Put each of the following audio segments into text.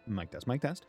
Mic test, mic test.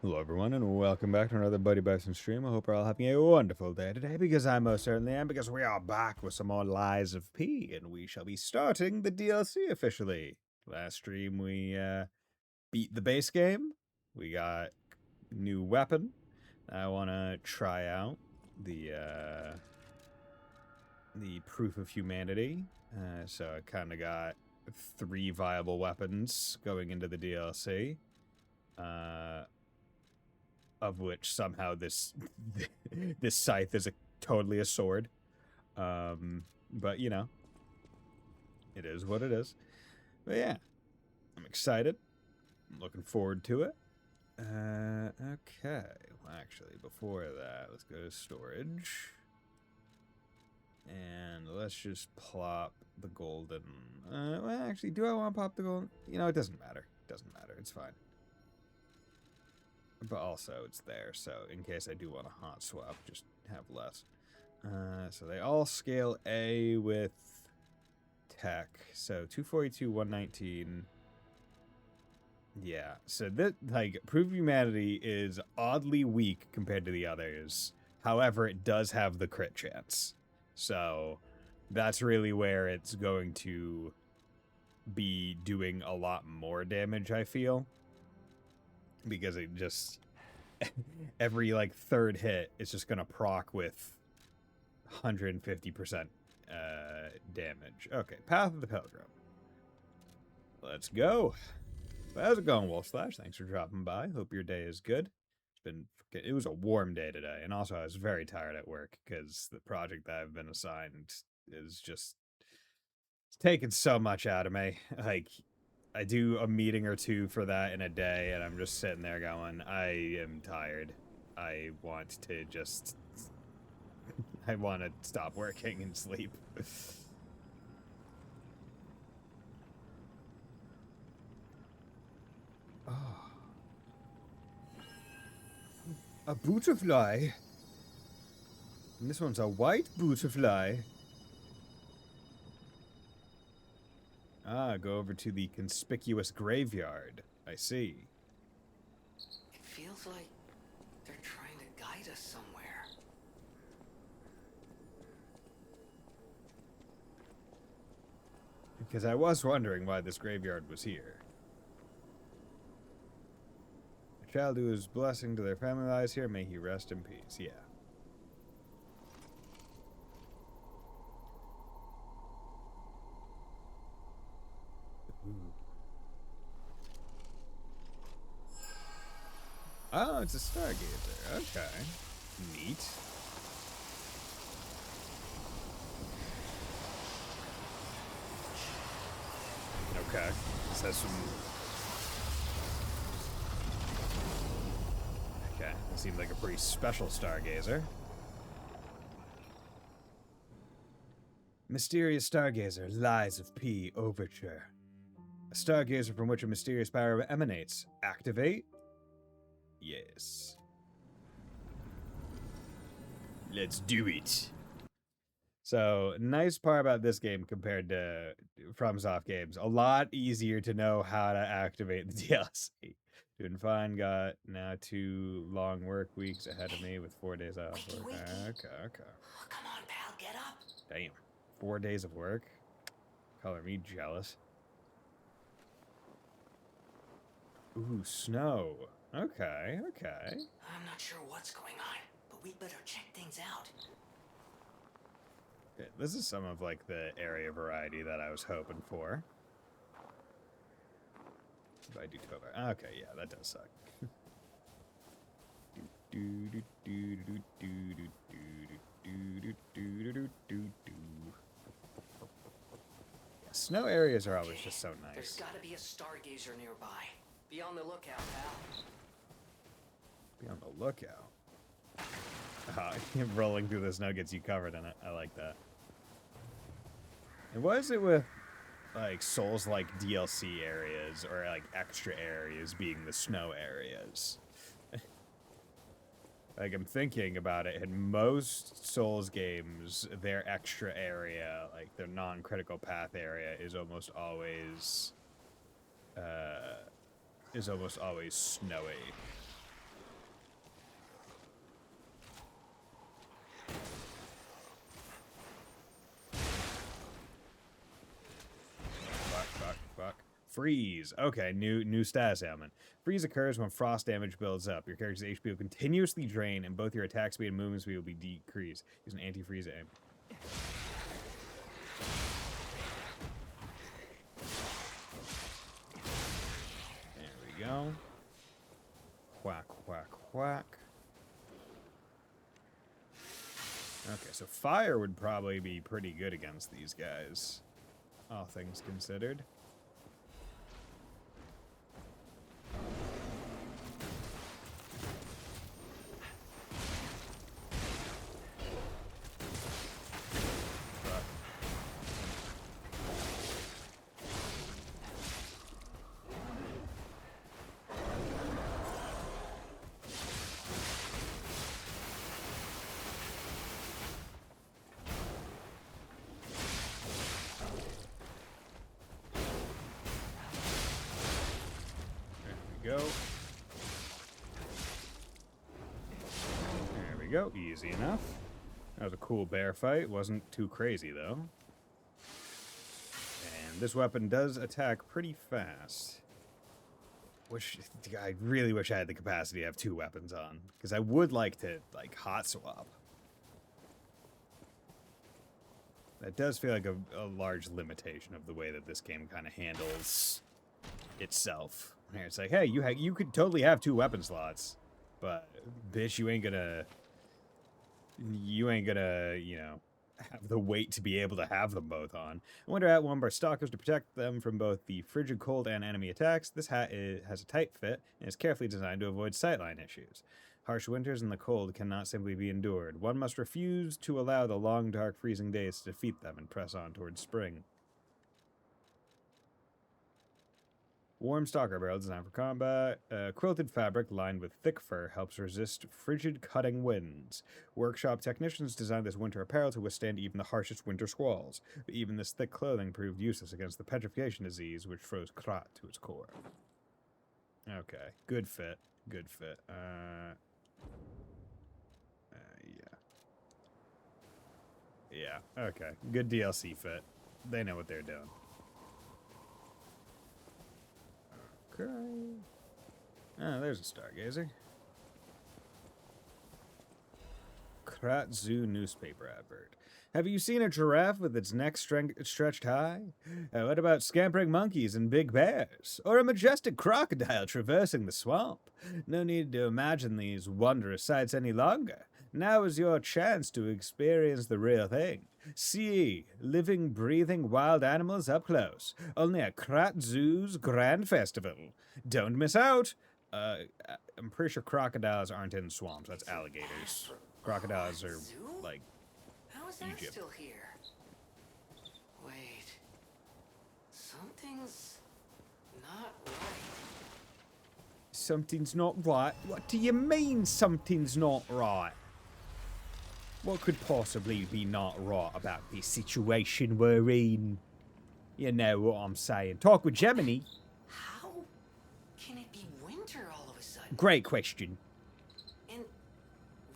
Hello everyone and welcome back to another Buddy Bison stream. I hope you're all having a wonderful day today, because I most certainly am, because we are back with some more Lies of P, and we shall be starting the DLC officially. Last stream we beat the base game, we got new weapon. I want to try out the Proof of Humanity, so I kind of got 3 viable weapons going into the DLC. Of which somehow this this scythe is totally a sword. But you know, it is what it is. But yeah, I'm excited. I'm looking forward to it. Okay. Well, actually, before that, let's go to storage. And let's just plop the golden... well, actually, do I want to pop the golden? You know, it doesn't matter. It doesn't matter. It's fine. But also, it's there, so in case I do want a hot swap, just have less. So they all scale A with tech. So 242, 119. Yeah, so that, like, Proof of Humanity is oddly weak compared to the others. However, it does have the crit chance. So that's really where it's going to be doing a lot more damage, I feel. Because it just... every, like, third hit, it's just gonna proc with 150% damage. Okay, Path of the Pilgrim. Let's go. How's it going, Wolf Slash? Thanks for dropping by. Hope your day is good. It was a warm day today, and also I was very tired at work because the project that I've been assigned is just... it's taking so much out of me. Like, I do a meeting or two for that in a day, and I'm just sitting there going, I am tired. I want to just... I want to stop working and sleep. Oh. A butterfly. And this one's a white butterfly. Ah, go over to the conspicuous graveyard. I see. It feels like they're trying to guide us somewhere. Because I was wondering why this graveyard was here. A child who is blessing to their family lies here, may he rest in peace. Yeah. Ooh. Oh, it's a stargazer. Okay. Neat. Okay. This has some... okay. It seemed like a pretty special stargazer. Mysterious Stargazer, Lies of P Overture. A stargazer from which a mysterious power emanates. Activate? Yes. Let's do it. So, nice part about this game compared to FromSoft games. A lot easier to know how to activate the DLC. Doing fine, got now 2 long work weeks ahead of me with 4 days off. Okay. Oh, come on, pal, get up. Damn. 4 days of work? Color me jealous. Ooh, snow. Okay. I'm not sure what's going on, but we better check things out. Okay, this is some of, like, the area variety that I was hoping for. If I do 12 hours. Okay, yeah, that does suck. Yeah, snow areas are always just so nice. There's gotta be a stargazer nearby. Be on the lookout, pal. Be on the lookout. Rolling through the snow gets you covered in it. I like that. And what is it with, like, Souls-like DLC areas, or, like, extra areas being the snow areas? Like, I'm thinking about it, in most Souls games, their extra area, like, their non-critical path area, is almost always snowy. Freeze. Okay, new status ailment. Freeze occurs when frost damage builds up. Your character's HP will continuously drain, and both your attack speed and movement speed will be decreased. Use an anti-freeze aim. There we go. Whack, whack, whack. Okay, so fire would probably be pretty good against these guys, all things considered. Go. There we go. Easy enough. That was a cool bear fight. Wasn't too crazy, though. And this weapon does attack pretty fast. I really wish I had the capacity to have 2 weapons on. Because I would like to, like, hot swap. That does feel like a large limitation of the way that this game kind of handles itself. Here, it's like, hey, you could totally have 2 weapon slots, but bitch, you ain't gonna, you know, have the weight to be able to have them both on. I wonder at one bar stalkers to protect them from both the frigid cold and enemy attacks. This hat has a tight fit and is carefully designed to avoid sightline issues. Harsh winters and the cold cannot simply be endured. One must refuse to allow the long, dark, freezing days to defeat them and press on towards spring. Warm stalker barrel designed for combat. Quilted fabric lined with thick fur helps resist frigid cutting winds. Workshop technicians designed this winter apparel to withstand even the harshest winter squalls. But even this thick clothing proved useless against the petrification disease which froze Krat to its core. Okay, good fit. Good fit. Yeah, okay. Good DLC fit. They know what they're doing. Okay. Oh, there's a stargazer. Krat Zoo newspaper advert. Have you seen a giraffe with its neck stretched high? What about scampering monkeys and big bears? Or a majestic crocodile traversing the swamp? No need to imagine these wondrous sights any longer. Now is your chance to experience the real thing. See living, breathing wild animals up close. Only at Krat Zoo's Grand Festival. Don't miss out. I'm pretty sure crocodiles aren't in swamps. That's alligators. Crocodiles are like How is that Egypt. still here? Wait. Something's not right. Something's not right. What do you mean something's not right? What could possibly be not right about this situation we're in? You know what I'm saying. Talk with Gemini. How can it be winter all of a sudden? Great question. And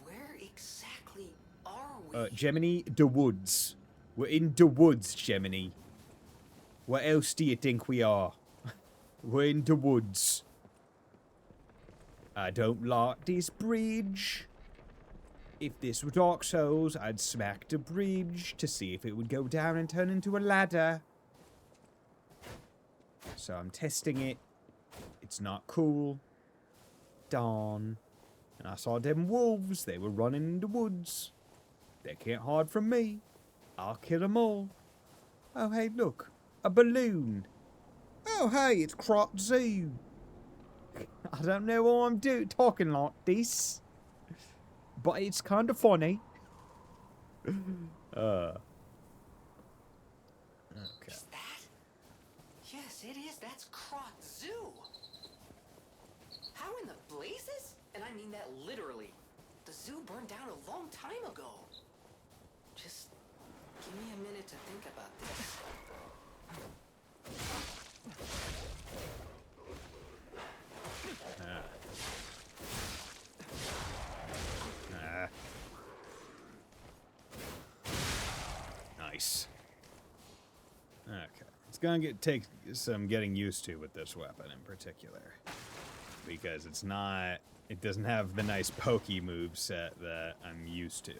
where exactly are we? Gemini, the woods. We're in the woods, Gemini. What else do you think we are? We're in the woods. I don't like this bridge. If this were Dark Souls, I'd smack the bridge to see if it would go down and turn into a ladder. So I'm testing it. It's not cool. Darn. And I saw them wolves. They were running in the woods. They can't hide from me. I'll kill them all. Oh, hey, look. A balloon. Oh, hey, it's Krat Zoo. I don't know why I'm talking like this. But it's kind of funny. Okay. Is that? Yes, it is. That's Krat Zoo. How in the blazes? And I mean that literally. The zoo burned down a long time ago. Just give me a minute to think about this. Nice. Okay, let's gonna take some getting used to with this weapon in particular, because it's not. It doesn't have the nice pokey move set that I'm used to.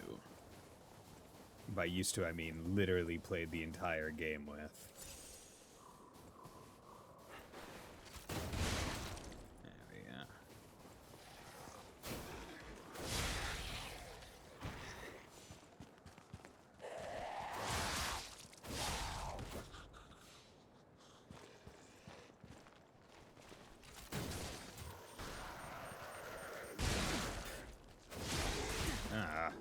By used to, I mean literally played the entire game with. There we go. Ah.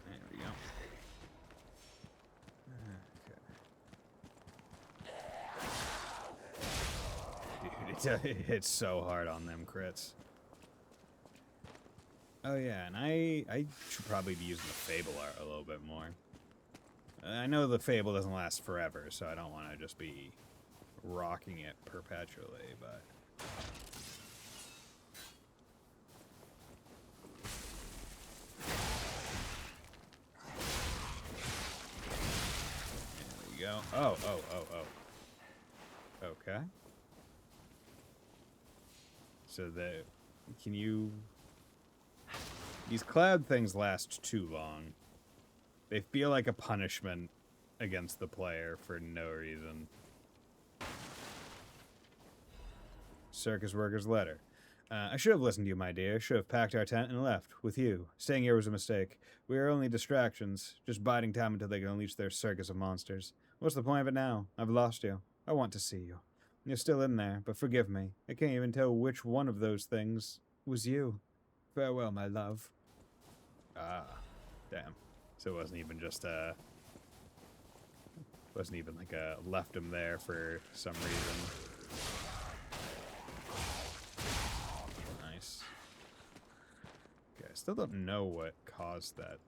There we go. Okay. Dude, it hits so hard on them crits. Oh yeah, and I should probably be using the Fable art a little bit more. I know the Fable doesn't last forever, so I don't want to just be rocking it perpetually, but... There we go. Oh. Okay. So can you... These cloud things last too long. They feel like a punishment against the player for no reason. Circus worker's letter. I should have listened to you, my dear. Should have packed our tent and left with you. Staying here was a mistake. We are only distractions, just biding time until they can unleash their circus of monsters. What's the point of it now? I've lost you. I want to see you. You're still in there, but forgive me. I can't even tell which one of those things was you. Farewell, my love. Ah, damn. So it wasn't even just wasn't even like a left him there for some reason. Nice. Okay, I still don't know what caused that.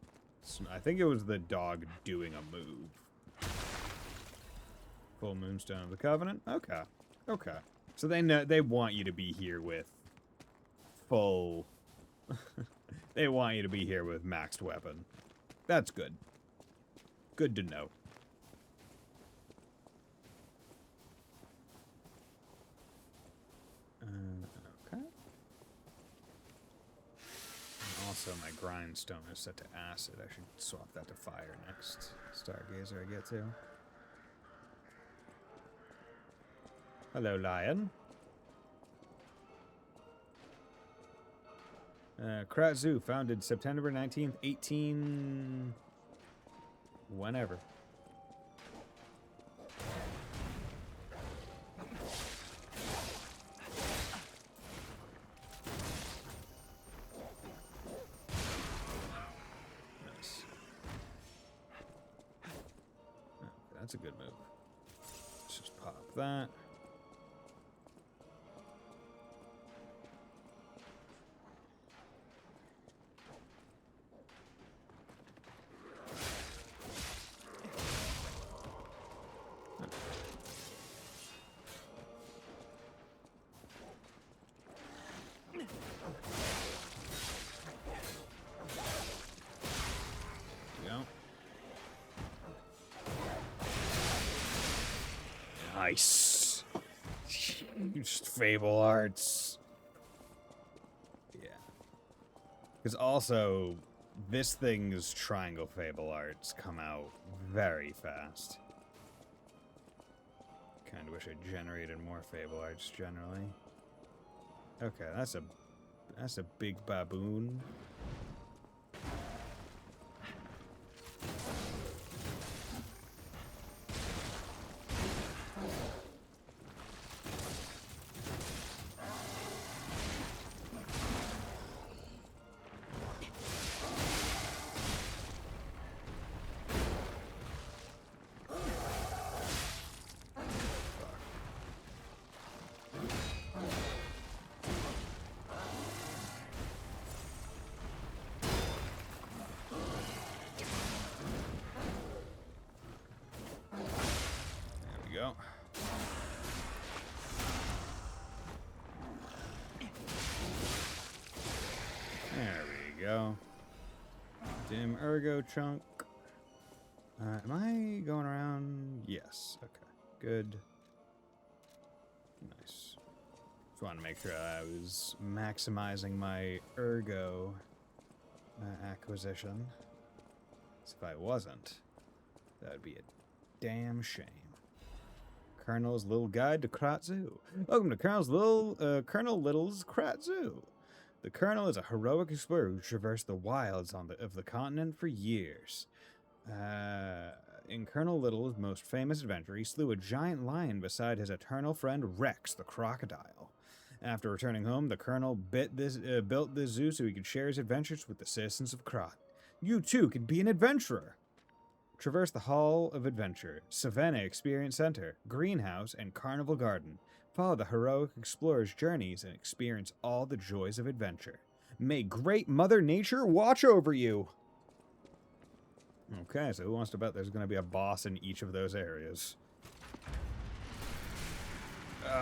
I think it was the dog doing a move. Full Moonstone of the Covenant? Okay. Okay. So they know, they want you to be here with full... They want you to be here with maxed weapon. That's good. Good to know. Okay. And also, my grindstone is set to acid. I should swap that to fire next Stargazer I get to. Hello, lion. Krat Zoo, founded September 19th, 18... whenever. Nice. Okay, that's a good move. Let's just pop that. Nice. Just Fable Arts. Yeah. Because also, this thing's Triangle Fable Arts come out very fast. Kinda wish I generated more Fable Arts generally. Okay, that's a big baboon. Go. There we go. Dim Ergo Chunk. Am I going around? Yes. Okay. Good. Nice. Just want to make sure I was maximizing my ergo acquisition. So if I wasn't, that would be a damn shame. Colonel's Little Guide to Krat Zoo. Welcome to Colonel Little's Krat Zoo. The Colonel is a heroic explorer who traversed the wilds of the continent for years. In Colonel Little's most famous adventure, he slew a giant lion beside his eternal friend Rex the crocodile. After returning home, the Colonel built this zoo so he could share his adventures with the citizens of Krat. You too can be an adventurer. Traverse the Hall of Adventure, Savannah Experience Center, Greenhouse, and Carnival Garden. Follow the heroic explorer's journeys and experience all the joys of adventure. May great Mother Nature watch over you! Okay, so who wants to bet there's going to be a boss in each of those areas? There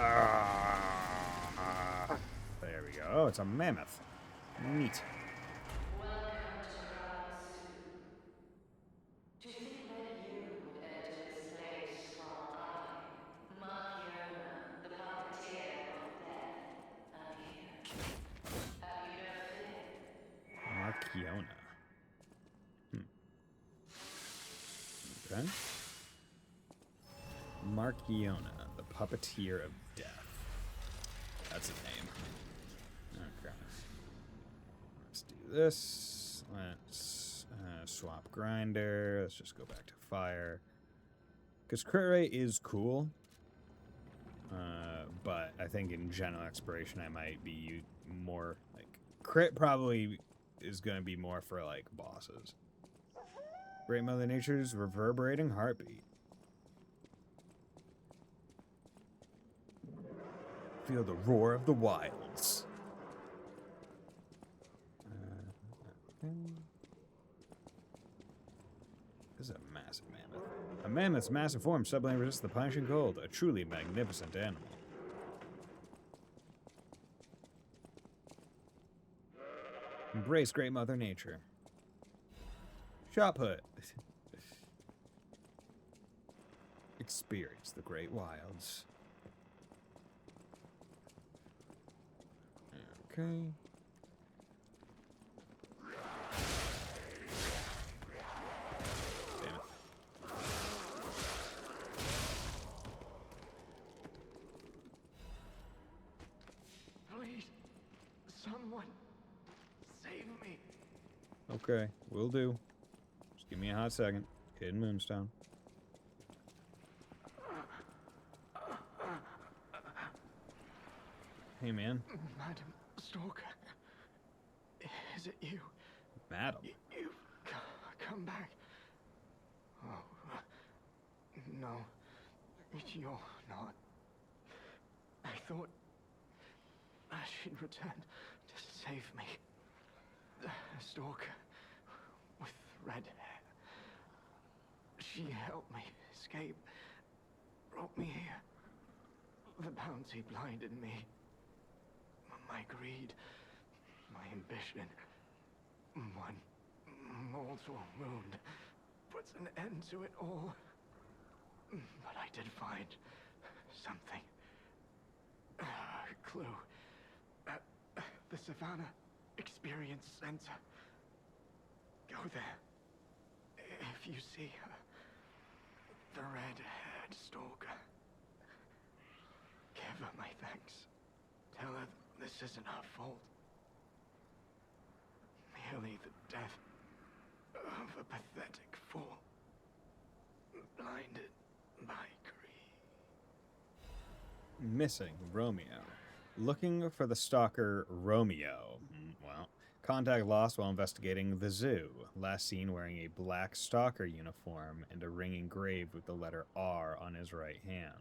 we go. Oh, it's a mammoth. Neat. Welcome to Krat Zoo. To think that you would enter this place while I, Markiona, the puppeteer of death, am here. Have you no fear? Markiona. Okay. Markiona, the puppeteer of death. That's his name. Okay. Let's do this. Let's swap grinder. Let's just go back to fire. Because crit rate is cool. But I think in general exploration I might be more like crit probably is going to be more for like bosses. Great Mother Nature's reverberating heartbeat. Feel the roar of the wilds. This is a massive mammoth. A mammoth's massive form suddenly resists the punishing cold. A truly magnificent animal. Embrace Great Mother Nature. Shot put. Experience the great wilds. Okay. Damn it. Please, someone, save me. Okay, will do. Just give me a hot second. Hidden Moonstone. Hey, man. Madam Stalker, is it you? Madam. You've come back. Oh, no, you're not. I thought she'd return to save me. The Stalker with red hair. She helped me escape, brought me here. The bounty blinded me. My greed, my ambition, one mortal wound puts an end to it all. But I did find something. A clue. At the Savannah Experience Center. Go there. If you see her, the red-haired stalker, give her my thanks. Tell her this isn't her fault. Merely the death of a pathetic fool, blinded by greed. Missing Romeo. Looking for the stalker Romeo. Well, contact lost while investigating the zoo. Last seen wearing a black stalker uniform and a ring engraved with the letter R on his right hand.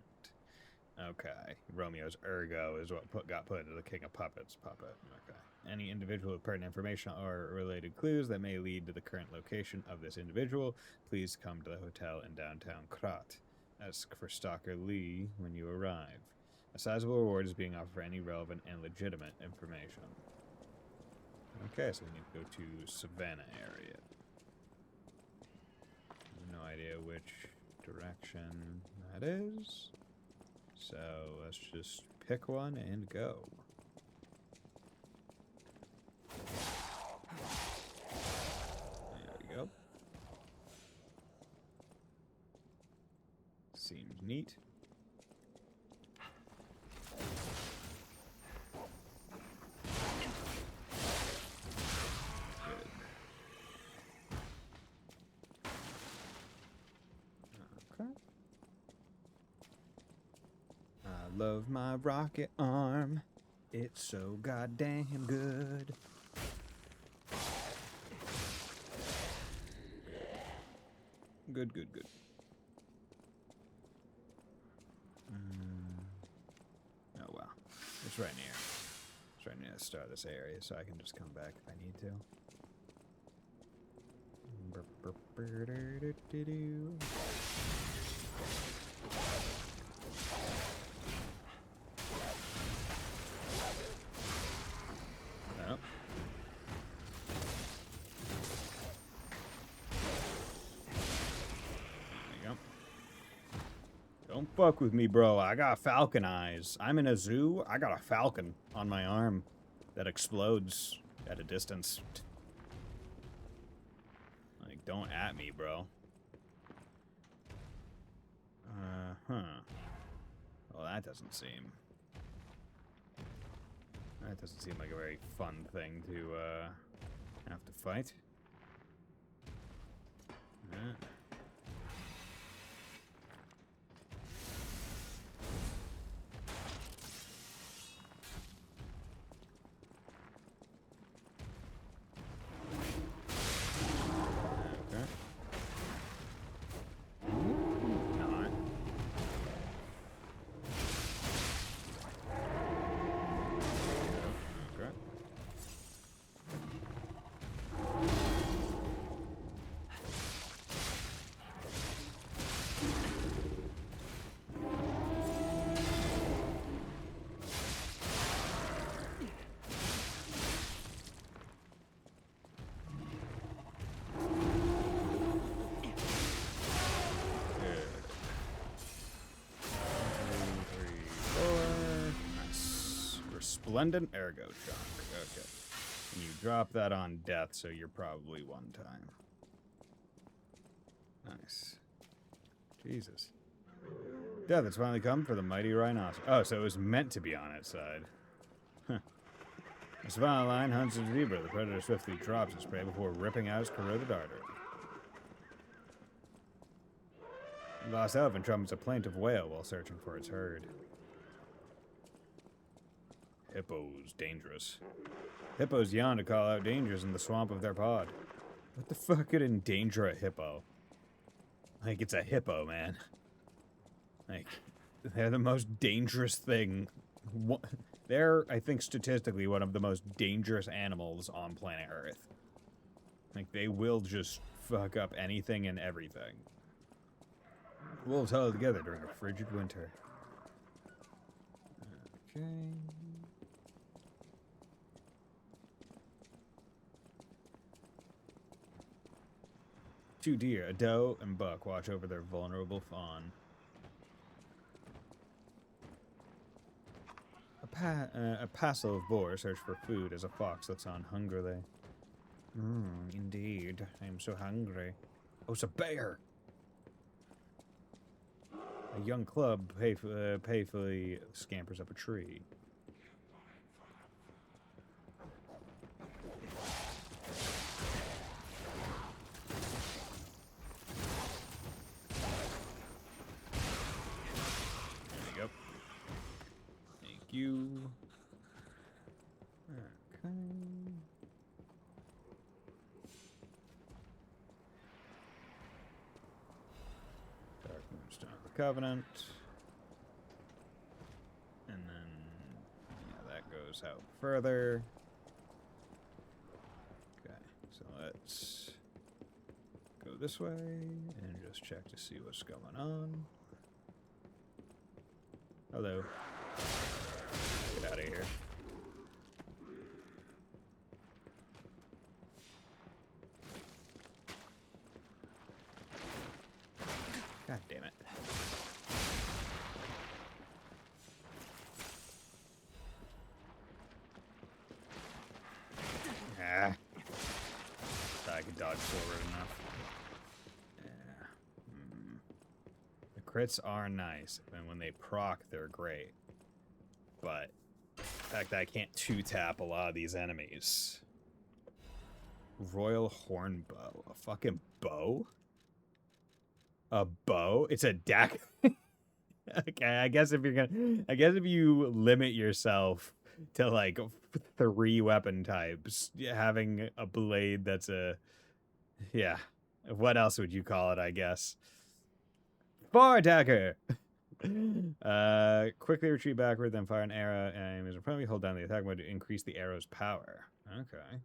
Okay, Romeo's ergo is what got put into the King of Puppets puppet. Okay. Any individual with pertinent information or related clues that may lead to the current location of this individual, please come to the hotel in downtown Krat. Ask for Stalker Lee when you arrive. A sizable reward is being offered for any relevant and legitimate information. Okay, so we need to go to Savannah area. No idea which direction that is. So let's just pick one and go. There we go. Seems neat. Good. Okay. I love my rocket arm. It's so goddamn good. Good, good, good. Oh, well. It's right near. It's right near the start of this area, so I can just come back if I need to. Oh. There you go. Don't fuck with me, bro. I got falcon eyes. I'm in a zoo. I got a falcon on my arm that explodes at a distance. Like, don't at me, bro. Huh. Well, that doesn't seem... That doesn't seem like a very fun thing to, have to fight. Okay. Not. Okay. Good. 1, 2, 3, 4. Nice. Resplendent ergo chunk. Okay. And you drop that on death, so you're probably one time. Nice. Jesus. Death has finally come for the mighty rhinoceros. Oh, so it was meant to be on its side. Huh. The savannah lion hunts a zebra. The predator swiftly drops his prey before ripping out his corroded artery. The lost elephant trumpets a plaintive wail while searching for its herd. Hippos dangerous. Hippos yawn to call out dangers in the swamp of their pod. What the fuck could endanger a hippo? Like, it's a hippo, man. Like, they're the most dangerous thing. They're, I think, statistically one of the most dangerous animals on planet Earth. Like, they will just fuck up anything and everything. Wolves huddle together during a frigid winter. Okay. Two deer, a doe and buck, watch over their vulnerable fawn. A passel of boar search for food as a fox looks on hungrily. Indeed. I am so hungry. Oh, it's a bear! A young club playfully scampers up a tree. There you go. Thank you. Okay. Dark Moonstone of the Covenant. And then, yeah, that goes out further. Okay, so let's go this way and just check to see what's going on. Hello. Get out of here. God damn it. Crits are nice, and when they proc, they're great. But the fact that I can't 2-tap a lot of these enemies. Royal Horn Bow. A fucking bow? A bow? It's a deck. Okay, I guess if you limit yourself to like 3 weapon types, having a blade that's yeah. What else would you call it, I guess? Far attacker! Quickly retreat backward, then fire an arrow, and as in front of you, hold down the attack mode to increase the arrow's power. Okay.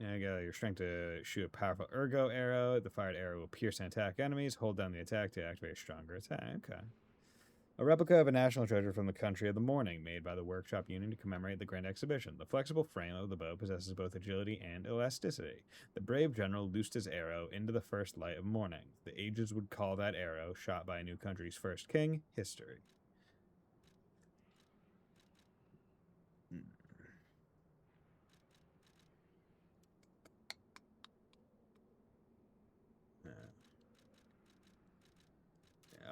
Yeah, you got your strength to shoot a powerful ergo arrow. The fired arrow will pierce and attack enemies. Hold down the attack to activate a stronger attack. Okay. A replica of a national treasure from the country of the morning, made by the Workshop Union to commemorate the Grand Exhibition. The flexible frame of the bow possesses both agility and elasticity. The brave general loosed his arrow into the first light of morning. The ages would call that arrow, shot by a new country's first king, history.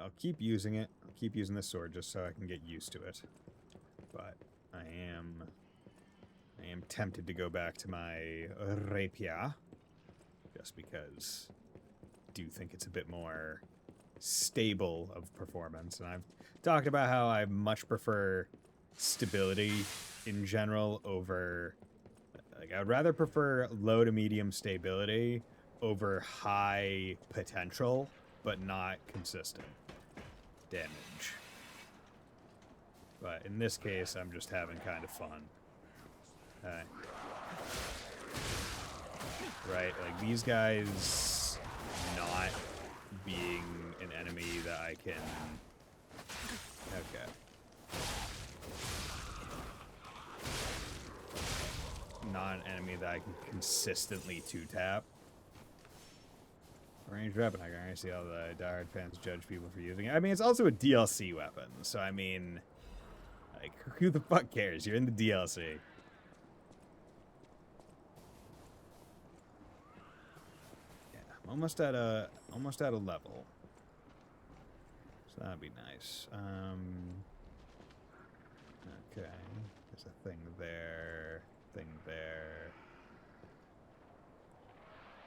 I'll keep using it. I'll keep using this sword just so I can get used to it. But I am tempted to go back to my rapier, just because I do think it's a bit more stable of performance. And I've talked about how I much prefer stability in general over, like, I'd rather prefer low to medium stability over high potential, but not consistent damage. But in this case, I'm just having kind of fun. Right, like these guys not being an enemy that I can... Okay. Not an enemy that I can consistently 2-tap. Ranged weapon. I can already see all the diehard fans judge people for using it. I mean, it's also a DLC weapon, so I mean, like, who the fuck cares? You're in the DLC. Yeah, I'm almost at a level, so that'd be nice. Okay, there's a thing there,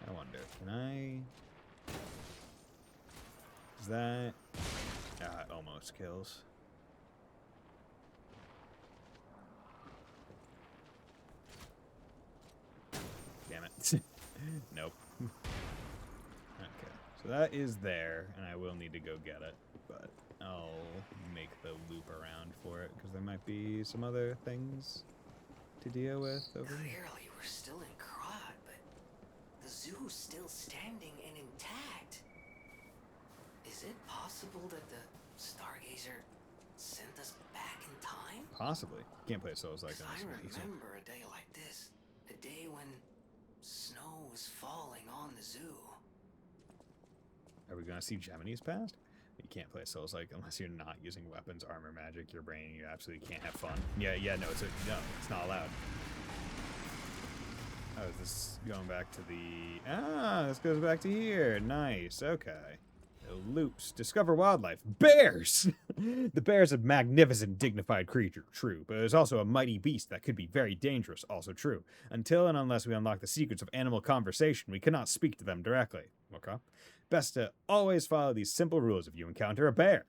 I wonder, can I? Is that... it almost kills. Damn it. Nope. Okay, so that is there, and I will need to go get it, but I'll make the loop around for it, because there might be some other things to deal with over here. Clearly, we're still in Krot, but the zoo's still standing and intact. Is it possible that the Stargazer sent us back in time? Possibly. Can't play Souls like that. I remember a day like this. A day when snow was falling on the zoo. Are we gonna see Gemini's past? You can't play Souls like unless you're not using weapons, armor, magic, your brain. You absolutely can't have fun. Yeah, no, it's not allowed. Oh, is this going back to the... this goes back to here. Nice, okay. Loops. Discover wildlife. Bears! The bear is a magnificent, dignified creature, true, but it is also a mighty beast that could be very dangerous, also true. Until and unless we unlock the secrets of animal conversation, we cannot speak to them directly. Okay? Best to always follow these simple rules if you encounter a bear.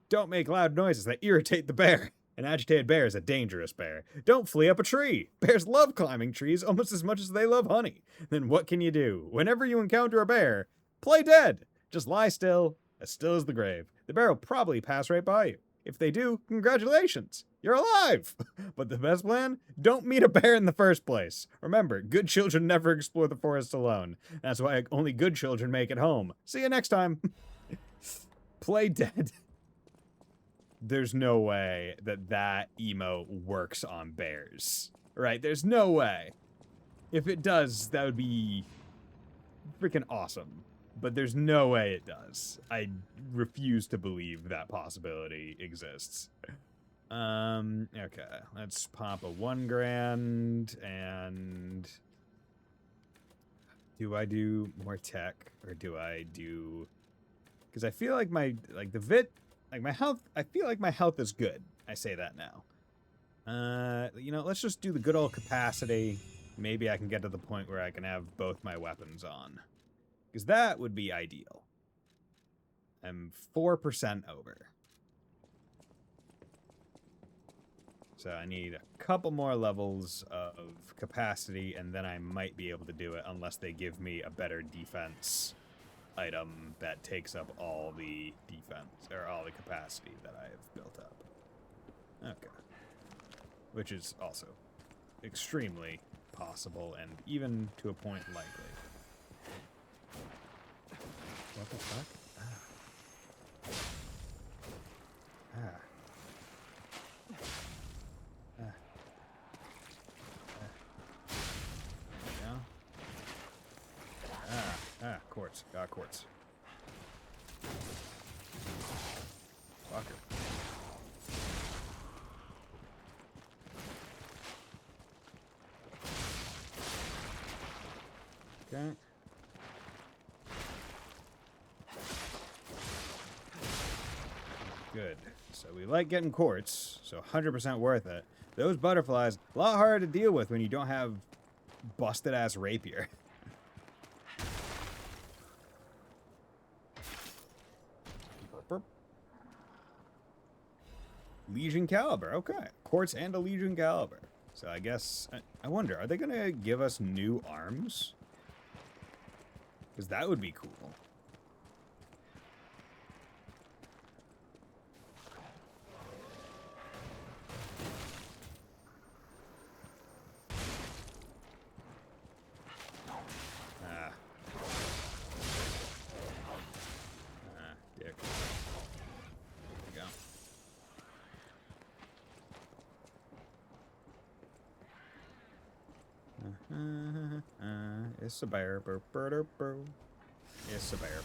Don't make loud noises that irritate the bear. An agitated bear is a dangerous bear. Don't flee up a tree. Bears love climbing trees almost as much as they love honey. Then what can you do? Whenever you encounter a bear, play dead. Just lie still as the grave. The bear will probably pass right by you. If they do, congratulations, you're alive! But the best plan? Don't meet a bear in the first place. Remember, good children never explore the forest alone. That's why only good children make it home. See you next time. Play dead. There's no way that emote works on bears. Right? There's no way. If it does, that would be freaking awesome. But there's no way it does. I refuse to believe that possibility exists. Okay. Let's pop a 1 grand, and... Do I do more tech, or do I do Because I feel like my health. I feel like my health is good. I say that now. You know, let's just do the good old capacity. Maybe I can get to the point where I can have both my weapons on. Because that would be ideal. I'm 4% over. So I need a couple more levels of capacity, and then I might be able to do it, unless they give me a better defense item that takes up all the defense, or all the capacity that I have built up. Okay. Which is also extremely possible, and even to a point likely. What the fuck? Quartz. Got quartz. Fucker. Okay. Good. So we like getting quartz, so 100% worth it. Those butterflies, a lot harder to deal with when you don't have busted-ass rapier. Legion caliber, okay. Quartz and a Legion caliber. So I guess, I wonder, are they going to give us new arms? Because that would be cool. Dick. There you go. It's a bear. It's a bear.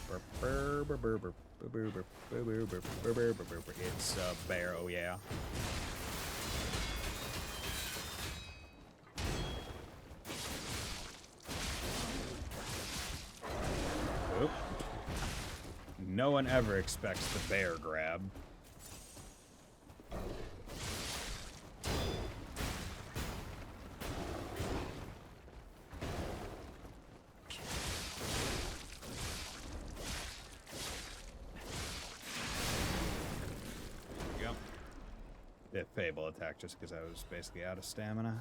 It's a bear, oh yeah. Oop. No one ever expects the bear grab. The Fable attack just because I was basically out of stamina.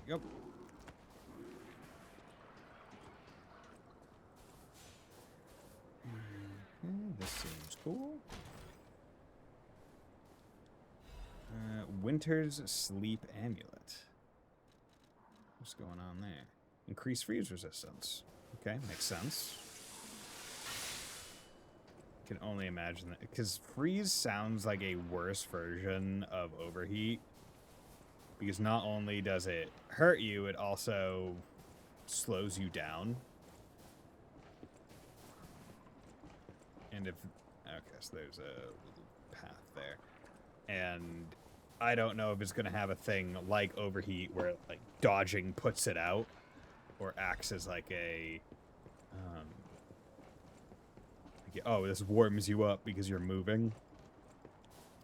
Yep. This seems cool. Winter's Sleep Amulet. What's going on there? Increase freeze resistance. Okay, makes sense. Can only imagine that. Because freeze sounds like a worse version of overheat. Because not only does it hurt you, it also slows you down. And if... Okay, so there's a little path there. And I don't know if it's going to have a thing like overheat where, like, dodging puts it out. Or acts as, like, a... oh, this warms you up because you're moving.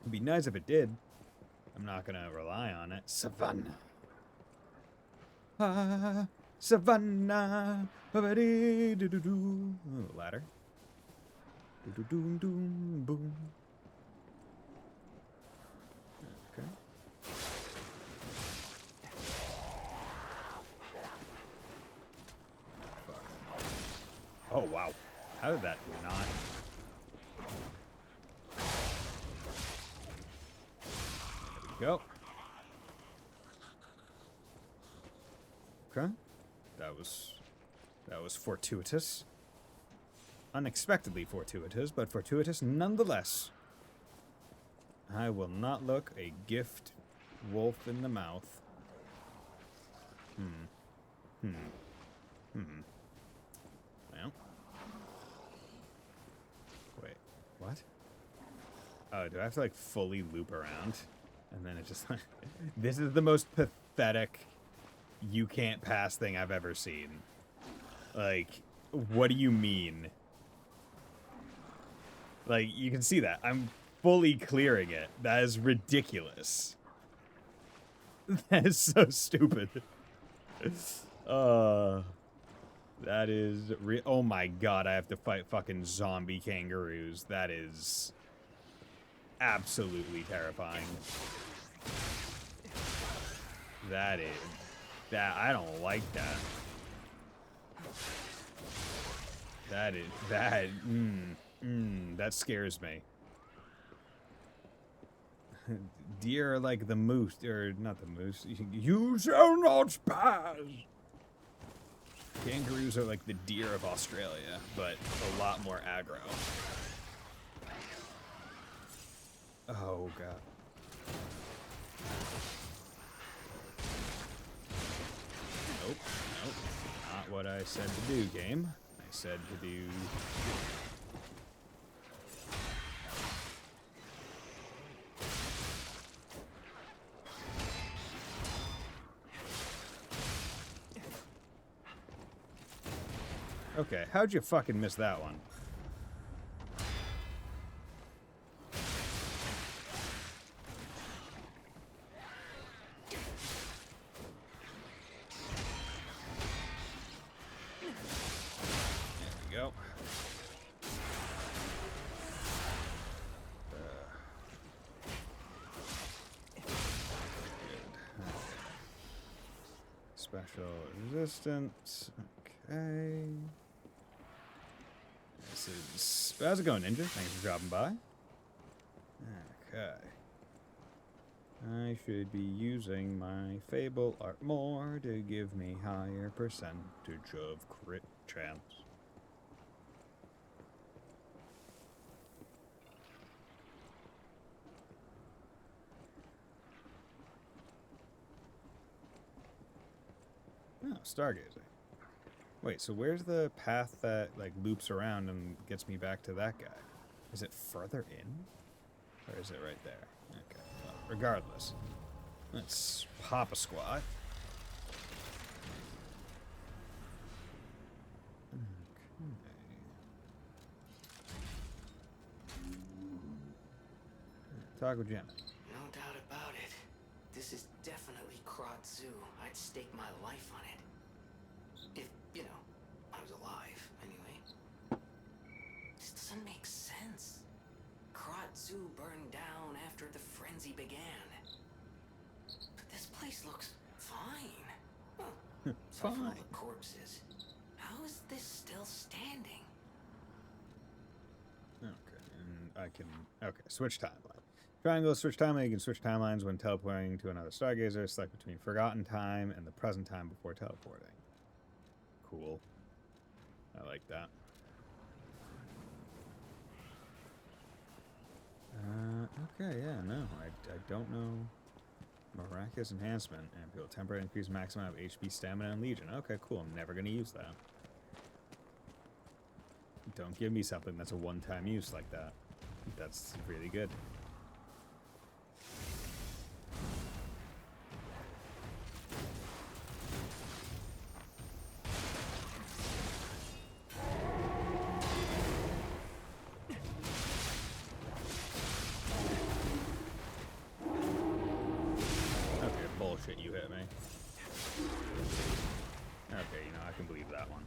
It'd be nice if it did. I'm not going to rely on it. Savannah. Ah, Savannah. Ba-ba-dee-doo-doo-doo. Oh, ladder. Doo-doo-doom-doom, boom. Okay. Fuck. Oh, wow. How did that not... There we go. Okay. That was fortuitous. Unexpectedly fortuitous, but fortuitous nonetheless. I will not look a gift wolf in the mouth. Well. Wait, what? Oh, do I have to, like, fully loop around? And then it just... This is the most pathetic you can't pass thing I've ever seen. Like, what do you mean? Like, you can see that. I'm fully clearing it. That is ridiculous. That is so stupid. That is... Oh my god, I have to fight fucking zombie kangaroos. That is... absolutely terrifying. That is... That... I don't like that. That is... That... that scares me. Deer are like the moose, or not the moose. You shall not pass! Kangaroos are like the deer of Australia, but a lot more aggro. Oh, God. Nope, nope. Not what I said to do, game. I said to do... Okay, how'd you fucking miss that one? There we go. Special resistance. Okay. This is... How's it going, Ninja? Thanks for dropping by. Okay. I should be using my Fable Art more to give me higher percentage of crit chance. Oh, Stargazer. Wait, so where's the path that, like, loops around and gets me back to that guy? Is it further in? Or is it right there? Okay, well, regardless. Let's pop a squat. Okay. Talk with Jenna. No doubt about it. This is definitely Krot Zoo. I'd stake my life on it. If, you know, I was alive, anyway. This doesn't make sense. Krot Zoo burned down after the frenzy began. But this place looks fine. Well, aside from all the corpses. How is this still standing? Okay, and I can... Okay, switch timeline. Triangle, switch timeline. You can switch timelines when teleporting to another Stargazer. Select between forgotten time and the present time before teleporting. Cool. I like that. Okay, yeah, no. I don't know. Miraculous enhancement. And people temporarily increase maximum of HP, stamina, and legion. Okay, cool. I'm never going to use that. Don't give me something that's a one-time use like that. That's really good. Okay, bullshit, you hit me. Okay, you know, I can believe that one.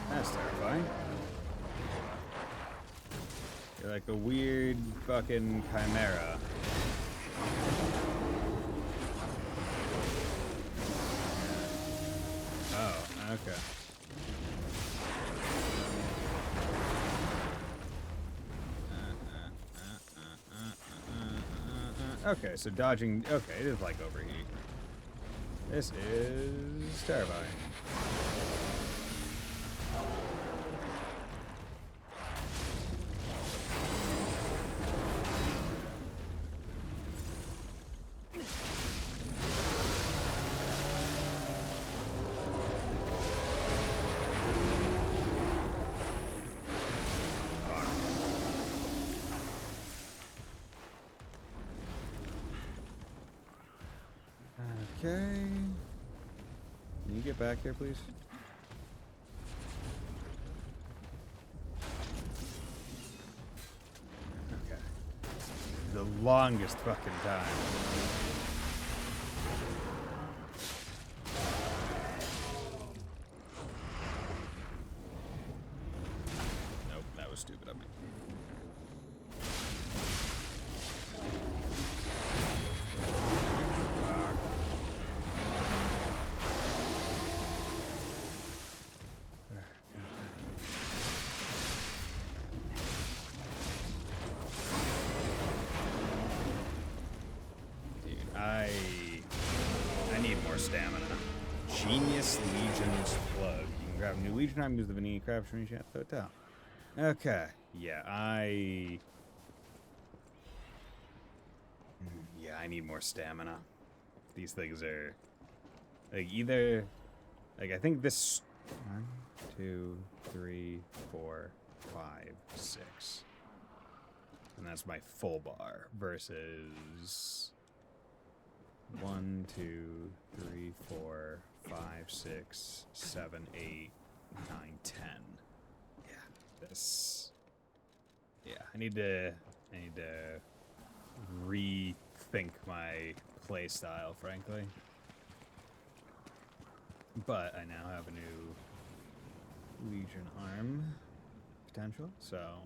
That's terrifying. You're like a weird fucking chimera. Oh, okay. Okay, so dodging... Okay, it is like overheat. This is terrifying. Okay. Can you get back here, please? Okay. The longest fucking time. Nope, that was stupid of me. Dude, I need more stamina. Genius Legion's plug. You can grab a new Legion item, use the vanilla crab shrimp at the hotel. Okay. Yeah, I need more stamina. These things are like either like I think this 1, 2, 3, 4, 5, 6. And that's my full bar versus 1, 2, 3, 4, 5, 6, 7, 8, 9, 10. Yeah, this. Yeah, I need to rethink my play style, frankly. But I now have a new Legion arm potential, so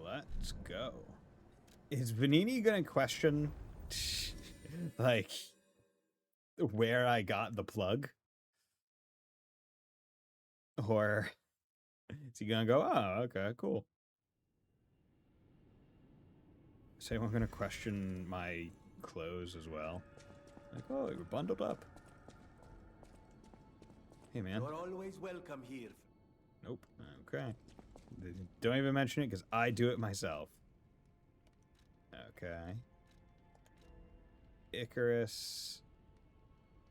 let's go. Is Vanini gonna question like where I got the plug? Or is he gonna go, oh, okay, cool. Is anyone gonna question my clothes as well? Like, oh, you're bundled up. Hey, man. You're always welcome here. Nope. Okay. Don't even mention it, because I do it myself. Okay. Icarus.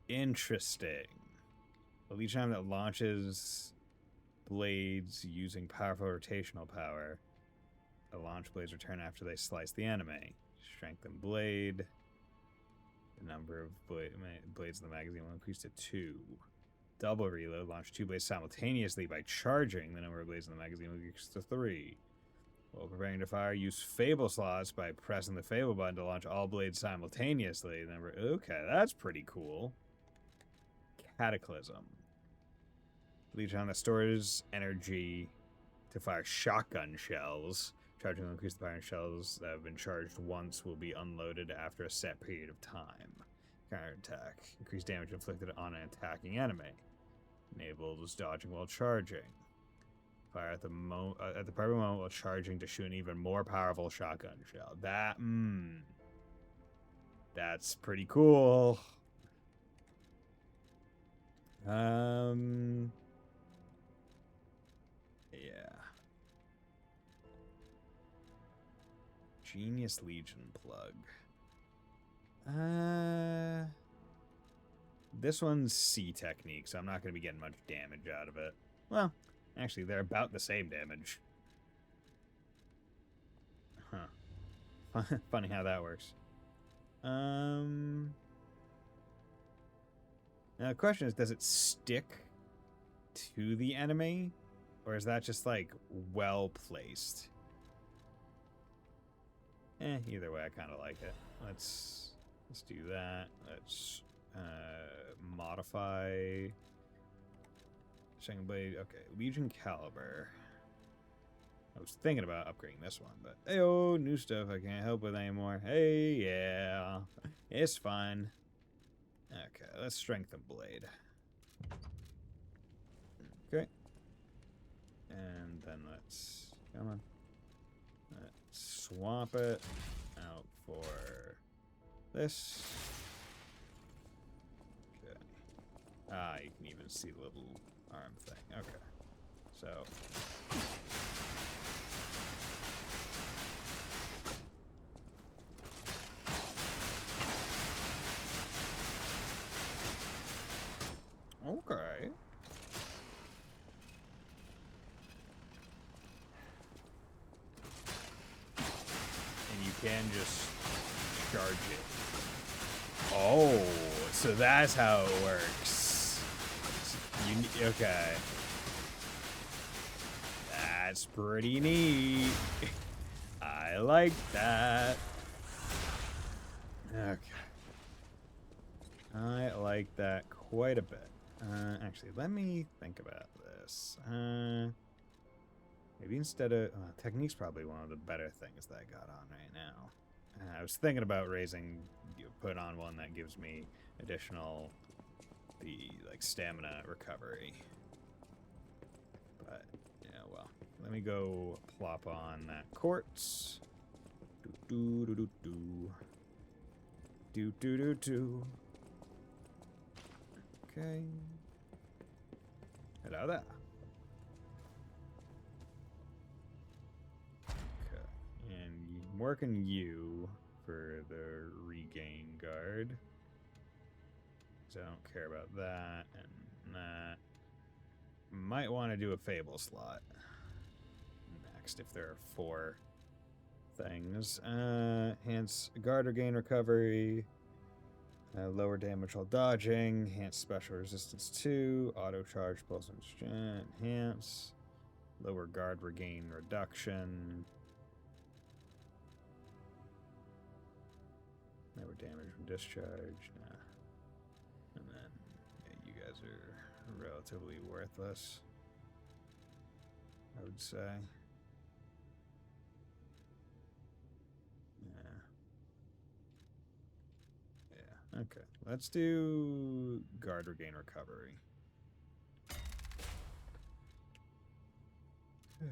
Interesting. Each time that launches blades using powerful rotational power, the launch blades return after they slice the enemy. Strengthen blade. The number of blades in the magazine will increase to 2. Double reload. Launch 2 blades simultaneously by charging. The number of blades in the magazine will increase to 3. While preparing to fire, use Fable slots by pressing the Fable button to launch all blades simultaneously. Okay, that's pretty cool. Cataclysm. Legion that stores energy to fire shotgun shells. Charging will increase the firing shells that have been charged once will be unloaded after a set period of time. Counterattack. Increased damage inflicted on an attacking enemy. Enables dodging while charging. Fire at the perfect moment while charging to shoot an even more powerful shotgun shell. That's pretty cool. Yeah. Genius Legion plug. This one's C technique, so I'm not going to be getting much damage out of it. Well, actually, they're about the same damage. Huh. Funny how that works. Now the question is, does it stick to the enemy? Or is that just, like, well-placed? Either way, I kind of like it. Let's do that. Let's modify second blade. Okay, Legion Caliber. I was thinking about upgrading this one, but hey-oh, new stuff I can't help with anymore. Hey, yeah, it's fine. Okay, let's strengthen blade. Okay, and then come on. Let's swap it out for this. Okay. You can even see the little arm thing. Okay. So. Okay. And you can just charge it. Oh, So that's how it works. Okay. That's pretty neat. I like that. Okay. I like that quite a bit. Actually, let me think about this. Maybe instead of... technique's probably one of the better things that I got on right now. I was thinking about put on one that gives me additional, like, stamina recovery. But, yeah, well. Let me go plop on that quartz. Do-do-do-do-do. Do-do-do-do. Okay. Hello there. Okay. And I'm working you for the regain guard. So I don't care about that and that. Might want to do a Fable slot next if there are 4 things. Enhance guard or gain recovery. Lower damage while dodging. Enhance special resistance 2. Auto charge pulse and enhance. Lower guard regain reduction. Lower damage from discharge. Nah. And then, yeah, you guys are relatively worthless, I would say. Yeah, okay. Let's do guard regain recovery. Okay.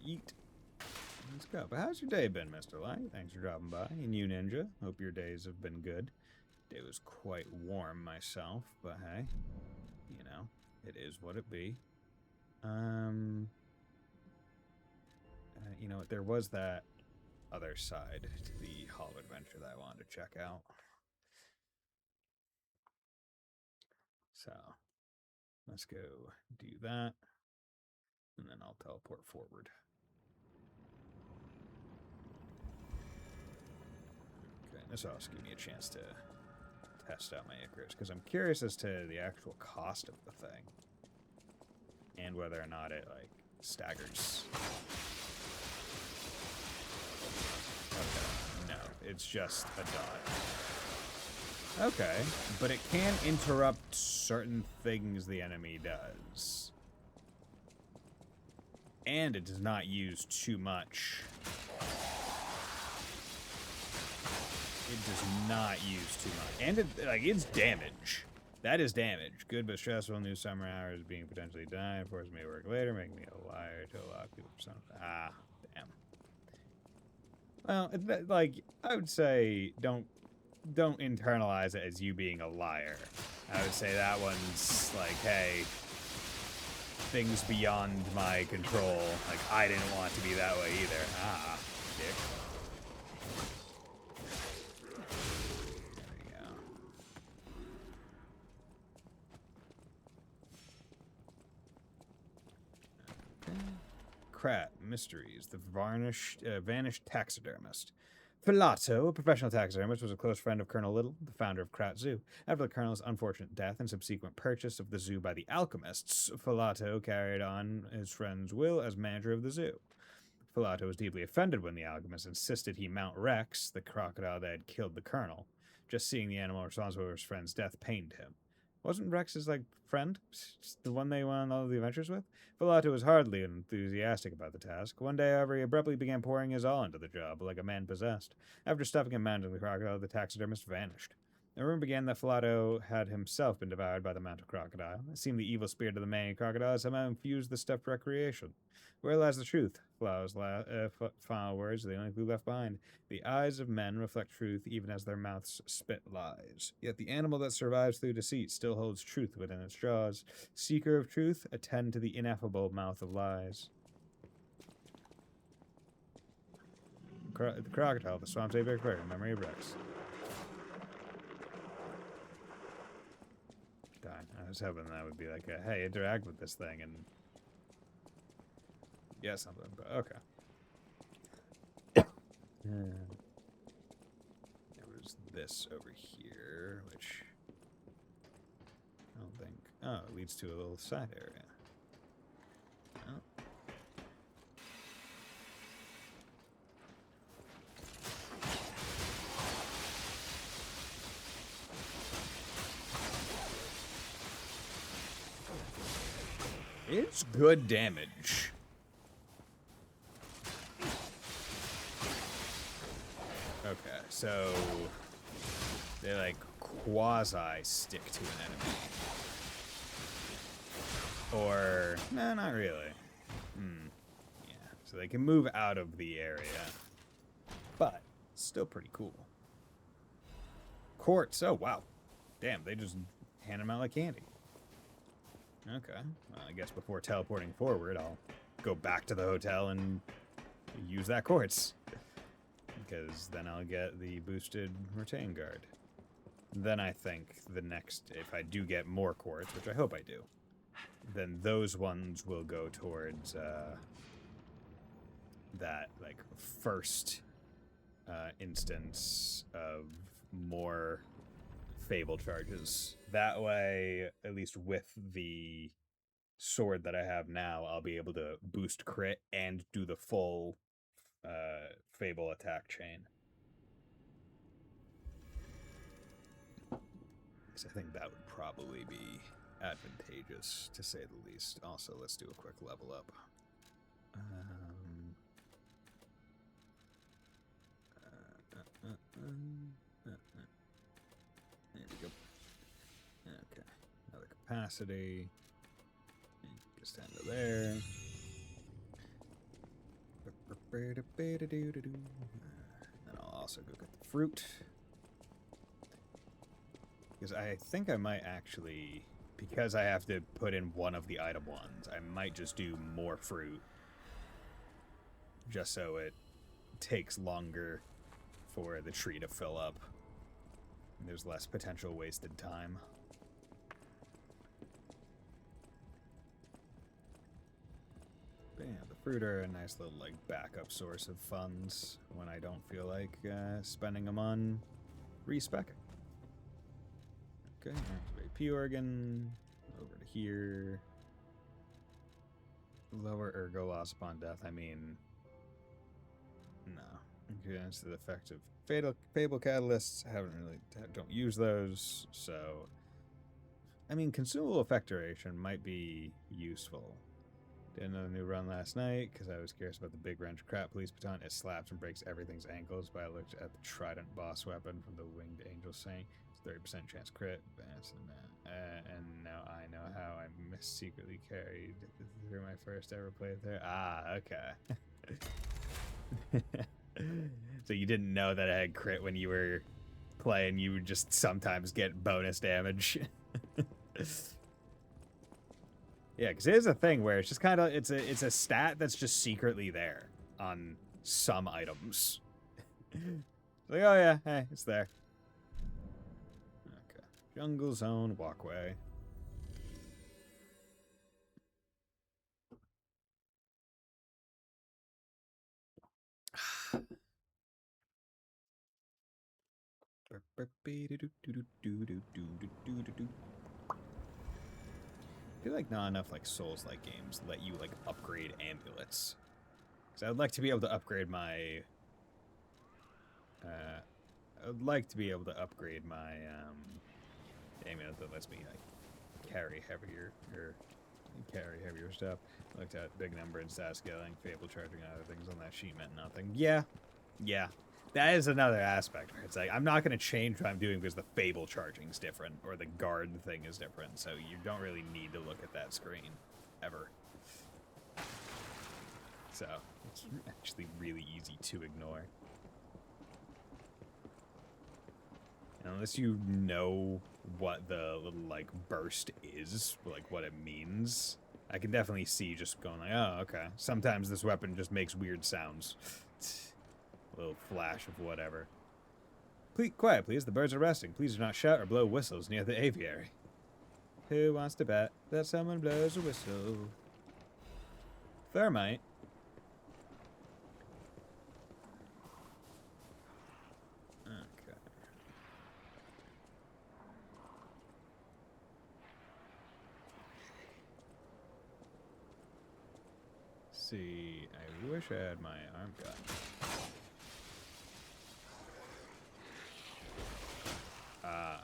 Yeet. Let's go. But how's your day been, Mr. Light? Thanks for dropping by. And you, Ninja. Hope your days have been good. It was quite warm myself, but hey, you know, it is what it be. You know what? There was that other side to the Hall of Adventure that I wanted to check out. So, let's go do that, and then I'll teleport forward. Okay, this will also give me a chance to test out my Icarus, because I'm curious as to the actual cost of the thing, and whether or not it, like, staggers. Okay, no, it's just a dot. Okay, but it can interrupt certain things the enemy does. And it does not use too much. It does not use too much. And it's damage. That is damage. Good but stressful. New summer hours being potentially denied. Forcing me to work later. Making me a liar to a lot of people. Ah, damn. Well, like, I would say don't internalize it as you being a liar. I would say that one's like, hey, things beyond my control. Like, I didn't want it to be that way either. Ah, dick. Krat Mysteries, the vanished taxidermist. Filato, a professional taxidermist, was a close friend of Colonel Little, the founder of Krat Zoo. After the Colonel's unfortunate death and subsequent purchase of the zoo by the alchemists, Filato carried on his friend's will as manager of the zoo. Filato was deeply offended when the alchemist insisted he mount Rex, the crocodile that had killed the Colonel. Just seeing the animal responsible for his friend's death pained him. Wasn't Rex his, like, friend? Just the one they went on all the adventures with? Filato was hardly enthusiastic about the task. One day, however, he abruptly began pouring his all into the job, like a man possessed. After stuffing and mounting the crocodile, the taxidermist vanished. The rumor began that Filato had himself been devoured by the mounted crocodile. It seemed the evil spirit of the man crocodile had somehow infused the stuffed recreation. Where lies the truth? Filato's final words are the only clue left behind. The eyes of men reflect truth even as their mouths spit lies. Yet the animal that survives through deceit still holds truth within its jaws. Seeker of truth, attend to the ineffable mouth of lies. The crocodile, the swamp's apex predator, memory of Rex. Darn, I was hoping that would be like a, hey, interact with this thing, and get something, but okay. There was this over here, which I don't think... Oh, it leads to a little side area. Oh. It's good damage. Okay, so they like quasi-stick to an enemy. Or, no, not really. Yeah, so they can move out of the area. But, still pretty cool. Quartz, oh wow. Damn, they just hand them out like candy. Okay, well, I guess before teleporting forward, I'll go back to the hotel and use that quartz. Because then I'll get the boosted retain guard. Then I think the next, if I do get more quartz, which I hope I do, then those ones will go towards that like first instance of more Fable charges. That way, at least with the sword that I have now, I'll be able to boost crit and do the full Fable attack chain. So I think that would probably be advantageous, to say the least. Also, let's do a quick level up. There we go. Okay, another capacity. Just down to there. And I'll also go get the fruit. Because I think I might actually, because I have to put in one of the item ones, I might just do more fruit. Just so it takes longer for the tree to fill up. And there's less potential wasted time. But yeah, the fruit are a nice little like backup source of funds when I don't feel like spending them on respecing. Okay, activate P organ. Over to here. Lower ergo loss upon death. I mean, no. Against the effect of Fable catalysts. Don't use those. So, I mean, consumable effect duration might be useful. Did another new run last night because I was curious about the big wrench crap police baton. It slaps and breaks everything's ankles. But I looked at the trident boss weapon from the winged angel saying 30% chance crit. And now I know how I secretly carried through my first ever playthrough. Ah, okay. So you didn't know that I had crit when you were playing. You would just sometimes get bonus damage. Yeah, because it is a thing where it's just kind of it's a stat that's just secretly there on some items. Like, oh yeah, hey, it's there. Okay, jungle zone walkway. I feel like not enough like Souls-like games let you like upgrade amulets. Because I'd like to be able to upgrade my. I'd like to be able to upgrade my amulet that lets me like carry heavier stuff. Looked at big number and stat scaling, Fable charging, and other things on that sheet meant nothing. Yeah. That is another aspect where it's like, I'm not going to change what I'm doing because the Fable charging is different, or the guard thing is different, so you don't really need to look at that screen, ever. So, it's actually really easy to ignore. And unless you know what the little, like, burst is, like, what it means, I can definitely see just going like, oh, okay. Sometimes this weapon just makes weird sounds. A little flash of whatever. Please, quiet, please. The birds are resting. Please do not shout or blow whistles near the aviary. Who wants to bet that someone blows a whistle? Thermite. see. I wish I had my arm gun. Ah.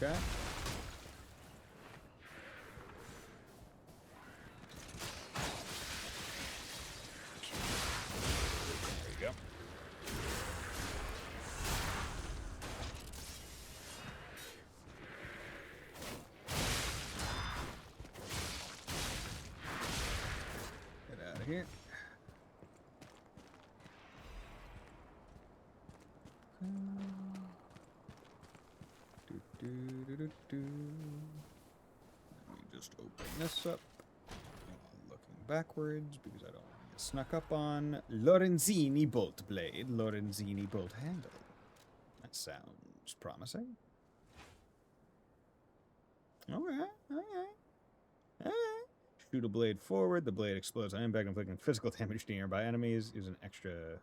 Okay. There you go. Get out of here. Let me just open this up. Looking backwards because I don't want to get snuck up on. Lorenzini bolt blade, Lorenzini bolt handle. That sounds promising. Alright. Shoot a blade forward. The blade explodes on impact, inflicting physical damage to nearby enemies. Use an extra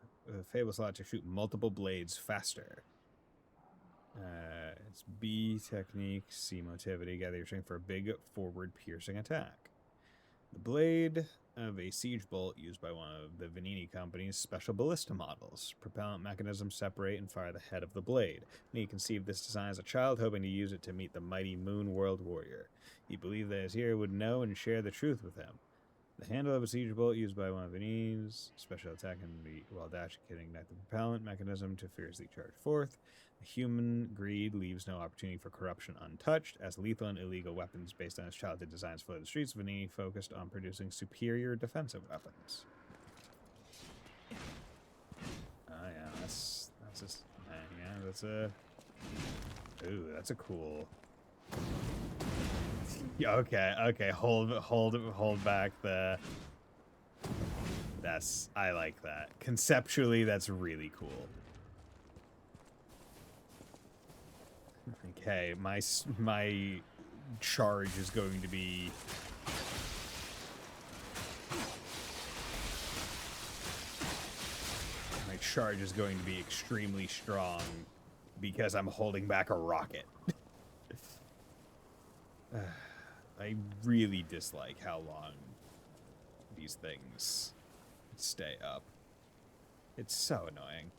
fable slot to shoot multiple blades faster. It's B technique, C motivity. Gather your strength for a big forward piercing attack. The blade of a siege bolt used by one of the Vanini Company's special ballista models. Propellant mechanisms separate and fire the head of the blade. He conceived this design as a child, hoping to use it to meet the mighty Moon World Warrior. He believed that his hero would know and share the truth with him. The handle of a siege bolt used by one of Vanini's special attack can be while dashing can ignite the propellant mechanism to fiercely charge forth. Human greed leaves no opportunity for corruption untouched. As lethal and illegal weapons based on his childhood designs flood the streets, Vanini focused on producing superior defensive weapons. Oh yeah, that's just yeah, that's a ooh, that's a cool. Yeah, okay, hold back the. That's I like that. Conceptually, that's really cool. Okay, my charge is going to be extremely strong because I'm holding back a rocket. I really dislike how long these things stay up. It's so annoying.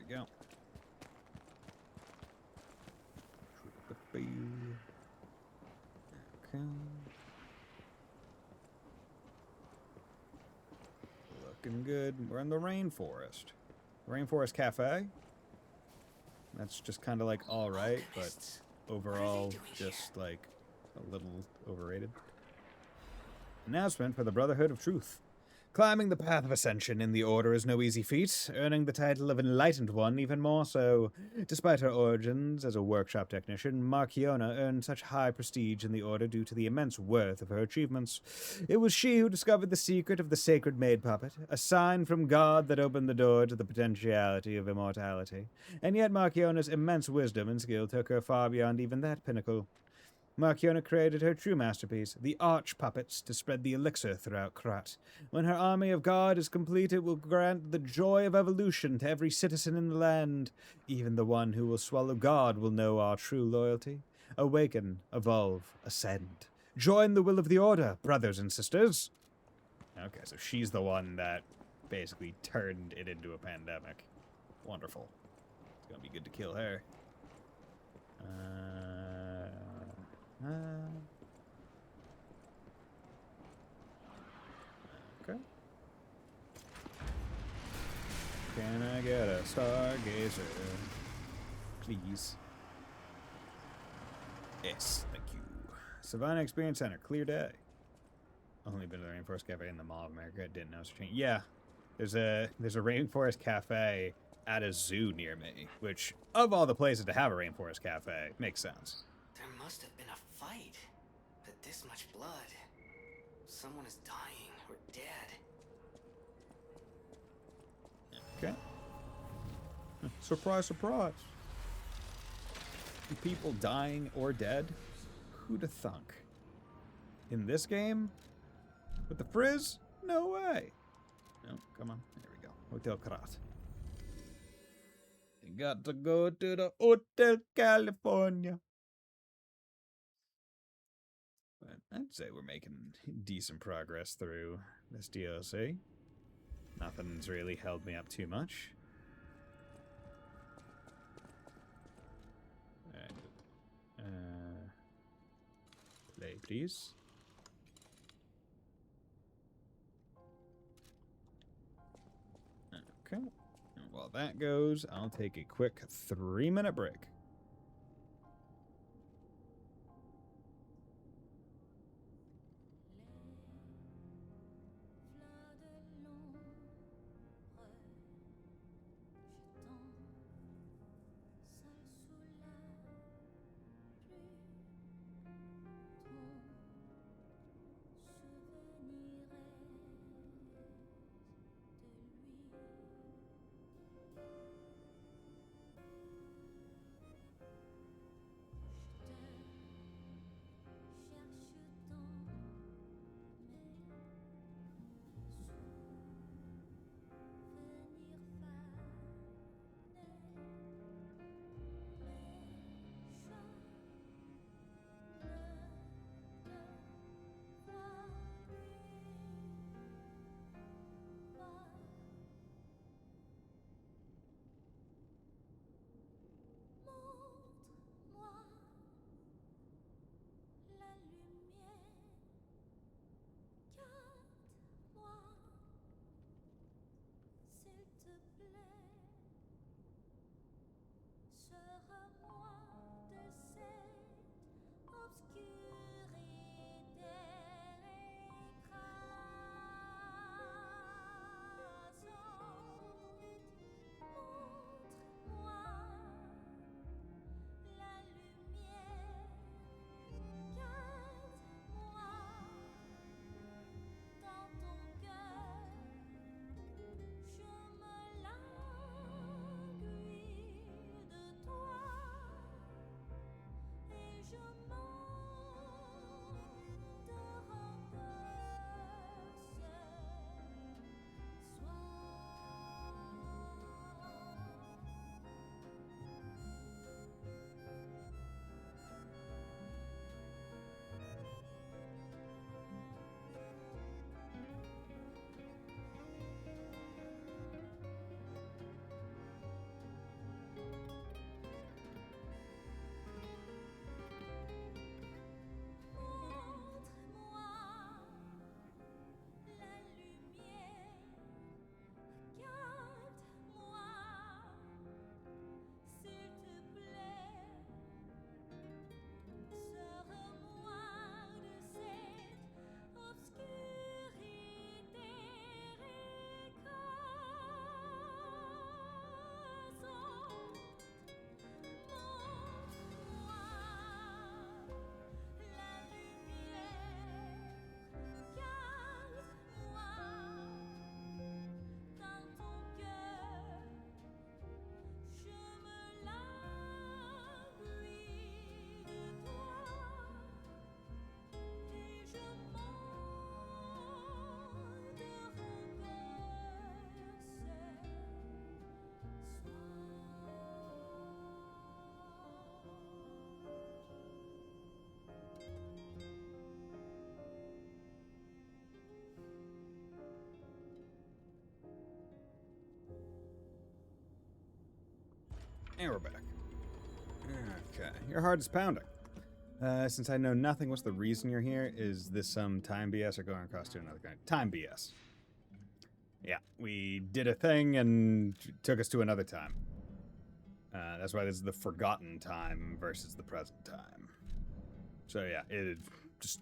Go. Okay. Looking good. We're in the rainforest. Rainforest Cafe. That's just kind of like all right, but overall just like a little overrated. Announcement for the Brotherhood of Truth. Climbing the path of ascension in the Order is no easy feat, earning the title of Enlightened One even more so. Despite her origins as a workshop technician, Marchiona earned such high prestige in the Order due to the immense worth of her achievements. It was she who discovered the secret of the sacred maid puppet, a sign from God that opened the door to the potentiality of immortality. And yet Marchiona's immense wisdom and skill took her far beyond even that pinnacle. Marchiona created her true masterpiece, the Arch Puppets, to spread the elixir throughout Krat. When her army of God is complete, it will grant the joy of evolution to every citizen in the land. Even the one who will swallow God will know our true loyalty. Awaken, evolve, ascend. Join the will of the Order, brothers and sisters. Okay, so she's the one that basically turned it into a pandemic. Wonderful. It's gonna be good to kill her. Okay. Can I get a stargazer? Please. Yes, thank you. Savannah Experience Center, clear day. Only been to the Rainforest Cafe in the Mall of America. Didn't know it's changed. Yeah, there's a Rainforest Cafe at a zoo near me, which of all the places to have a Rainforest Cafe makes sense. There must have been a fight. But this much blood. Someone is dying or dead. Okay. Surprise, surprise. People dying or dead? Who'd have thunk? In this game? With the frizz? No way. No, come on. There we go. Hotel Krat. You got to go to the Hotel California. But I'd say we're making decent progress through this DLC. Nothing's really held me up too much. Play, please. Okay. And while that goes, I'll take a quick 3-minute break. And we're back. Okay, your heart is pounding. Since I know nothing, what's the reason you're here? Is this some time BS or going across to another kind? Time BS. Yeah, we did a thing and took us to another time. That's why this is the forgotten time versus the present time. So yeah, it just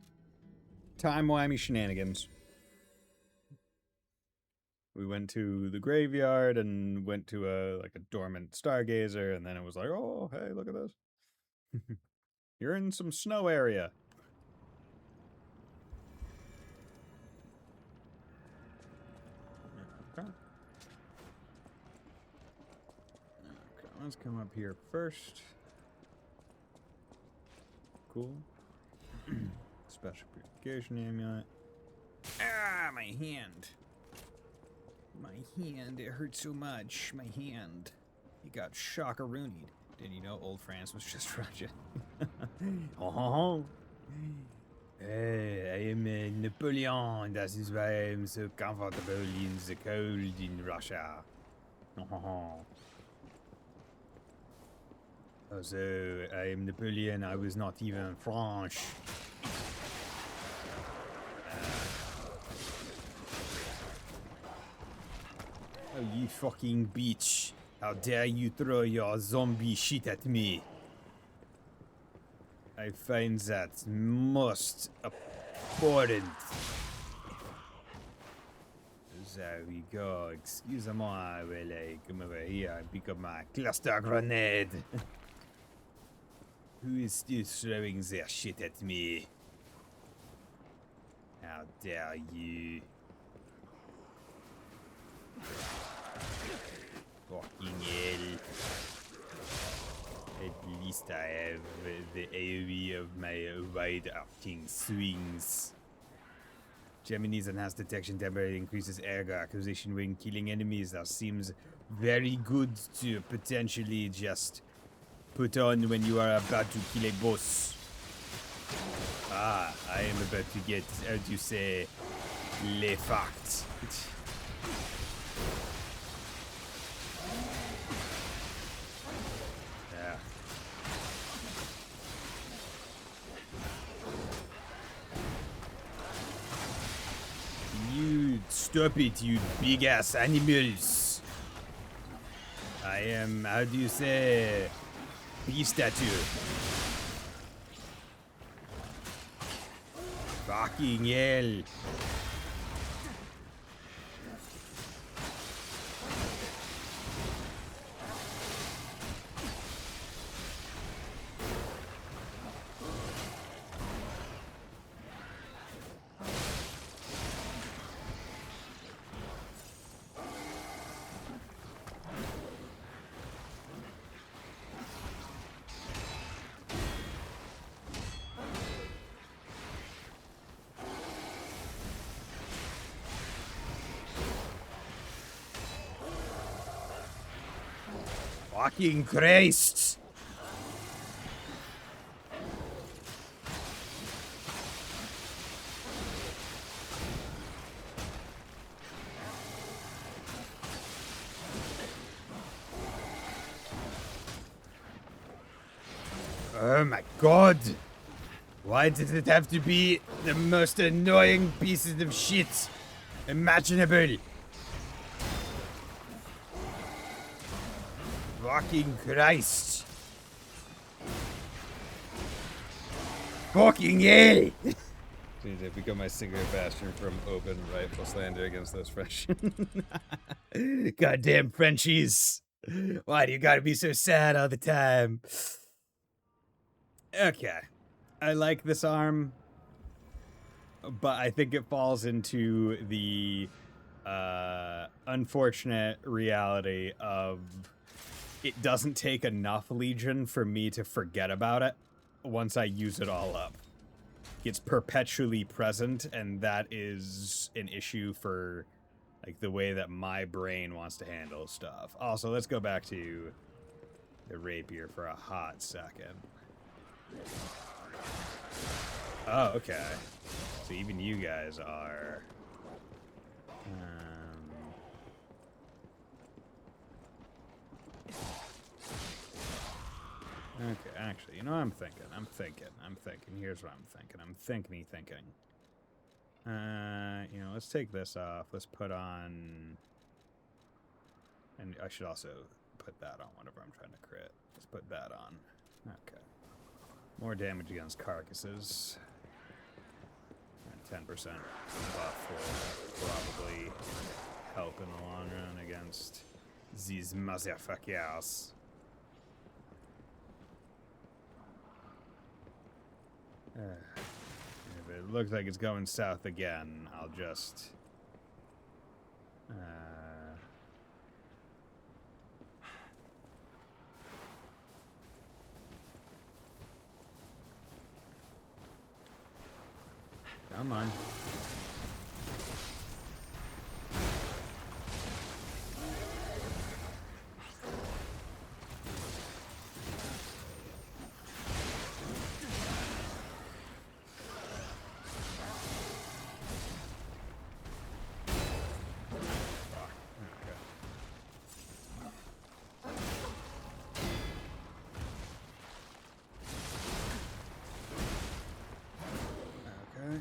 time-wimey shenanigans. We went to the graveyard and went to a dormant stargazer, and then it was like, oh, hey, look at this. You're in some snow area. Okay. let's come up here first. Cool. Special purification amulet. Ah, my hand. My hand, it hurts so much. My hand. It got shockaroonied. Didn't you know old France was just Russia? Oh. I am Napoleon. That is why I am so comfortable in the cold in Russia. Also, I am Napoleon. I was not even French. Oh, you fucking bitch. How dare you throw your zombie shit at me? I find that most abhorrent. There we go. Excuse-moi while I come over here and pick up my cluster grenade. Who is still throwing their shit at me? How dare you? Fucking hell. At least I have the AoE of my wide-arcing swings. Gemini's enhanced detection temporarily increases air acquisition when killing enemies. That seems very good to potentially just put on when you are about to kill a boss. Ah, I am about to get, how do you say, le fact. Yeah. You stop it, you big ass animals. I am, how do you say, beef statue. Fucking hell. Fucking Christ! Oh my god! Why did it have to be the most annoying pieces of shit imaginable? Fucking Christ! Fucking hell! Seems to become my singular bastion from open rifle slander against those French. Goddamn Frenchies! Why do you gotta be so sad all the time? Okay. I like this arm, but I think it falls into the unfortunate reality of it doesn't take enough Legion for me to forget about it once I use it all up. It's perpetually present, and that is an issue for like the way that my brain wants to handle stuff. Also, let's go back to the rapier for a hot second. Oh, okay. So even you guys are... Okay, actually, you know what I'm thinking? Here's what I'm thinking. I'm thinking. You know, let's take this off. Let's put on... And I should also put that on whenever I'm trying to crit. Let's put that on. Okay. More damage against carcasses. And 10% buff will probably help in the long run against these motherfuckers. If it looks like it's going south again, I'll just... Come on. Okay.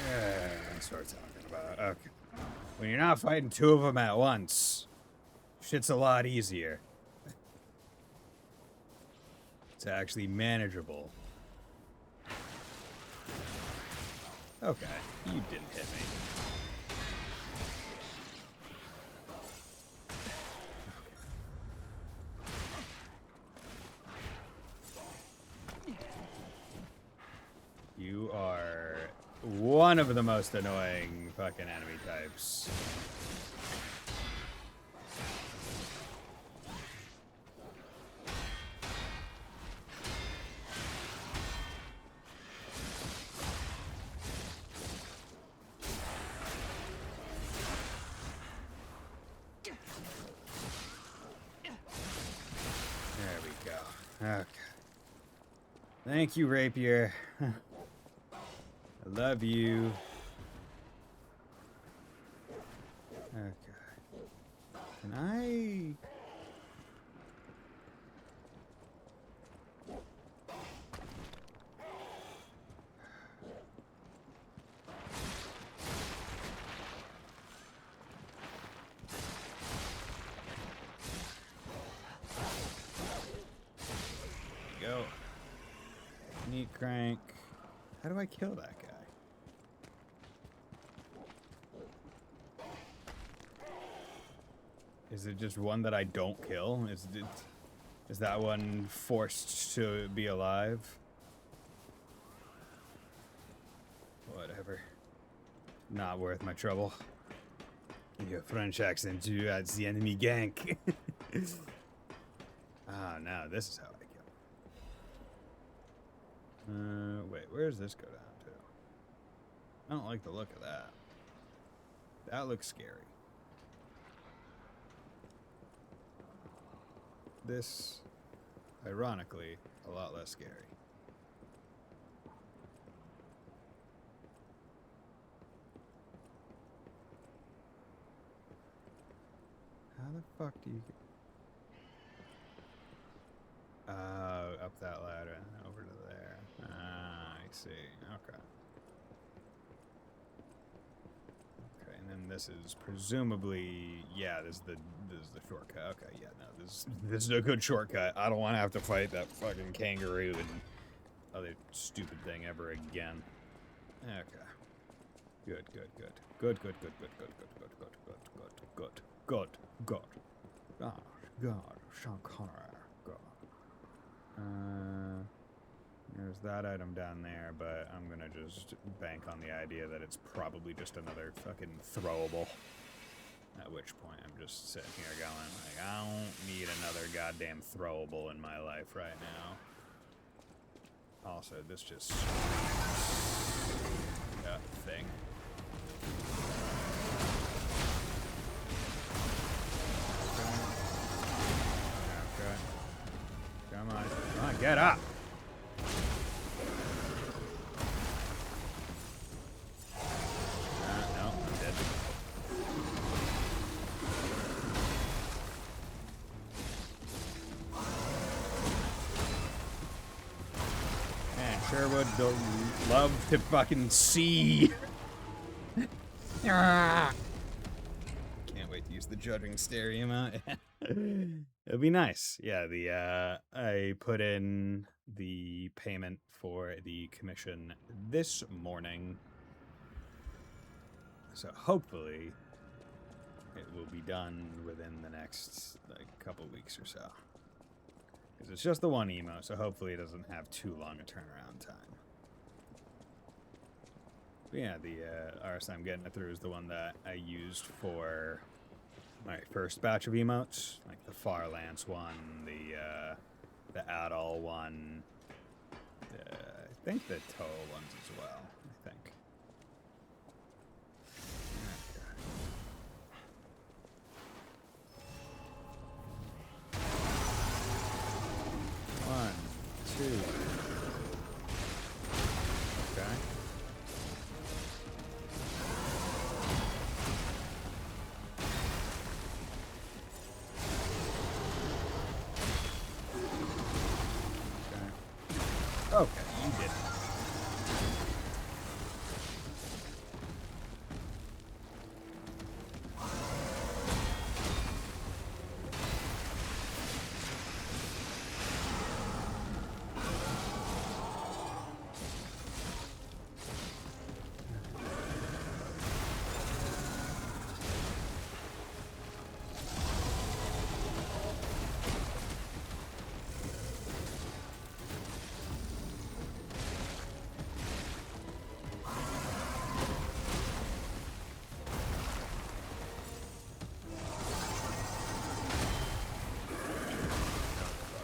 Yeah, that's what we're talking about. Okay. When you're not fighting two of them at once, shit's a lot easier. It's actually manageable. Okay, you didn't hit me. You are one of the most annoying fucking enemy types. There we go. Okay. Thank you, Rapier. I love you. Okay. Can I... Go. Neat crank. How do I kill that guy? Is it just one that I don't kill? Is that one forced to be alive? Whatever. Not worth my trouble. Your French accent, you are the enemy gank. Ah, now this is how I kill. Wait, where does this go down to? I don't like the look of that. That looks scary. This, ironically, a lot less scary. How the fuck do you get... up that ladder and over to there. Ah, I see. Okay. Okay, and then this is presumably... Yeah, this is the shortcut. Okay, yeah, no, this is a good shortcut. I don't want to have to fight that fucking kangaroo and other stupid thing ever again. Okay. Good. Gosh, God, Sean Connery. God. There's that item down there, but I'm gonna just bank on the idea that it's probably just another fucking throwable. At which point I'm just sitting here going, like, I don't need another goddamn throwable in my life right now. Also, this just... that thing. Okay. Come on, get up! No, I'm dead. Man, sure would love to fucking see. Can't wait to use the judging starium out. It'll be nice. Yeah, I put in the payment for the commission this morning. So hopefully it will be done within the next, like, couple weeks or so. Because it's just the one emo, so hopefully it doesn't have too long a turnaround time. But yeah, the RS I'm getting it through is the one that I used for my first batch of emotes, like the Far Lance one, the Adol one, I think the Toe ones as well, I think. One, two. Okay. Okay, you did it.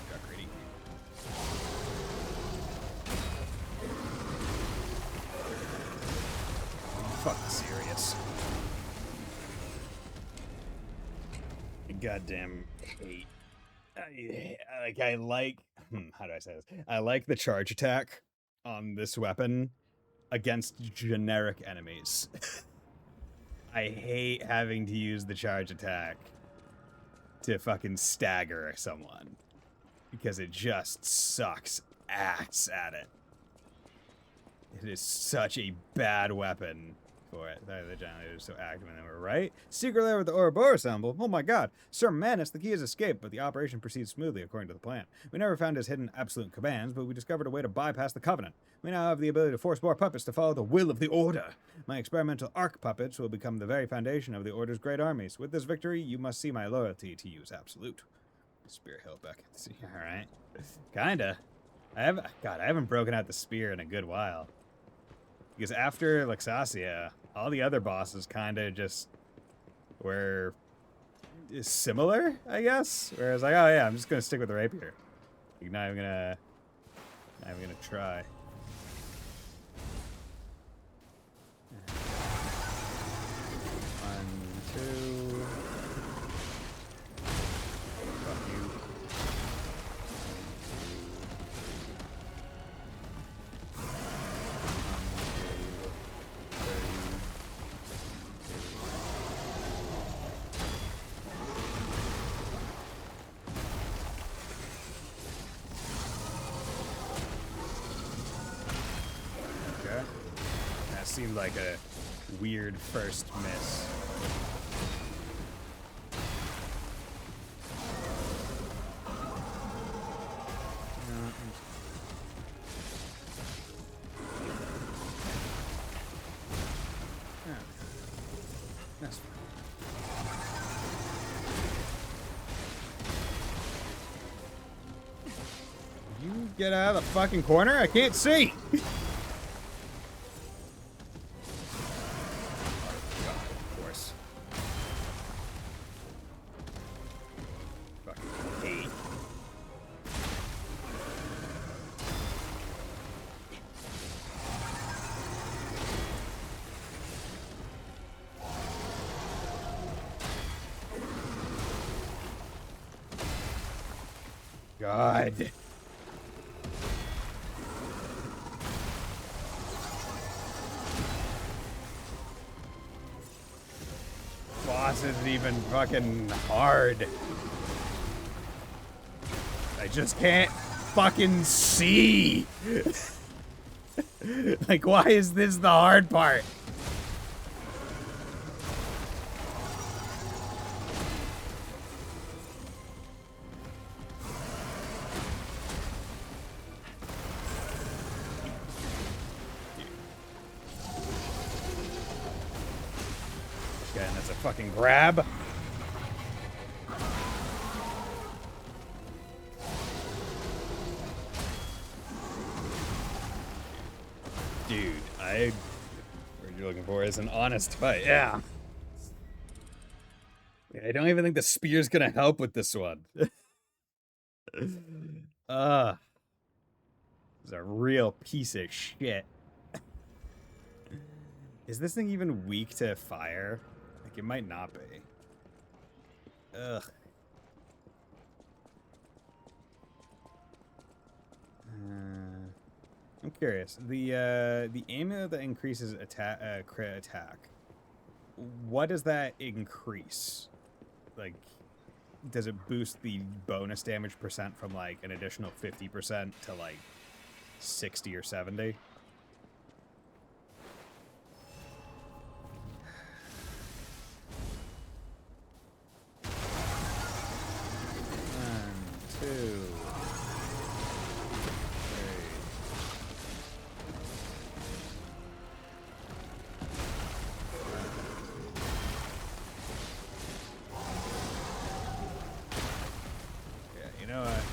Got greedy. Fucking serious. Goddamn hate. I like how do I say this? I like the charge attack on this weapon against generic enemies. I hate having to use the charge attack to fucking stagger someone because it just sucks ass at it. It is such a bad weapon for it. The giant is so active and they were right. Secret lair with the Ouroboros symbol. Oh my god. Sir Manus, the key is escape, but the operation proceeds smoothly according to the plan. We never found his hidden absolute commands, but we discovered a way to bypass the Covenant. We now have the ability to force more puppets to follow the will of the Order. My experimental arc puppets will become the very foundation of the Order's great armies. With this victory, you must see my loyalty to you is absolute. Spear hill back at the sea. Alright. Kinda. I haven't broken out the spear in a good while. Because after Luxasia, all the other bosses kind of just were similar, I guess. Whereas like, oh yeah, I'm just gonna stick with the rapier. You're not even gonna try. One, two. Fuck you. Seemed like a weird first miss. That's fine. You get out of the fucking corner? I can't see! God. Boss isn't even fucking hard. I just can't fucking see. Like, why is this the hard part? And that's a fucking grab. What you're looking for is an honest fight. Yeah. I don't even think the spear's gonna help with this one. Ugh. This is a real piece of shit. Is this thing even weak to fire? Like, it might not be. Ugh. I'm curious. The aim that increases crit attack. What does that increase? Like, does it boost the bonus damage percent from like an additional 50% to like 60 or 70? One, two. You know what?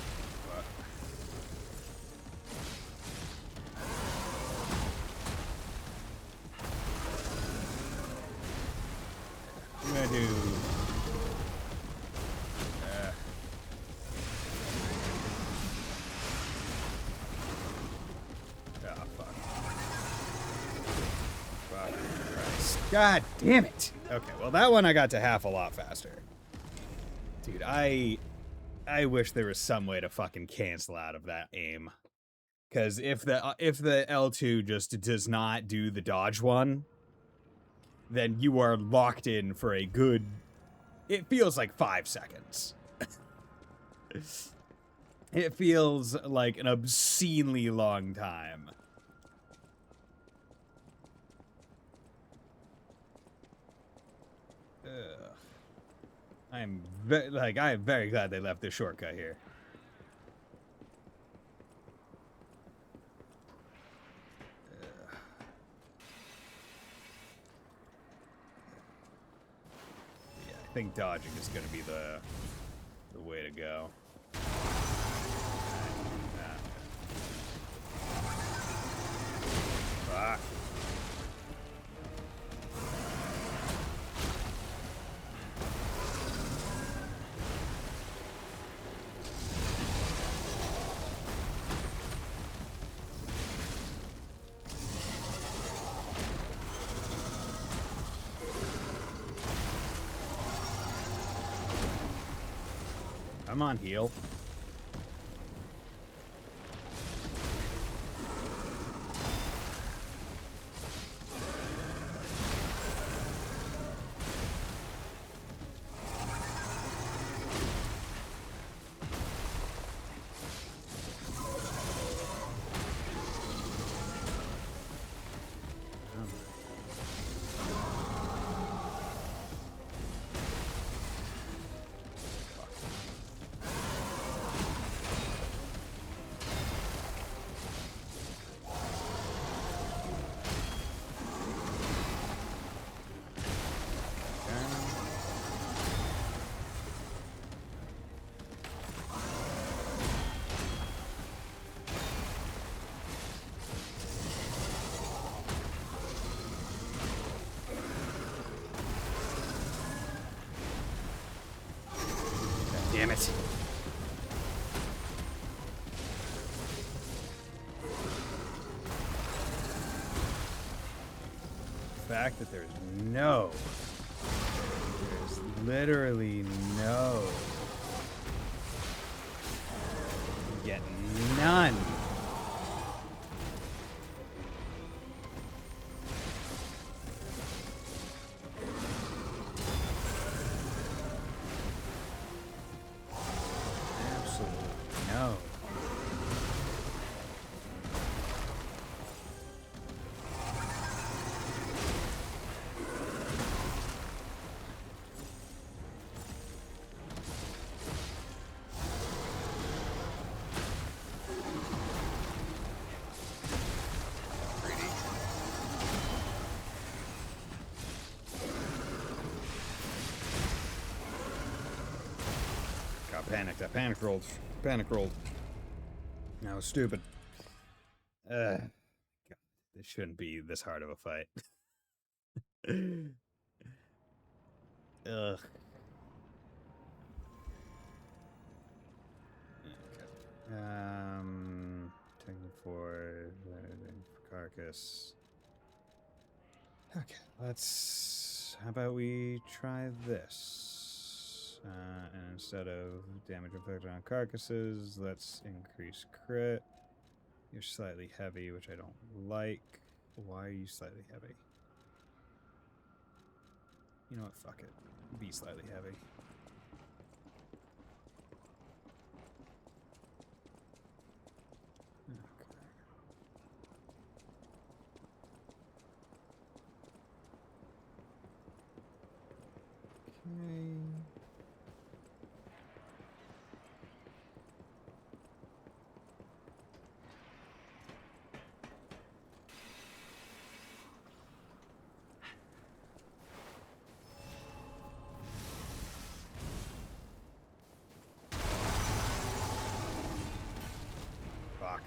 I'm gonna do. Oh, fuck. Fuck Christ. God damn it! Okay, well, that one I got to half a lot faster. Dude, I wish there was some way to fucking cancel out of that aim. Because if the L2 just does not do the dodge one, then you are locked in for a good... It feels like 5 seconds. It feels like an obscenely long time. Ugh. I am very glad they left this shortcut here. Yeah, I think dodging is going to be the way to go. Fuck. I'm on heal. Damn it. The fact that there's literally no, yet none. No. Got panicked. I panic rolled. Panic rolled. That was stupid. God, it shouldn't be this hard of a fight. Ugh. Okay. Taking for carcass. Okay, let's. How about we try this? And instead of damage inflicted on carcasses, let's increase crit. You're slightly heavy, which I don't like. Why are you slightly heavy? You know what? Fuck it. Be slightly heavy. Okay. Fuck.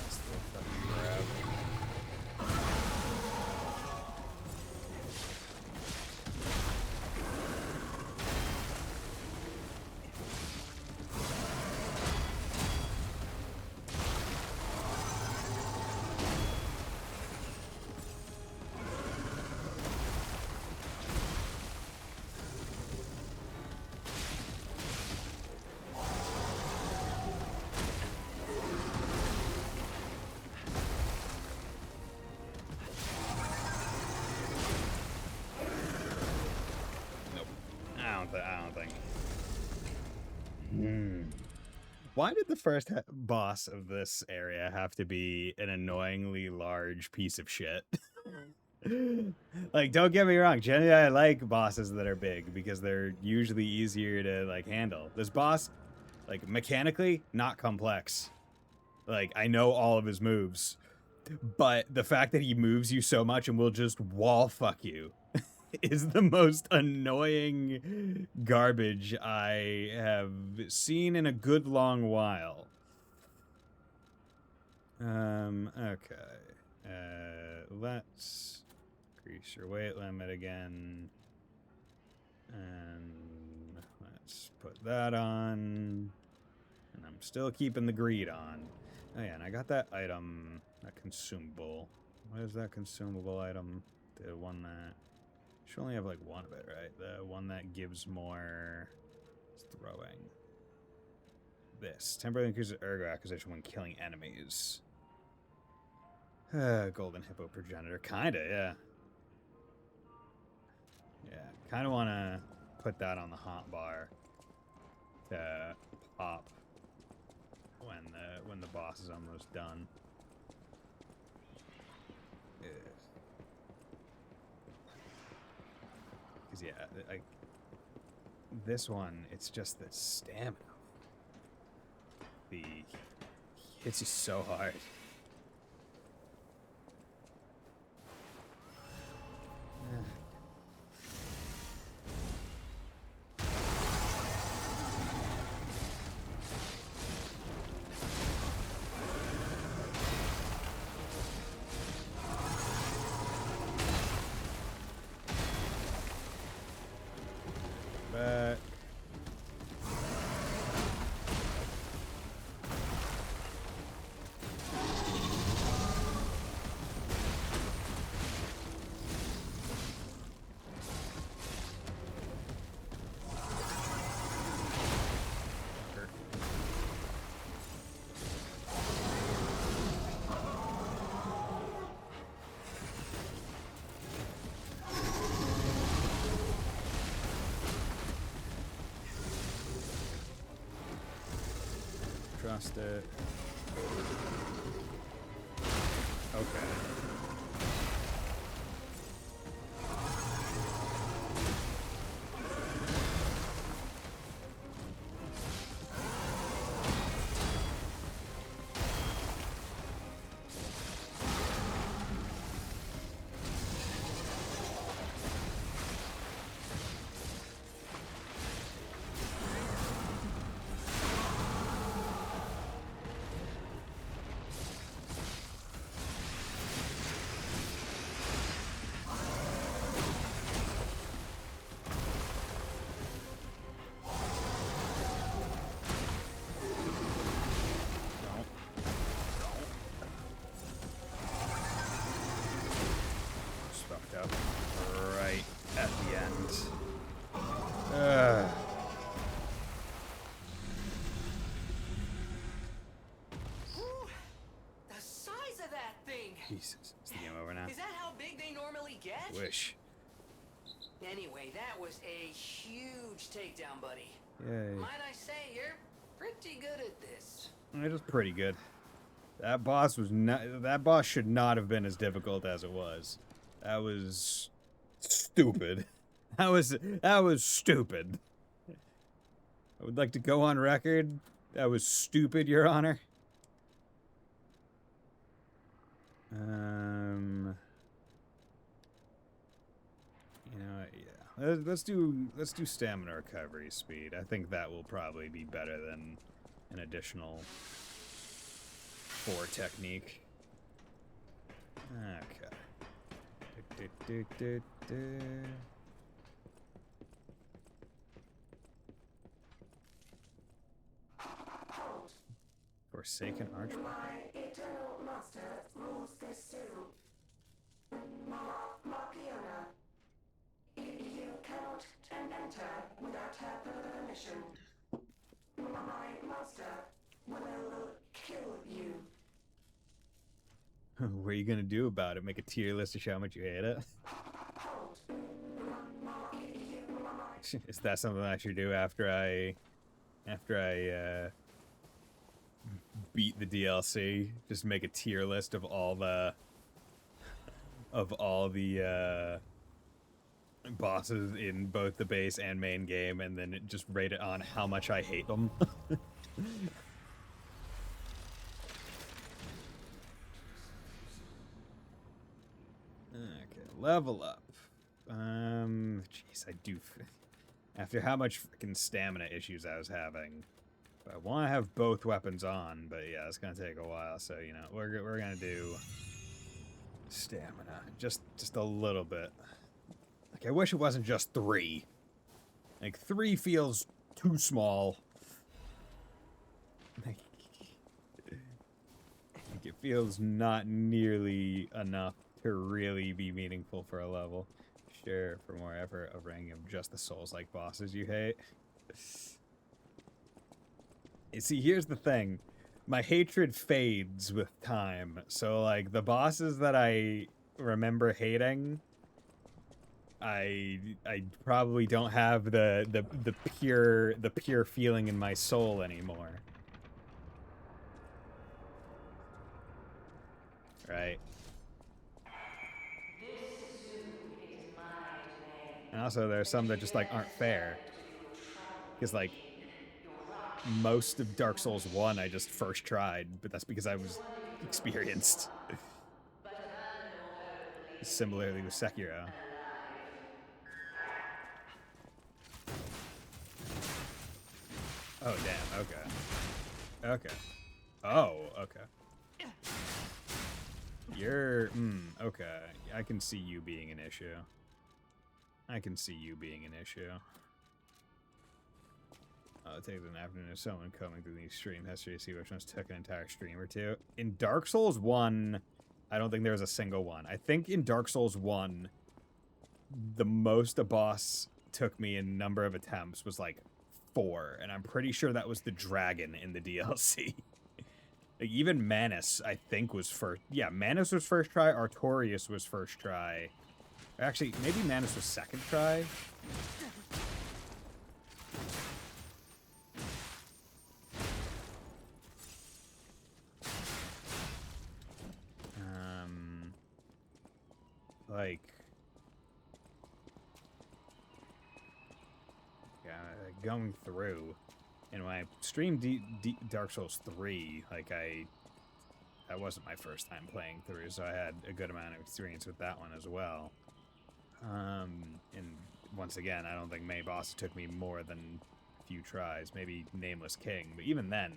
Still fucking grab. Nope. I don't think. Why did the first boss of this area have to be an annoyingly large piece of shit? Like, don't get me wrong, generally I like bosses that are big because they're usually easier to like handle. This boss, like mechanically, not complex. Like, I know all of his moves, but the fact that he moves you so much and will just wall fuck you is the most annoying garbage I have seen in a good long while. Okay. Let's increase your weight limit again. And let's put that on. And I'm still keeping the greed on. Oh yeah, and I got that item, that consumable. What is that consumable item? The one that... Should only have like one of it, right? The one that gives more throwing. This. Temporarily increases ergo acquisition when killing enemies. Golden hippo progenitor. Kinda, yeah. Yeah. Kinda wanna put that on the hot bar to pop when the boss is almost done. Because yeah, like this one, it's just the stamina. He hits you so hard. Back. Trust it. Okay. Jesus. Is the game over now? Is that how big they normally get? Wish. Anyway, that was a huge takedown, buddy. Yay. Might I say, you're pretty good at this. It was pretty good. That boss was not. That boss should not have been as difficult as it was. That was stupid. That was stupid. I would like to go on record. That was stupid, Your Honor. You know what, yeah. Let's do stamina recovery speed. I think that will probably be better than an additional 4 technique. Okay. Forsaken Archway. My eternal master rules this zoo. Markiona. You cannot enter without her permission. My master will kill you. What are you gonna do about it? Make a tier list to show how much you hate it? Is that something I should do after I beat the DLC? Just make a tier list of all the bosses in both the base and main game, and then just rate it on how much I hate them. Okay, level up. Jeez, I do. After how much freaking stamina issues I was having, I want to have both weapons on, but yeah, it's gonna take a while. So you know, we're gonna do stamina, just a little bit. Like I wish it wasn't just 3. Like 3 feels too small. Like it feels not nearly enough to really be meaningful for a level. Sure, for more effort, a ranking of just the Souls-like bosses you hate. You see, here's the thing. My hatred fades with time. So, like, the bosses that I remember hating, I probably don't have the pure feeling in my soul anymore. Right? And also, there's some that just, like, aren't fair. Because, like, most of Dark Souls 1 I just first tried, but that's because I was experienced. Similarly with Sekiro. Oh, damn, okay. Okay. Oh, okay. You're, okay. I can see you being an issue. I can see you being an issue. It takes an afternoon of someone coming through the stream history to see which ones took an entire stream or two. In Dark Souls 1, I don't think there was a single one. I think in Dark Souls 1, the most a boss took me in number of attempts was like 4, and I'm pretty sure that was the dragon in the DLC. Like, even Manus, I think, was first. Yeah, Manus was first try. Artorias was first try. Actually, maybe Manus was second try. Like, yeah, going through, and when I streamed Dark Souls 3, like, that wasn't my first time playing through, so I had a good amount of experience with that one as well. And once again, I don't think many bosses took me more than a few tries, maybe Nameless King, but even then,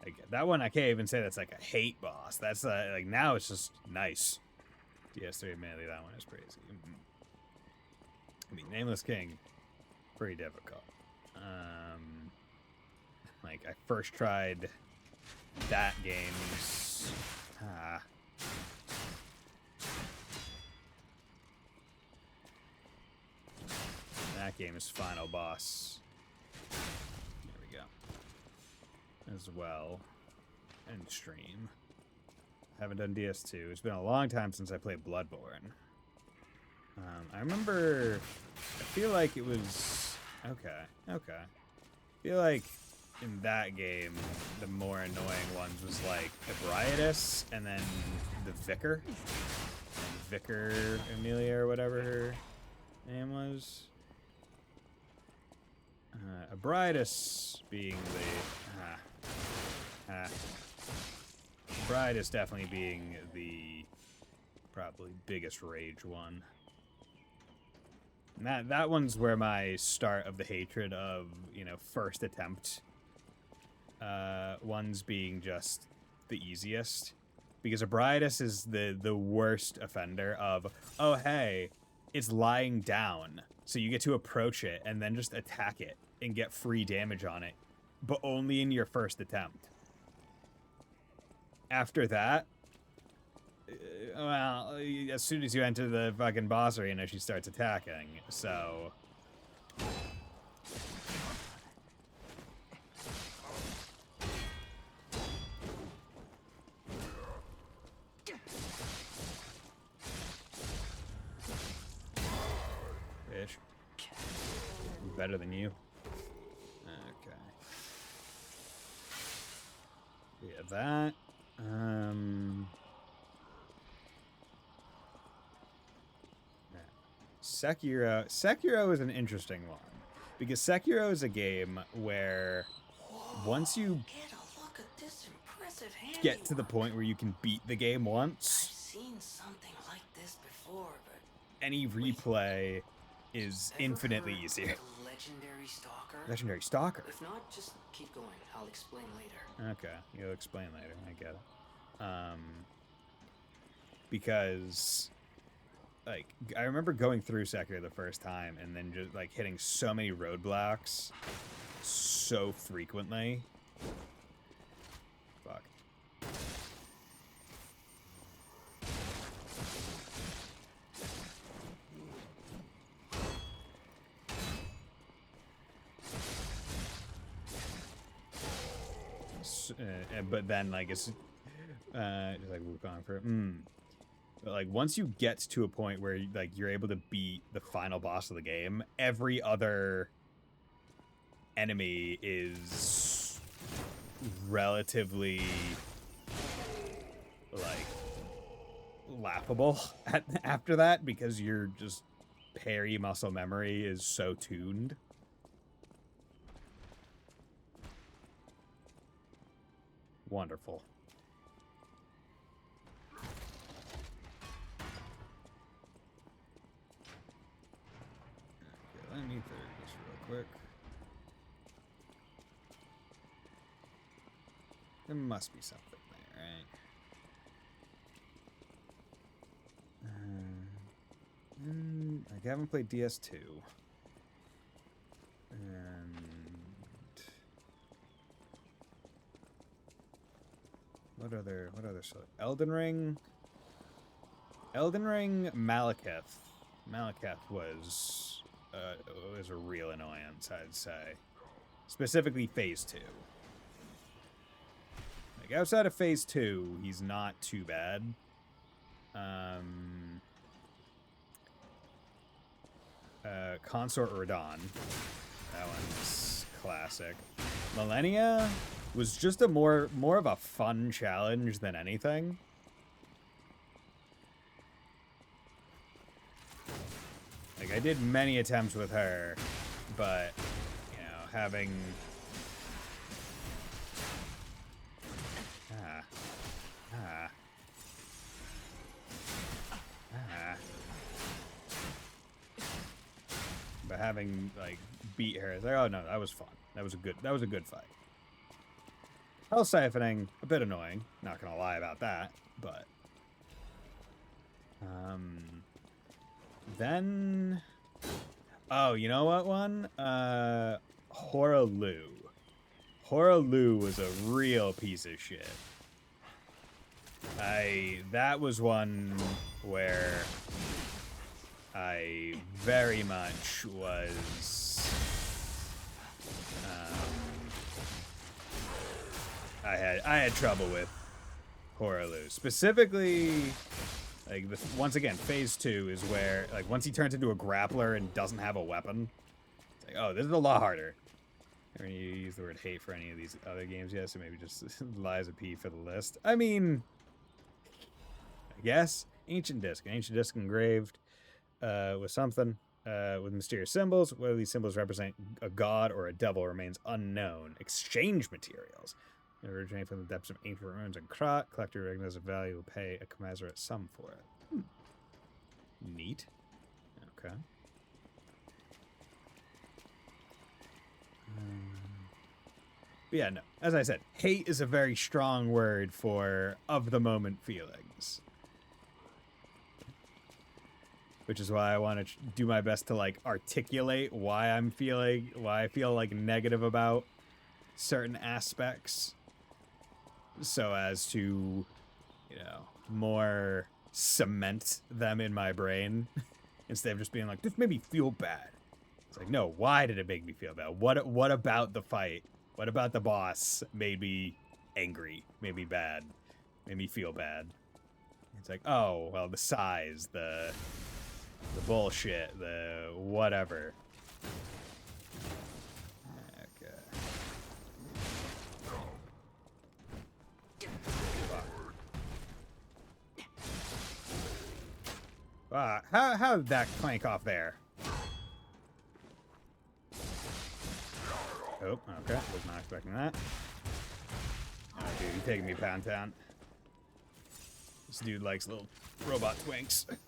like, that one I can't even say that's like a hate boss. That's like, now it's just nice. DS3, admittedly, that one is crazy. I mean, Nameless King, pretty difficult. Like, I first tried that game's... that game's final boss. There we go. As well. And stream. haven't done DS2. It's been a long time since I played Bloodborne. I remember, I feel like it was, okay. I feel like in that game, the more annoying ones was like Ebrietas and then the Vicar. Vicar Amelia or whatever her name was. Ebrietas being the... Ebrietas definitely being the probably biggest rage one. And that one's where my start of the hatred of, you know, first attempt ones being just the easiest. Because Ebrietas is the worst offender of, oh, hey, it's lying down. So you get to approach it and then just attack it and get free damage on it. But only in your first attempt. After that, well, as soon as you enter the fucking boss arena, she starts attacking. So... Bitch. Better than you. Okay. Yeah, that. Sekiro is an interesting one. Because Sekiro is a game where once you Get a look at this impressive get to the point where you can beat the game I've once, seen something like this before, but any replay is ever infinitely heard easier. of the Legendary Stalker? Legendary Stalker. If not, just keep going. I'll explain later. Okay, you'll explain later. I get it. Because, like, I remember going through Sekiro the first time and then just, like, hitting so many roadblocks so frequently. Fuck. But then, like, it's just like we're going for but like once you get to a point where like you're able to beat the final boss of the game, every other enemy is relatively like laughable after that, because your just parry muscle memory is so tuned. Wonderful. Okay, let me through this real quick. There must be something there, right? I haven't played DS2. And what other Elden Ring? Elden Ring Malekith. Malekith was a real annoyance, I'd say. Specifically Phase 2. Like outside of Phase 2, he's not too bad. Consort Radon. That one's classic. Millennia was just a more of a fun challenge than anything. Like, I did many attempts with her, but, you know, having... But having, like, beat her, it's like, oh no, that was fun. That was a good fight. Health siphoning, a bit annoying. Not gonna lie about that, but... Then... Oh, you know what one? Horalu. Horalu was a real piece of shit. That was one where I very much was... I had trouble with Horaloo. Specifically, like, once again, phase 2 is where, like, once he turns into a grappler and doesn't have a weapon, it's like, oh, this is a lot harder. Or you use the word hate for any of these other games yet, so maybe just Liza P for the list. I mean, I guess. Ancient Disc. An ancient disc engraved with something, with mysterious symbols. Whether these symbols represent a god or a devil remains unknown. Exchange materials. They originate from the depths of ancient ruins and Krat. Collector recognizes a value will pay a commensurate sum for it. Neat. Okay. But yeah, no. As I said, hate is a very strong word for of-the-moment feelings. Which is why I want to do my best to, like, articulate why I feel, like, negative about certain aspects. So as to, you know, more cement them in my brain. Instead of just being like, this made me feel bad. It's like, no, why did it make me feel bad? What about the fight? What about the boss made me angry, made me bad, made me feel bad? It's like, oh, well, the size, the bullshit, the whatever. Okay. How did that clank off there? Oh, okay. Was not expecting that. Oh, dude, you taking me pound town. This dude likes little robot twinks. There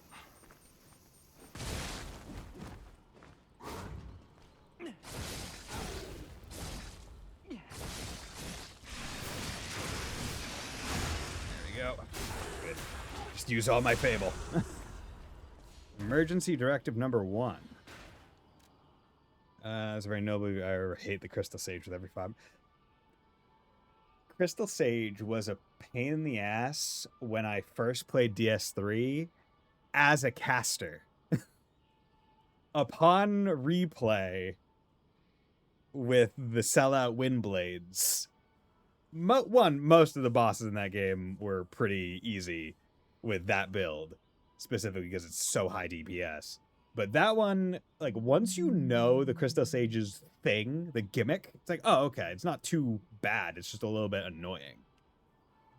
we go. Good. Just use all my fable. Emergency Directive number 1. It's very noble. I hate the Crystal Sage with every fiber. Crystal Sage was a pain in the ass when I first played DS3 as a caster. Upon replay with the sellout Windblades, most of the bosses in that game were pretty easy with that build, specifically because it's so high DPS. But that one, like, once you know the Crystal Sage's thing, the gimmick, it's like, oh, okay, it's not too bad. It's just a little bit annoying.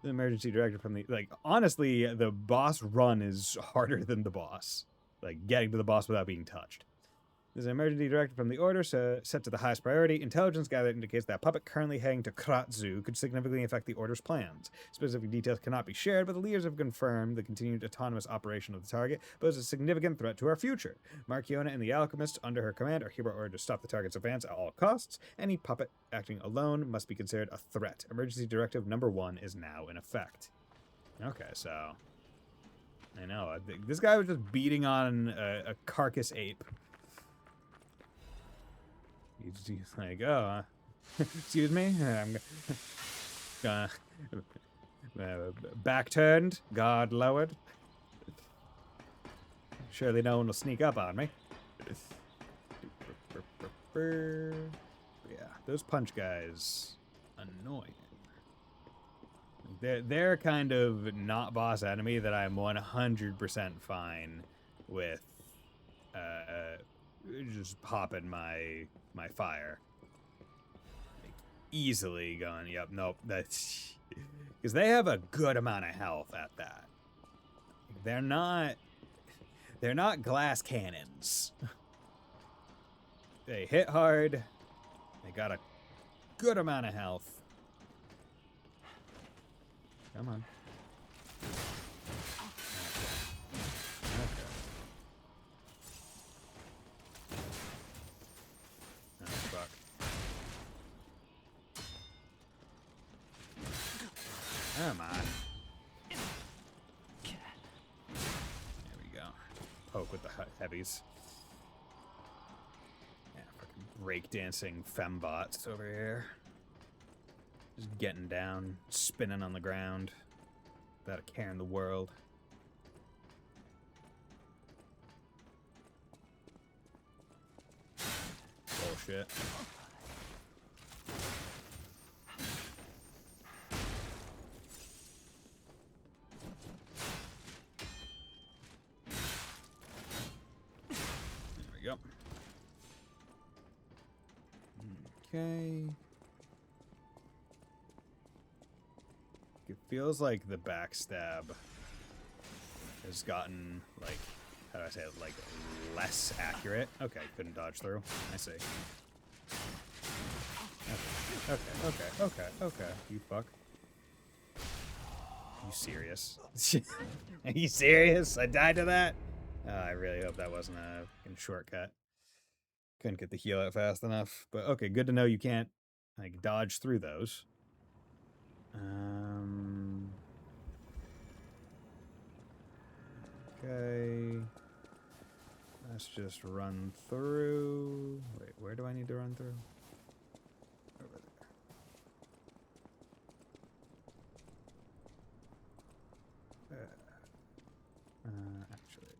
The emergency director from the, like, honestly, the boss run is harder than the boss. Like, getting to the boss without being touched. There's an emergency directive from the Order set to the highest priority. Intelligence gathered indicates that puppet currently heading to Kratzu could significantly affect the Order's plans. Specific details cannot be shared, but the leaders have confirmed the continued autonomous operation of the target poses a significant threat to our future. Marchiona and the Alchemists under her command are hereby ordered to stop the target's advance at all costs. Any puppet acting alone must be considered a threat. Emergency directive number 1 is now in effect. Okay, so... I know, this guy was just beating on a carcass ape. He's like, oh, excuse me, I'm back turned, guard lowered. Surely no one will sneak up on me. Yeah, those punch guys, annoying. They're kind of not boss enemy that I'm 100% fine with. Just popping my fire. Like, easily going, yep, nope, that's... Because they have a good amount of health at that. They're not glass cannons. They hit hard. They got a good amount of health. Come on. Come on. There we go. Poke with the heavies. Yeah, fucking breakdancing fembots over here. Just getting down, spinning on the ground. Without a care in the world. Bullshit. Okay. It feels like the backstab has gotten, like, how do I say it, like, less accurate. Okay, couldn't dodge through. I see. Okay. You fuck. Are you serious? Are you serious? I died to that? I really hope that wasn't a fucking shortcut. Couldn't get the heal out fast enough. But okay, good to know you can't, like, dodge through those. Okay. Let's just run through. Wait, where do I need to run through? Over there. Actually.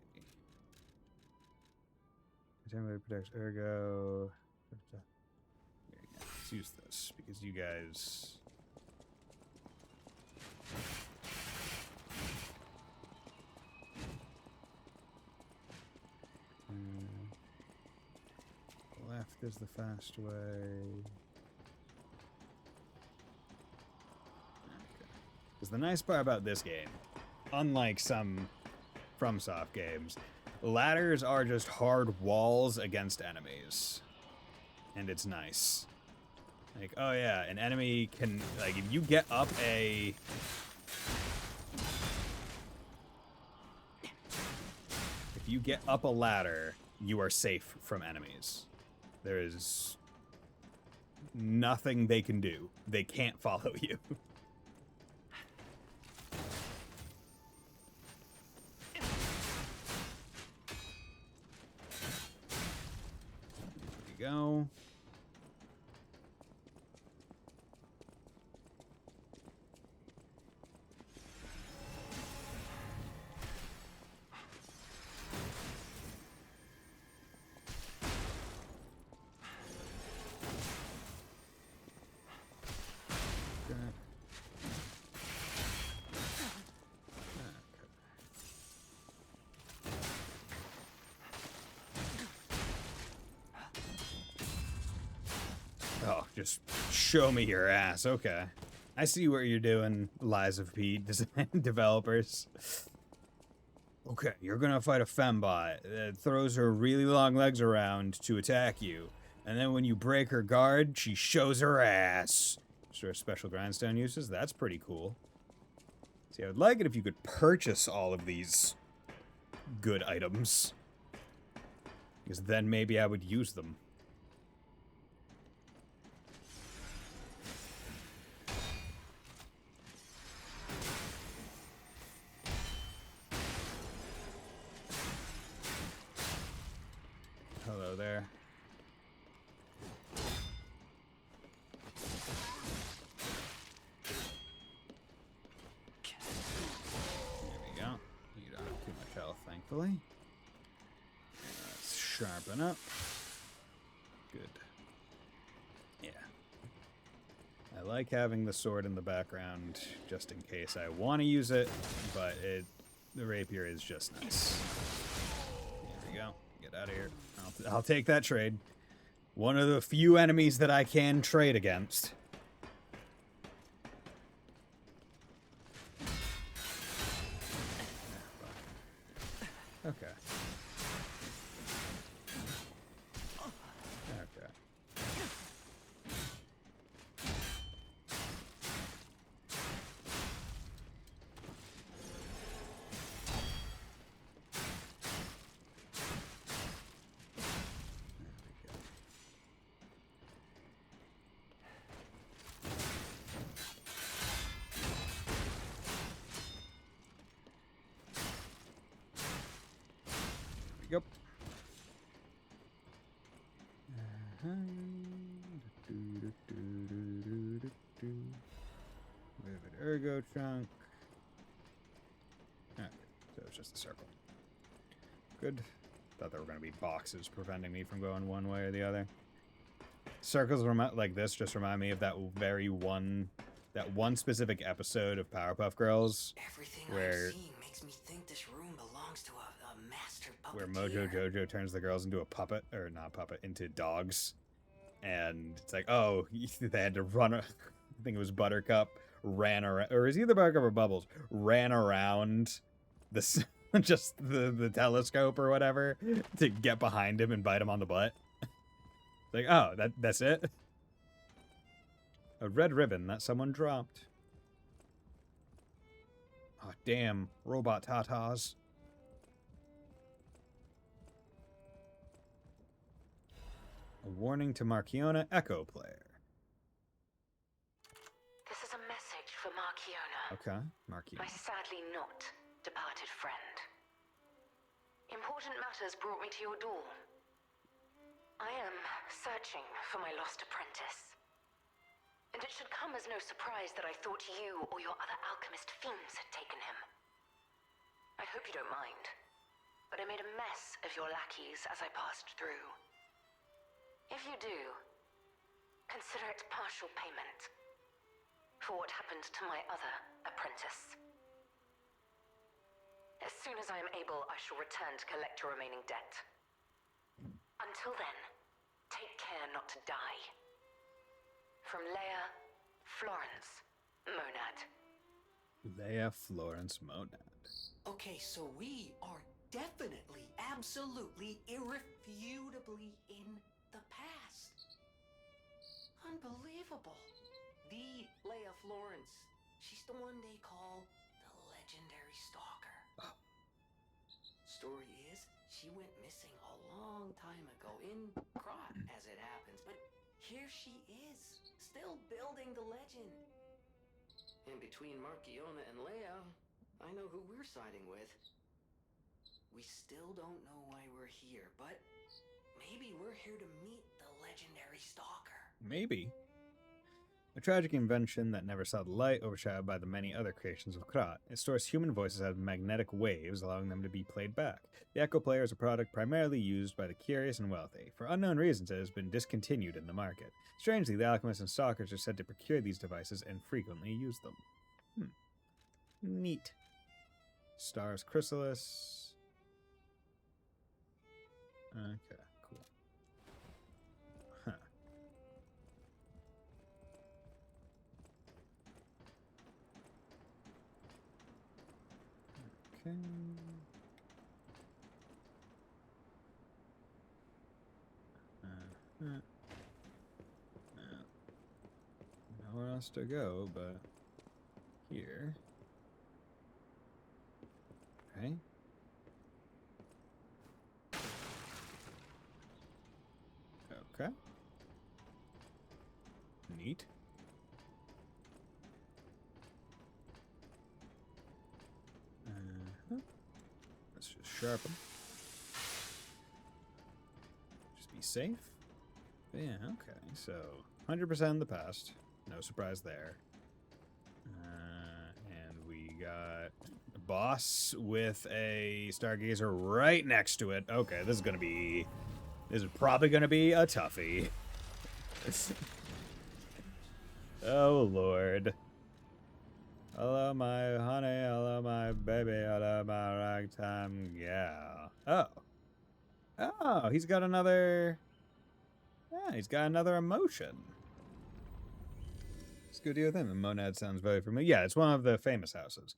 Temporary protects ergo. There you go. Let's use this because you guys. Left is the fast way. Because the nice part about this game, unlike some FromSoft games, ladders are just hard walls against enemies. And it's nice. Like, oh yeah, an enemy can, like, if you get up a... If you get up a ladder, you are safe from enemies. There is nothing they can do. They can't follow you. There you go. Oh, just show me your ass. Okay. I see what you're doing, Lies of P developers. Okay, you're gonna fight a fembot that throws her really long legs around to attack you. And then when you break her guard, she shows her ass. Sort of special grindstone uses. That's pretty cool. See, I would like it if you could purchase all of these good items. Because then maybe I would use them. Hello there. There we go. You don't have too much health, thankfully. Let's sharpen up. Good. Yeah. I like having the sword in the background just in case I want to use it, but the rapier is just nice. There we go. Get out of here. I'll take that trade. One of the few enemies that I can trade against. Okay. Okay. Yep. Vivid ergo chunk. Okay, so it's just a circle. Good. Thought there were going to be boxes preventing me from going one way or the other. Circles like this just remind me of that one specific episode of Powerpuff Girls. Everything Where- I'm seeing makes me think this room belongs to a master puppeteer. Where Mojo Jojo turns the girls into a puppet, or not puppet, into dogs. And it's like, oh, they had to run. I think it was Buttercup ran around, or is either Buttercup or Bubbles ran around this just the telescope or whatever to get behind him and bite him on the butt. Like, oh, that's it. A red ribbon that someone dropped. Oh, damn, robot tatas. A warning to Marchiona Echo Player. This is a message for Marchiona, Okay, Marchiona. my sadly not departed friend. Important matters brought me to your door. I am searching for my lost apprentice. And it should come as no surprise that I thought you or your other alchemist fiends had taken him. I hope you don't mind, but I made a mess of your lackeys as I passed through. If you do, consider it partial payment for what happened to my other apprentice. As soon as I am able, I shall return to collect your remaining debt. Until then, take care not to die. From Leia, Florence, Monad. Leia Florence Monad. Okay, so we are definitely, absolutely, irrefutably in the past. Unbelievable. The Leia Florence. She's the one they call the legendary stalker. Story is, she went missing a long time ago in Krot, as it happens, but here she is, still building the legend. And between Marchiona and Leia, I know who we're siding with. We still don't know why we're here, but maybe we're here to meet the legendary stalker. Maybe. A tragic invention that never saw the light, overshadowed by the many other creations of Krat. It stores human voices as magnetic waves, allowing them to be played back. The Echo Player is a product primarily used by the curious and wealthy. For unknown reasons, it has been discontinued in the market. Strangely, the alchemists and stalkers are said to procure these devices and frequently use them. Neat. Stars Chrysalis. Okay, cool. Huh. Okay. Nowhere else to go, but here. Okay. Okay. Neat. Let's just sharpen. Just be safe. Yeah, okay. So, 100% in the past. No surprise there. And we got a boss with a Stargazer right next to it. Okay, this is probably gonna be a toughie. Oh, Lord. Hello, my honey. Hello, my baby. Hello, my ragtime gal. Oh. Oh, he's got another... Yeah, he's got another emotion. Let's go deal with him. The Monad sounds very familiar. Yeah, it's one of the famous houses.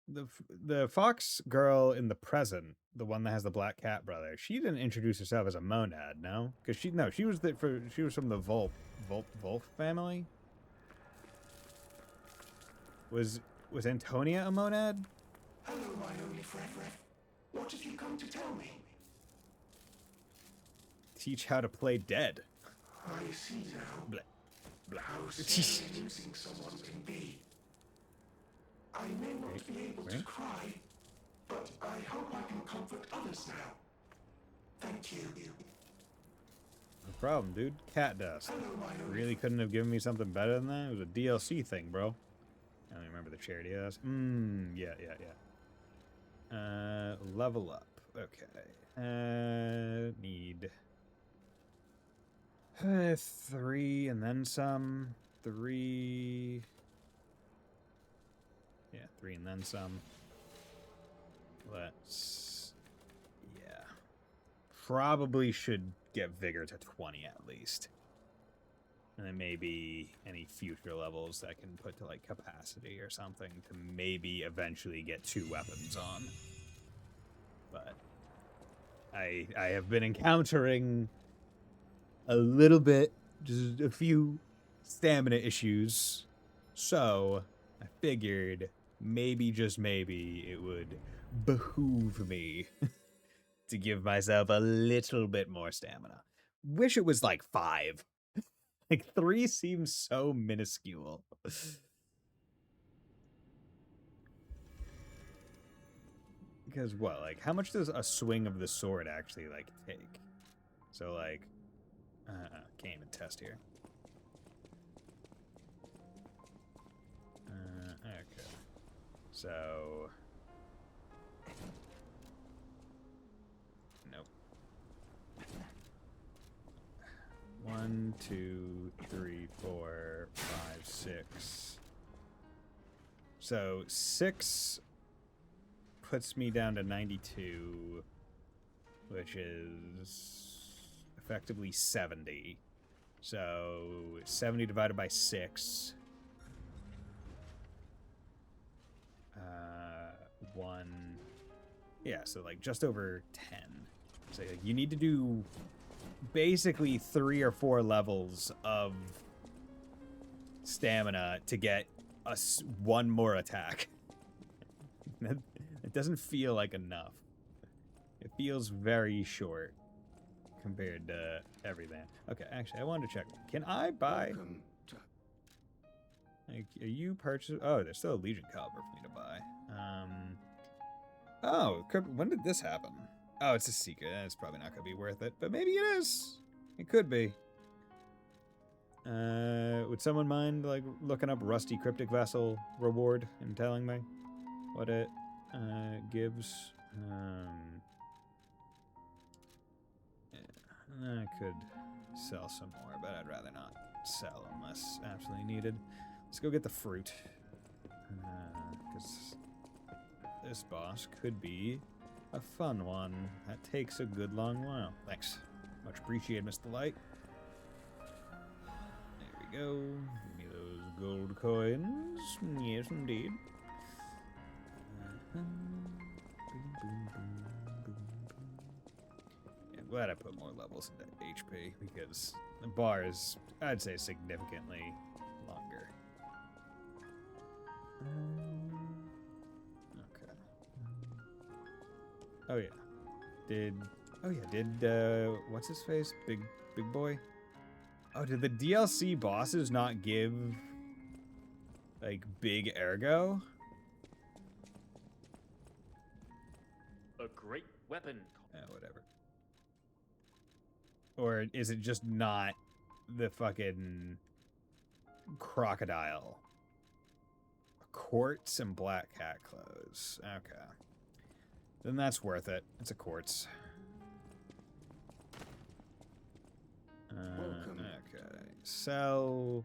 The fox girl in the present, the one that has the black cat brother, she didn't introduce herself as a Monad, no? Because she was from the Volp family. Was Antonia a Monad? Hello, my only friend. What have you come to tell me? Teach how to play dead. I see now. Blah, blah. How seducing someone can be. I may not be able to cry, but I hope I can comfort others now. Thank you. No problem, dude. Cat dust. Hello, my only Really couldn't have given me something better than that? It was a DLC thing, bro. I don't remember the charity dust. Yeah. Level up. Okay. Need 3 and then some. 3. Yeah, 3 and then some. Let's... Yeah. probably should get vigor to 20 at least. And then maybe any future levels that I can put to, like, capacity or something to maybe eventually get 2 weapons on. But I have been encountering a little bit, just a few stamina issues. So I figured maybe, just maybe, it would behoove me to give myself a little bit more stamina. Wish it was like 5. Like 3 seems so minuscule. Because what, like, how much does a swing of the sword actually, like, take? So, like, can't even test here. Okay. So... Nope. 1, 2, 3, 4, 5, 6. So 6 puts me down to 92, which is effectively 70. So 70 divided by 6. 1. Yeah, so like just over 10. So you need to do basically 3 or 4 levels of stamina to get us 1 more attack. It doesn't feel like enough. It feels very short compared to everything. Okay, actually, I wanted to check. Can I buy... Like, are you purchasing... Oh, there's still a Legion caliber for me to buy. Oh, when did this happen? Oh, it's a secret. It's probably not going to be worth it, but maybe it is. It could be. Would someone mind, like, looking up Rusty Cryptic Vessel reward and telling me what it gives? Yeah, I could sell some more, but I'd rather not sell unless absolutely needed. Let's go get the fruit. Because this boss could be a fun one. That takes a good long while. Thanks. Much appreciated, Mr. Light. There we go. Give me those gold coins. Yes, indeed. Yeah, I'm glad I put more levels into HP because the bar is, I'd say, significantly longer. Okay. Oh yeah. Did what's his face? Big boy? Oh, did the DLC bosses not give like big ergo? A great weapon. Whatever. Or is it just not the fucking crocodile? Quartz and black cat clothes. Okay. Then that's worth it. It's a quartz. Okay. Sell.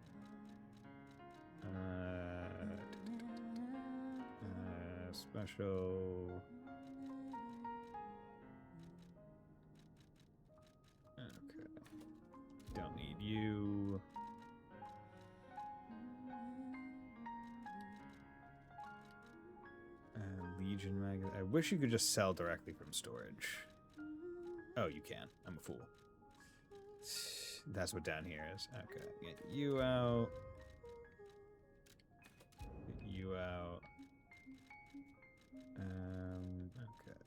Special. Okay. Don't need you. Legion magazine. I wish you could just sell directly from storage. Oh, you can. I'm a fool. That's what down here is. Okay. Get you out. Get you out. Okay.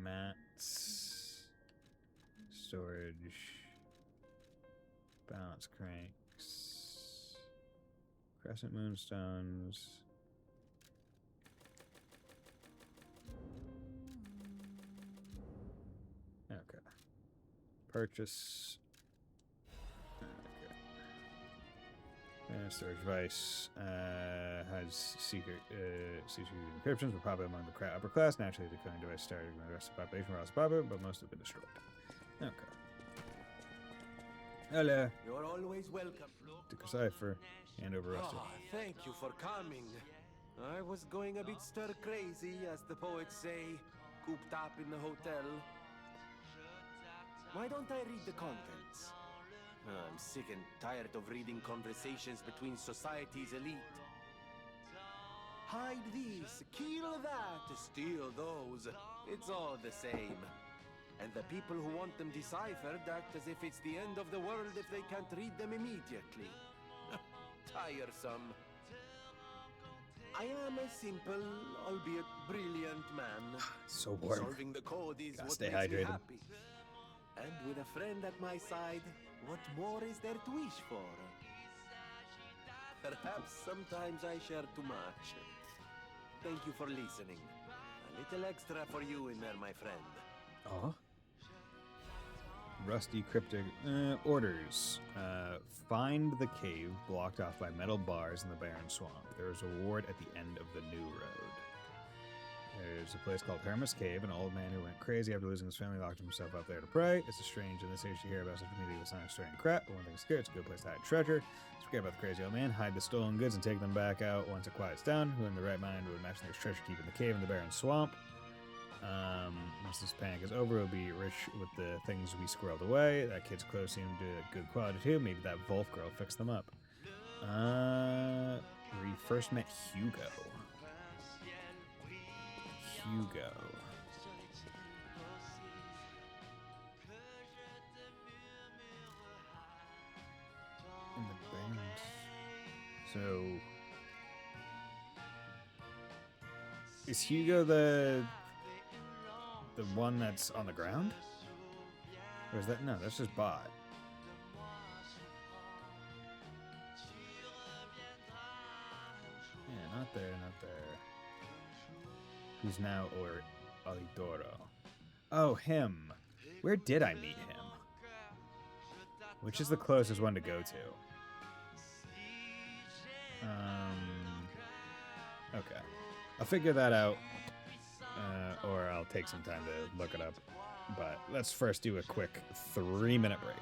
Mats. Storage. Balance cranks. Crescent moonstones. Okay. Purchase. Okay. Storage device has secret encryptions. We're probably among the upper class. Naturally, the coding device started when the rest of the population were also popular, but most have been destroyed. Okay. Hello. You're always welcome. Took a cipher. Hand over Rusty. Ah, thank you for coming. I was going a bit stir crazy, as the poets say. cooped up in the hotel. Why don't I read the contents? I'm sick and tired of reading conversations between society's elite. Hide this, kill that, steal those. It's all the same. And the people who want them deciphered act as if it's the end of the world if they can't read them immediately. Tiresome. I am a simple, albeit brilliant man. So warm. Solving the code is Gotta what stay makes me hydrated. happy. And with a friend at my side, what more is there to wish for? Perhaps sometimes I share too much. Thank you for listening. A little extra for you in there, my friend. Aw. Rusty cryptic orders. Find the cave blocked off by metal bars in the barren swamp. There is a ward at the end of the new road. There's a place called Hermas Cave. An old man who went crazy after losing his family locked himself up there to pray. It's a strange in this age to hear about such a community with science, story, and crap. But one thing's clear, it's a good place to hide treasure. Just forget about the crazy old man, hide the stolen goods, and take them back out once it quiets down. Who in the right mind would imagine there's treasure keep in the cave in the barren swamp? Once this panic is over, we'll be rich with the things we squirreled away. That kid's clothes seem to good quality too. Maybe that Wolf girl fixed them up. We first met Hugo. In the band. So is Hugo the one that's on the ground? Or is that no, that's just Bot. Yeah, not there. He's now or Alidoro. Oh, him. Where did I meet him? Which is the closest one to go to? Okay. I'll figure that out. Or I'll take some time to look it up. But let's first do a quick 3-minute break.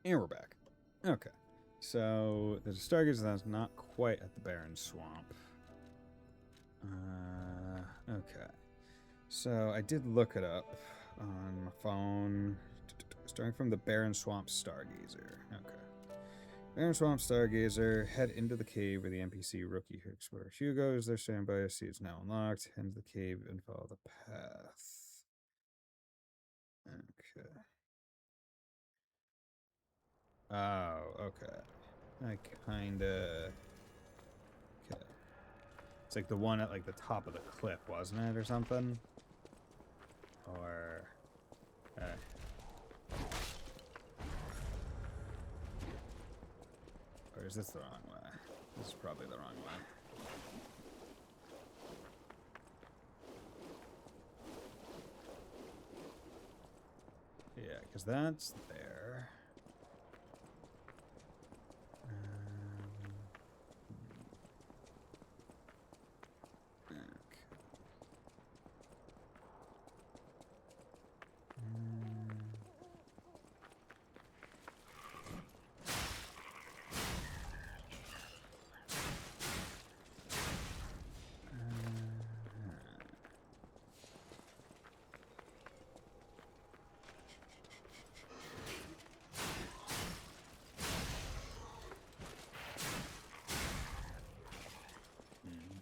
And we're back. Okay. So, there's a stargazer that's not quite at the barren swamp. Okay. So, I did look it up on my phone. Starting from the barren swamp stargazer. Okay. Barren swamp stargazer. Head into the cave where the NPC rookie explorer Hugo is there standby. See it's now unlocked. Head into the cave and follow the path. Okay. Oh, okay. I kinda... Okay. It's like the one at like the top of the cliff, wasn't it, or something? Or... Or is this the wrong way? This is probably the wrong way. Yeah, because that's there.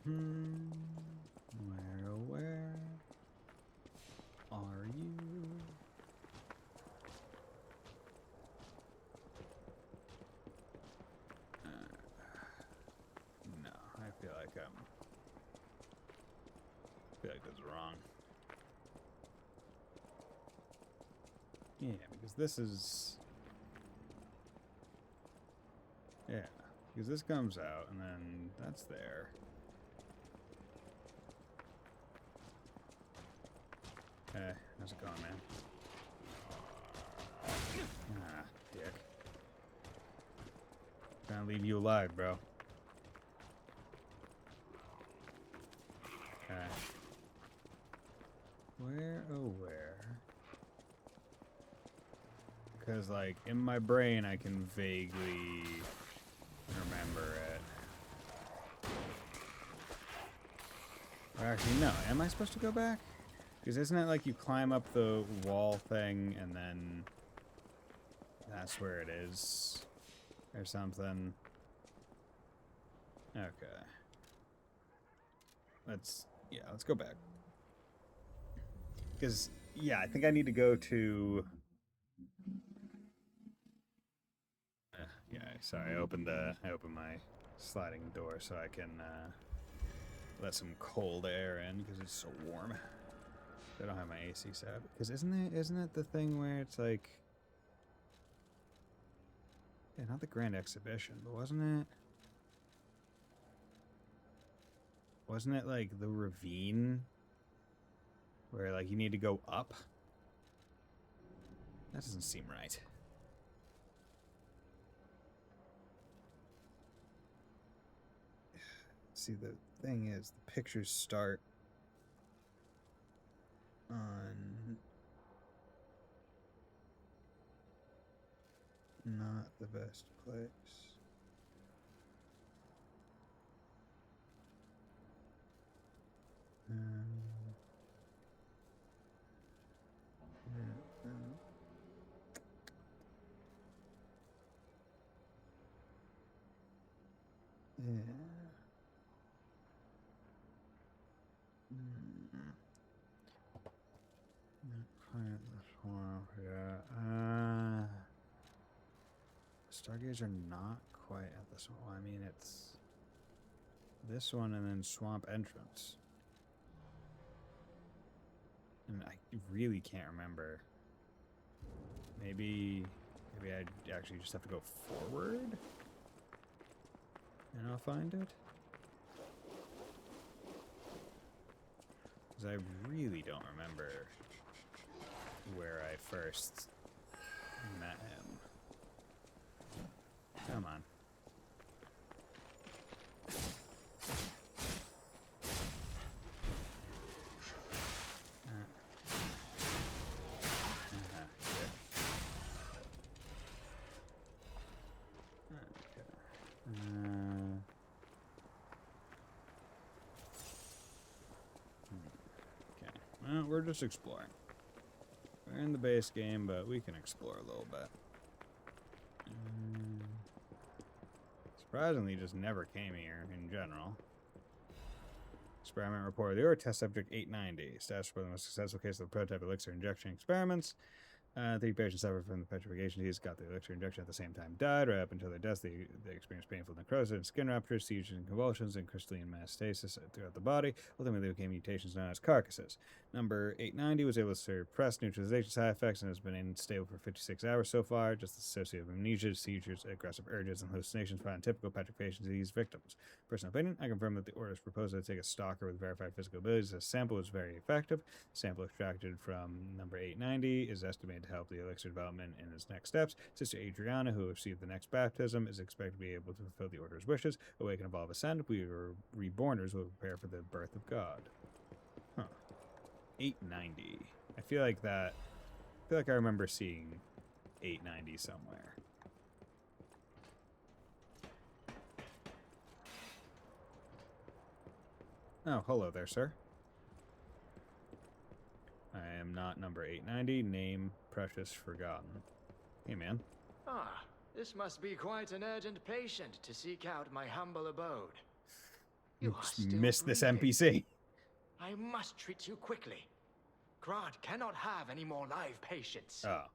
Okay. Where are you? No, I feel like I feel like that's wrong. Yeah, because this is... Yeah, because this comes out, and then that's there. Hey, how's it going, man? Ah, dick. Trying to leave you alive, bro. Okay. Where, oh where? Because, like, in my brain I can vaguely remember it. Or actually, no. Am I supposed to go back? Because isn't it like you climb up the wall thing and then that's where it is? Or something. Okay. Let's go back. Because, yeah, I think I need to go to... yeah, sorry, I opened my sliding door so I can let some cold air in because it's so warm. I don't have my AC set up. Because isn't it the thing where it's like... Yeah, not the Grand Exhibition, but wasn't it... Wasn't it like the ravine? Where like you need to go up? That doesn't seem right. See, the thing is, the pictures start on not the best place. Yeah. Yeah. Stargazer not quite at this one. I mean, it's this one and then Swamp Entrance. And I really can't remember. Maybe I actually just have to go forward? And I'll find it? Because I really don't remember where I first met him. Come on. we're just exploring. We're in the base game, but we can explore a little bit. Surprisingly, just never came here in general. Experiment report. The test subject 890. Status for the most successful case of the prototype elixir injection experiments. 3 patients suffered from the petrification disease, got the elixir injection at the same time, died. Right up until their death, they experienced painful necrosis and skin ruptures, seizures and convulsions, and crystalline metastasis throughout the body. Ultimately, they became mutations known as carcasses. Number 890 was able to suppress neutralization side effects and has been unstable for 56 hours so far, just associated with amnesia, seizures, aggressive urges, and hallucinations found in typical petrification disease victims. Personal opinion, I confirm that the order's proposal to take a stalker with verified physical abilities as a sample was very effective. Sample extracted from number 890 is estimated to help the elixir development in its next steps. Sister Adriana, who received the next baptism, is expected to be able to fulfill the order's wishes. Awaken, evolve, ascend. We reborners will prepare for the birth of God. Huh. 890. I feel like I remember seeing 890 somewhere. Oh, hello there, sir. I am not number 890. Name, Precious Forgotten. Hey, man. Ah, this must be quite an urgent patient to seek out my humble abode. You are Just still missed this breathing. NPC. I must treat you quickly. Grant cannot have any more live patients. Oh.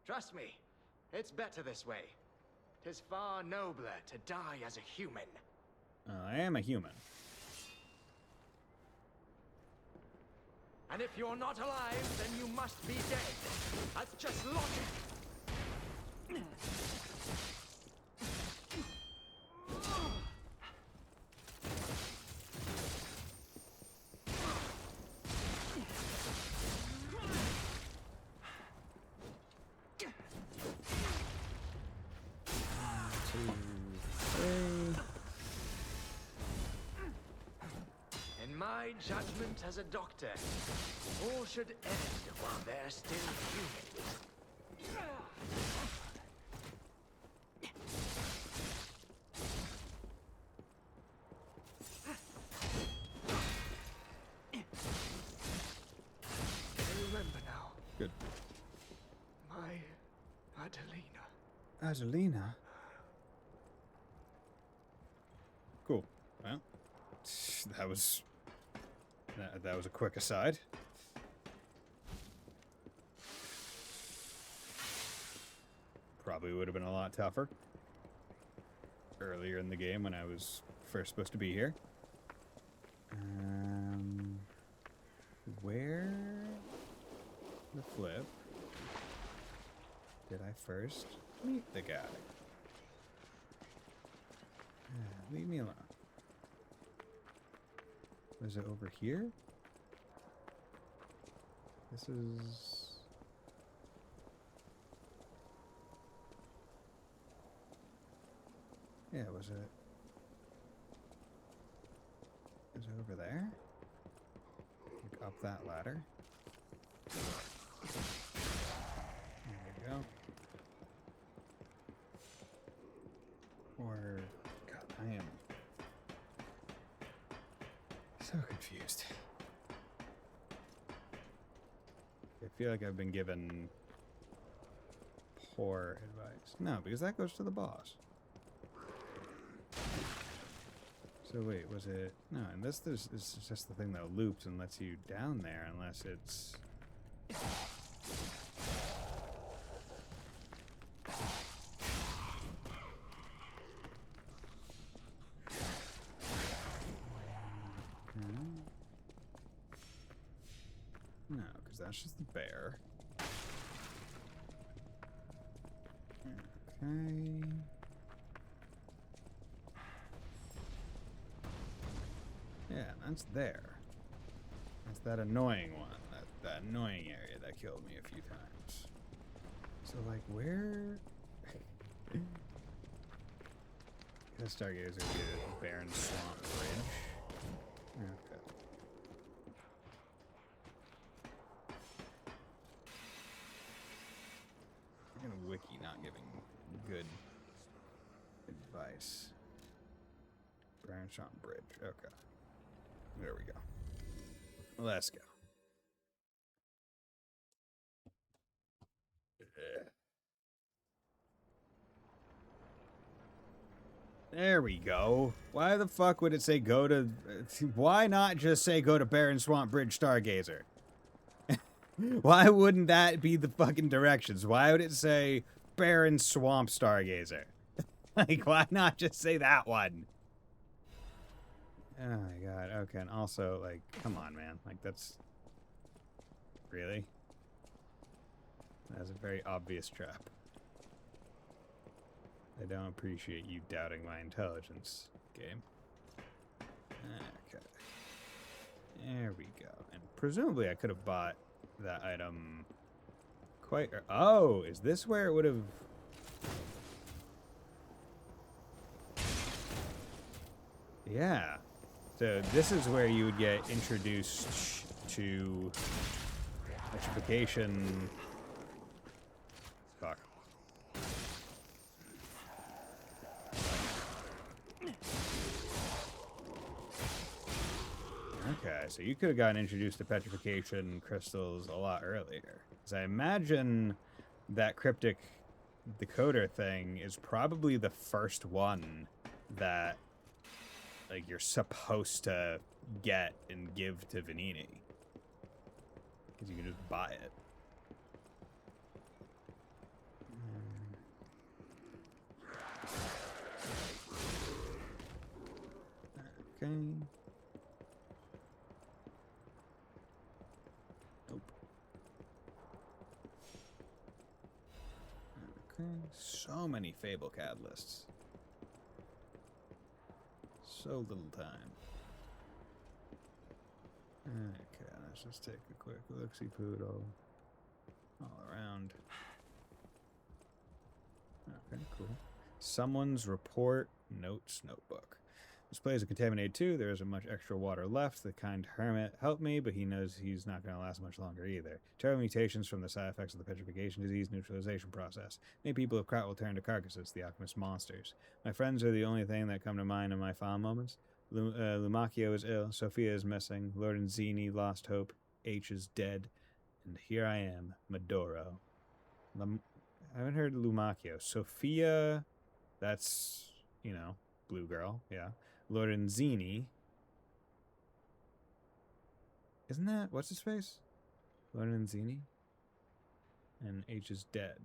Trust me, it's better this way. 'Tis far nobler to die as a human. I am a human. And if you're not alive, then you must be dead. That's just logic. In my judgment as a doctor, all should end while they're still human. I remember now. Good. My Adelina. Adelina? Cool. Well, that was a quick aside. Probably would have been a lot tougher earlier in the game when I was first supposed to be here. Where the flip did I first meet the guy? Leave me alone. Was it over here? This is... Yeah, was it... Is it over there? Like up that ladder? There we go. Or... God, I am... so confused. I feel like I've been given poor advice. No, because that goes to the boss. So wait, was it... No, and this is just the thing that loops and lets you down there unless it's... No, because that's just the bear. Okay. Yeah, that's there. That's that annoying one. That annoying area that killed me a few times. So, like, where... This Stargate is going to be a barren swamp bridge. Okay. I'm gonna wiki not giving good advice. Barren swamp bridge. Okay. There we go. Let's go. There we go. Why the fuck would it say go to... Why not just say go to Barren Swamp Bridge Stargazer? Why wouldn't that be the fucking directions? Why would it say Barren Swamp Stargazer? Like, why not just say that one? Oh my god, okay, and also, like, come on, man. Like, that's... Really? That's a very obvious trap. I don't appreciate you doubting my intelligence, game. Okay. There we go. And presumably I could have bought that item quite... Oh, is this where it would have... Yeah. So this is where you would get introduced to electrification. Fuck. Okay, so you could have gotten introduced to petrification crystals a lot earlier. Because I imagine that cryptic decoder thing is probably the first one that, like, you're supposed to get and give to Vanini. Because you can just buy it. Okay. Nope. Okay. So many Fable catalysts. So little time. Okay, let's just take a quick look-see poodle all around. Okay, cool. Someone's report notes notebook. This place is contaminated too. There isn't much extra water left. The kind hermit helped me, but he knows he's not going to last much longer either. Terrible mutations from the side effects of the petrification disease neutralization process. Many people of Krat will turn to carcasses, the alchemist monsters. My friends are the only thing that come to mind in my fond moments. Lumacchio is ill. Sophia is missing. Lord Zini lost hope. H is dead. And here I am, Maduro. I haven't heard Lumacchio. Sophia, that's, you know, blue girl, yeah. Lorenzini. Isn't that, what's his face? Lorenzini? And H is dead.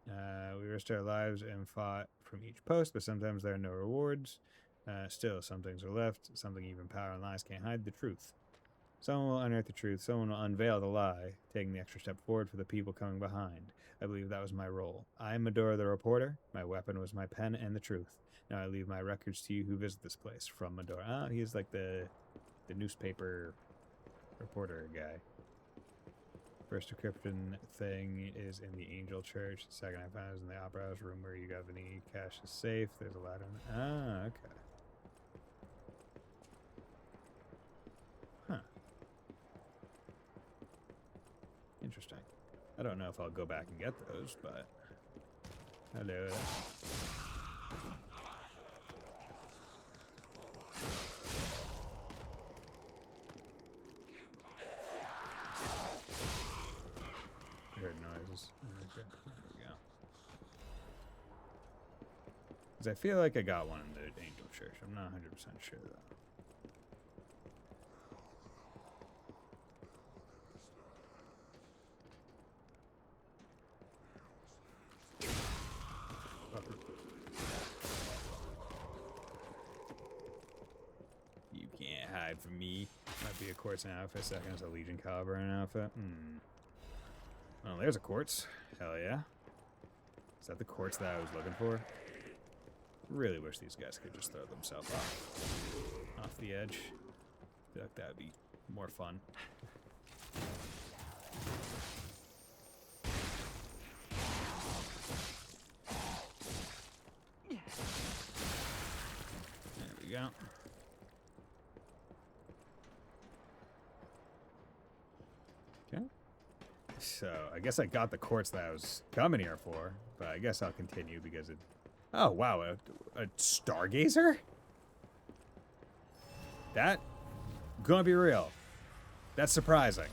We risked our lives and fought from each post, but sometimes there are no rewards. Still, some things are left. Something even power and lies can't hide the truth. Someone will unearth the truth. Someone will unveil the lie, taking the extra step forward for the people coming behind. I believe that was my role. I am Madora the reporter. My weapon was my pen and the truth. Now I leave my records to you who visit this place. From Madora. Ah, he's like the newspaper reporter guy. First decryption thing is in the Angel Church. The second I found is in the Opera House room where you got any cash is safe. There's a ladder. Ah, okay. Huh. Interesting. I don't know if I'll go back and get those, but... Hello. I heard noises. Okay, there we go. Because I feel like I got one in the Angel Church. I'm not 100% sure, though. You can't hide from me. Might be a quartz in outfit. Second is a Legion caliber in outfit. Well, there's a quartz. Hell yeah. Is that the quartz that I was looking for? Really wish these guys could just throw themselves off the edge. I feel like that would be more fun. There we go. Okay. So, I guess I got the quartz that I was coming here for, but I guess I'll continue because it... Oh, wow, a stargazer? That... Gonna be real. That's surprising.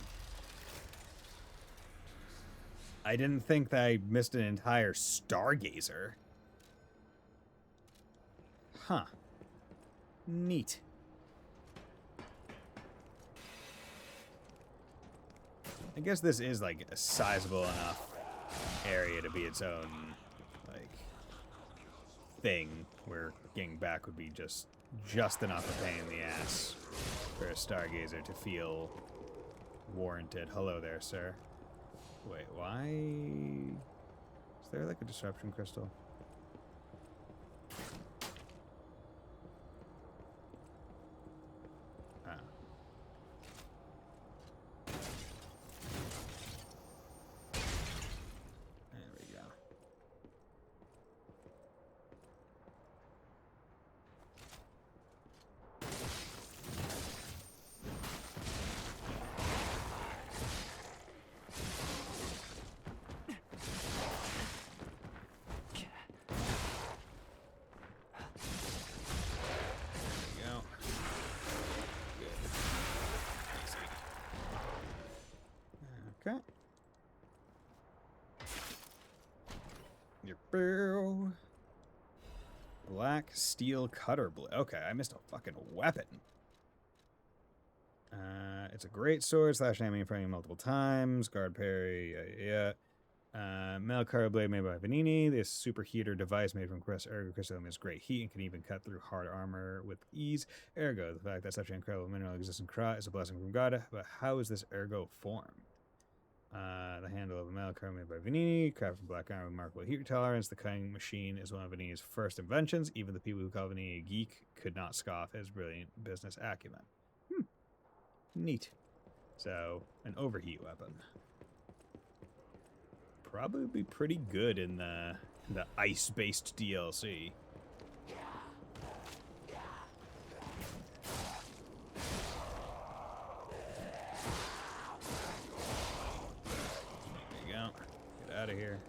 I didn't think that I missed an entire stargazer. Huh. Neat. I guess this is, like, a sizable enough area to be its own, like, thing, where getting back would be just enough of a pain in the ass for a stargazer to feel warranted. Hello there, sir. Wait, why? Is there, like, a disruption crystal? Ah. There we go. Okay. Your barrel. Black steel cutter blade. Okay, I missed a fucking weapon. It's a great sword, slash enemy frame multiple times. Guard parry, yeah. Metal cutter blade made by Vanini. This superheater device made from ergo crystal emits great heat and can even cut through hard armor with ease. Ergo, the fact that such an incredible mineral exists in Krat is a blessing from God. But how is this ergo formed? The handle of a metal cutter made by Vanini, crafted from black iron with remarkable heat tolerance. The cutting machine is one of Vanini's first inventions. Even the people who call Vanini a geek could not scoff at his brilliant business acumen. Neat. So, an overheat weapon. Probably be pretty good in the ice-based DLC. Get out of here.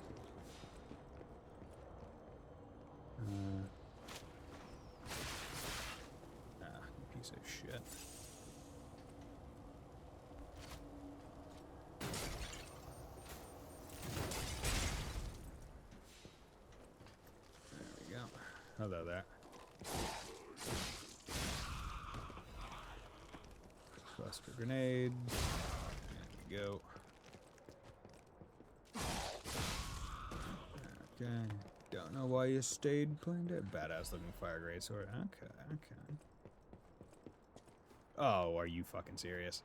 Piece of shit. There we go. Hello there. Cluster grenade. There we go. Okay. Don't know why you stayed playing that. Badass looking fire greatsword. Okay, okay. Oh, are you fucking serious?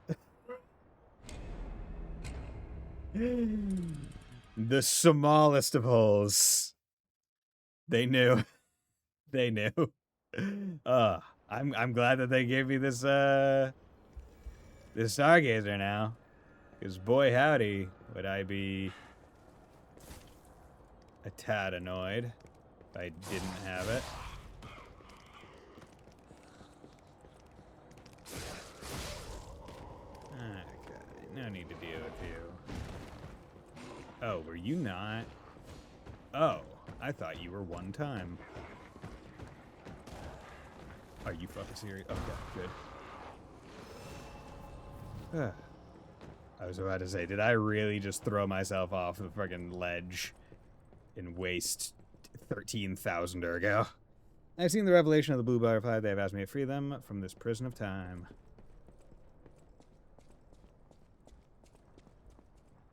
The smallest of holes. They knew. They knew. I'm glad that they gave me this this stargazer now. Because boy howdy would I be a tad annoyed if I didn't have it. Okay, no need to deal with you. Oh, were you not? Oh, I thought you were one time. Are you fucking serious? Okay, good. I was about to say, did I really just throw myself off the fucking ledge and waste 13,000 ergo? I've seen the revelation of the blue butterfly. They have asked me to free them from this prison of time.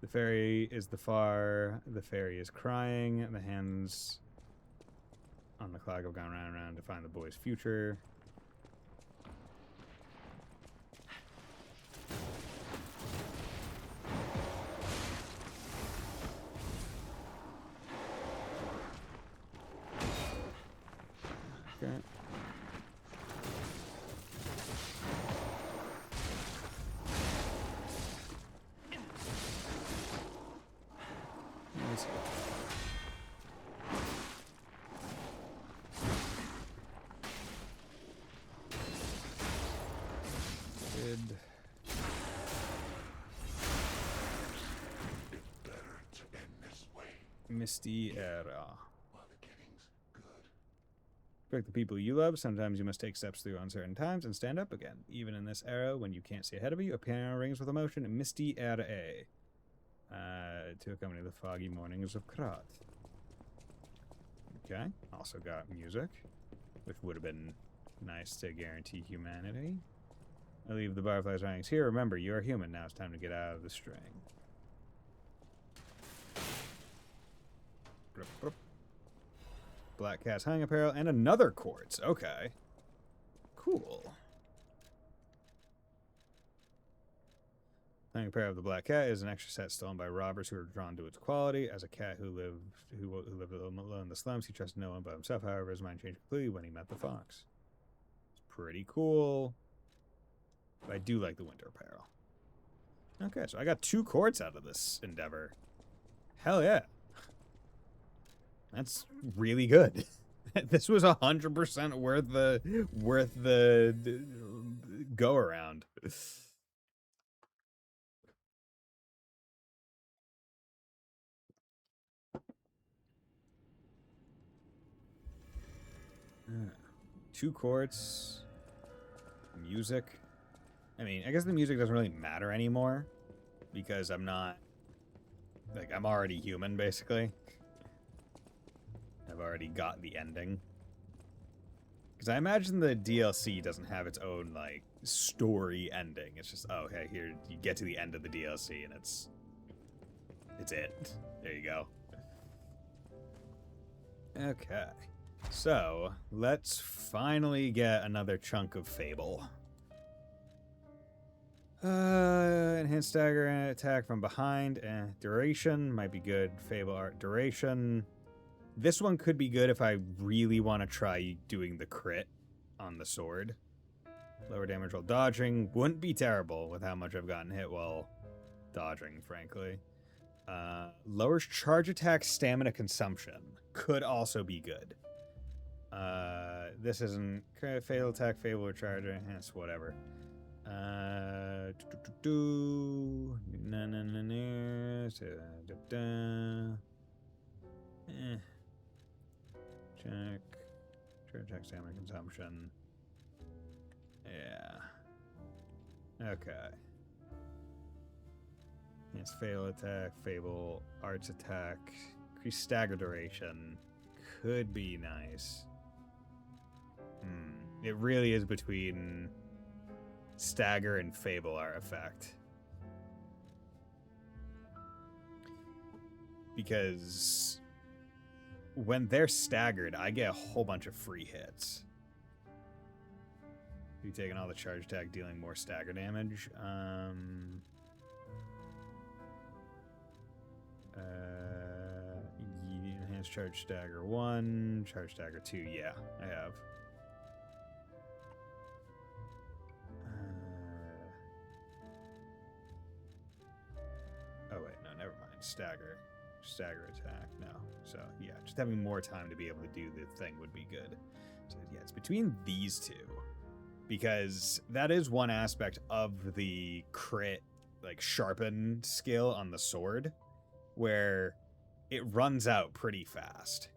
The fairy is the fairy is crying. The hands on the clock have gone round and round to find the boy's future. Okay. Let's go. Good. It's better to end this way. Misty era. While the getting's good. Protect the people you love. Sometimes you must take steps through uncertain times and stand up again. Even in this era, when you can't see ahead of you, a piano rings with emotion. Misty era. To accompany the foggy mornings of Krat. Okay. Also got music. which would have been nice to guarantee humanity. I leave the butterflies ranks here. Remember, you are human. Now it's time to get out of the string. Black Cat's hanging apparel and another quartz. Okay. Cool. Hanging apparel of the Black Cat is an extra set stolen by robbers who are drawn to its quality. As a cat who lived alone in the slums, he trusted no one but himself. However, his mind changed completely when he met the fox. It's pretty cool. But I do like the winter apparel. Okay, so I got 2 quartz out of this endeavor. Hell yeah. That's really good. This was 100% worth the go around. Yeah. 2 quartz. Music. I mean, I guess the music doesn't really matter anymore because I'm not, like, I'm already human basically. I've already got the ending. Because I imagine the DLC doesn't have its own, like, story ending. It's just, oh, hey, here, you get to the end of the DLC and it's it. There you go. Okay. So, let's finally get another chunk of Fable. Enhanced stagger and attack from behind. Duration might be good. Fable art duration. This one could be good if I really want to try doing the crit on the sword. Lower damage while dodging wouldn't be terrible with how much I've gotten hit while dodging, frankly. Lowers charge attack stamina consumption. Could also be good. This isn't fatal attack, fable, or charge, enhance, whatever. Check. Charge attack, stamina consumption. Yeah. Okay. It's fatal attack, fable, arts attack, increase stagger duration. Could be nice. It really is between stagger and fable art effect. Because when they're staggered, I get a whole bunch of free hits. You taking all the charge attack, dealing more stagger damage. Enhanced charge stagger 1, charge stagger 2. Yeah, I have. Oh wait, no, never mind. Stagger attack. No. So yeah, just having more time to be able to do the thing would be good. So yeah, it's between these two. Because that is one aspect of the crit, like, sharpen skill on the sword, where it runs out pretty fast.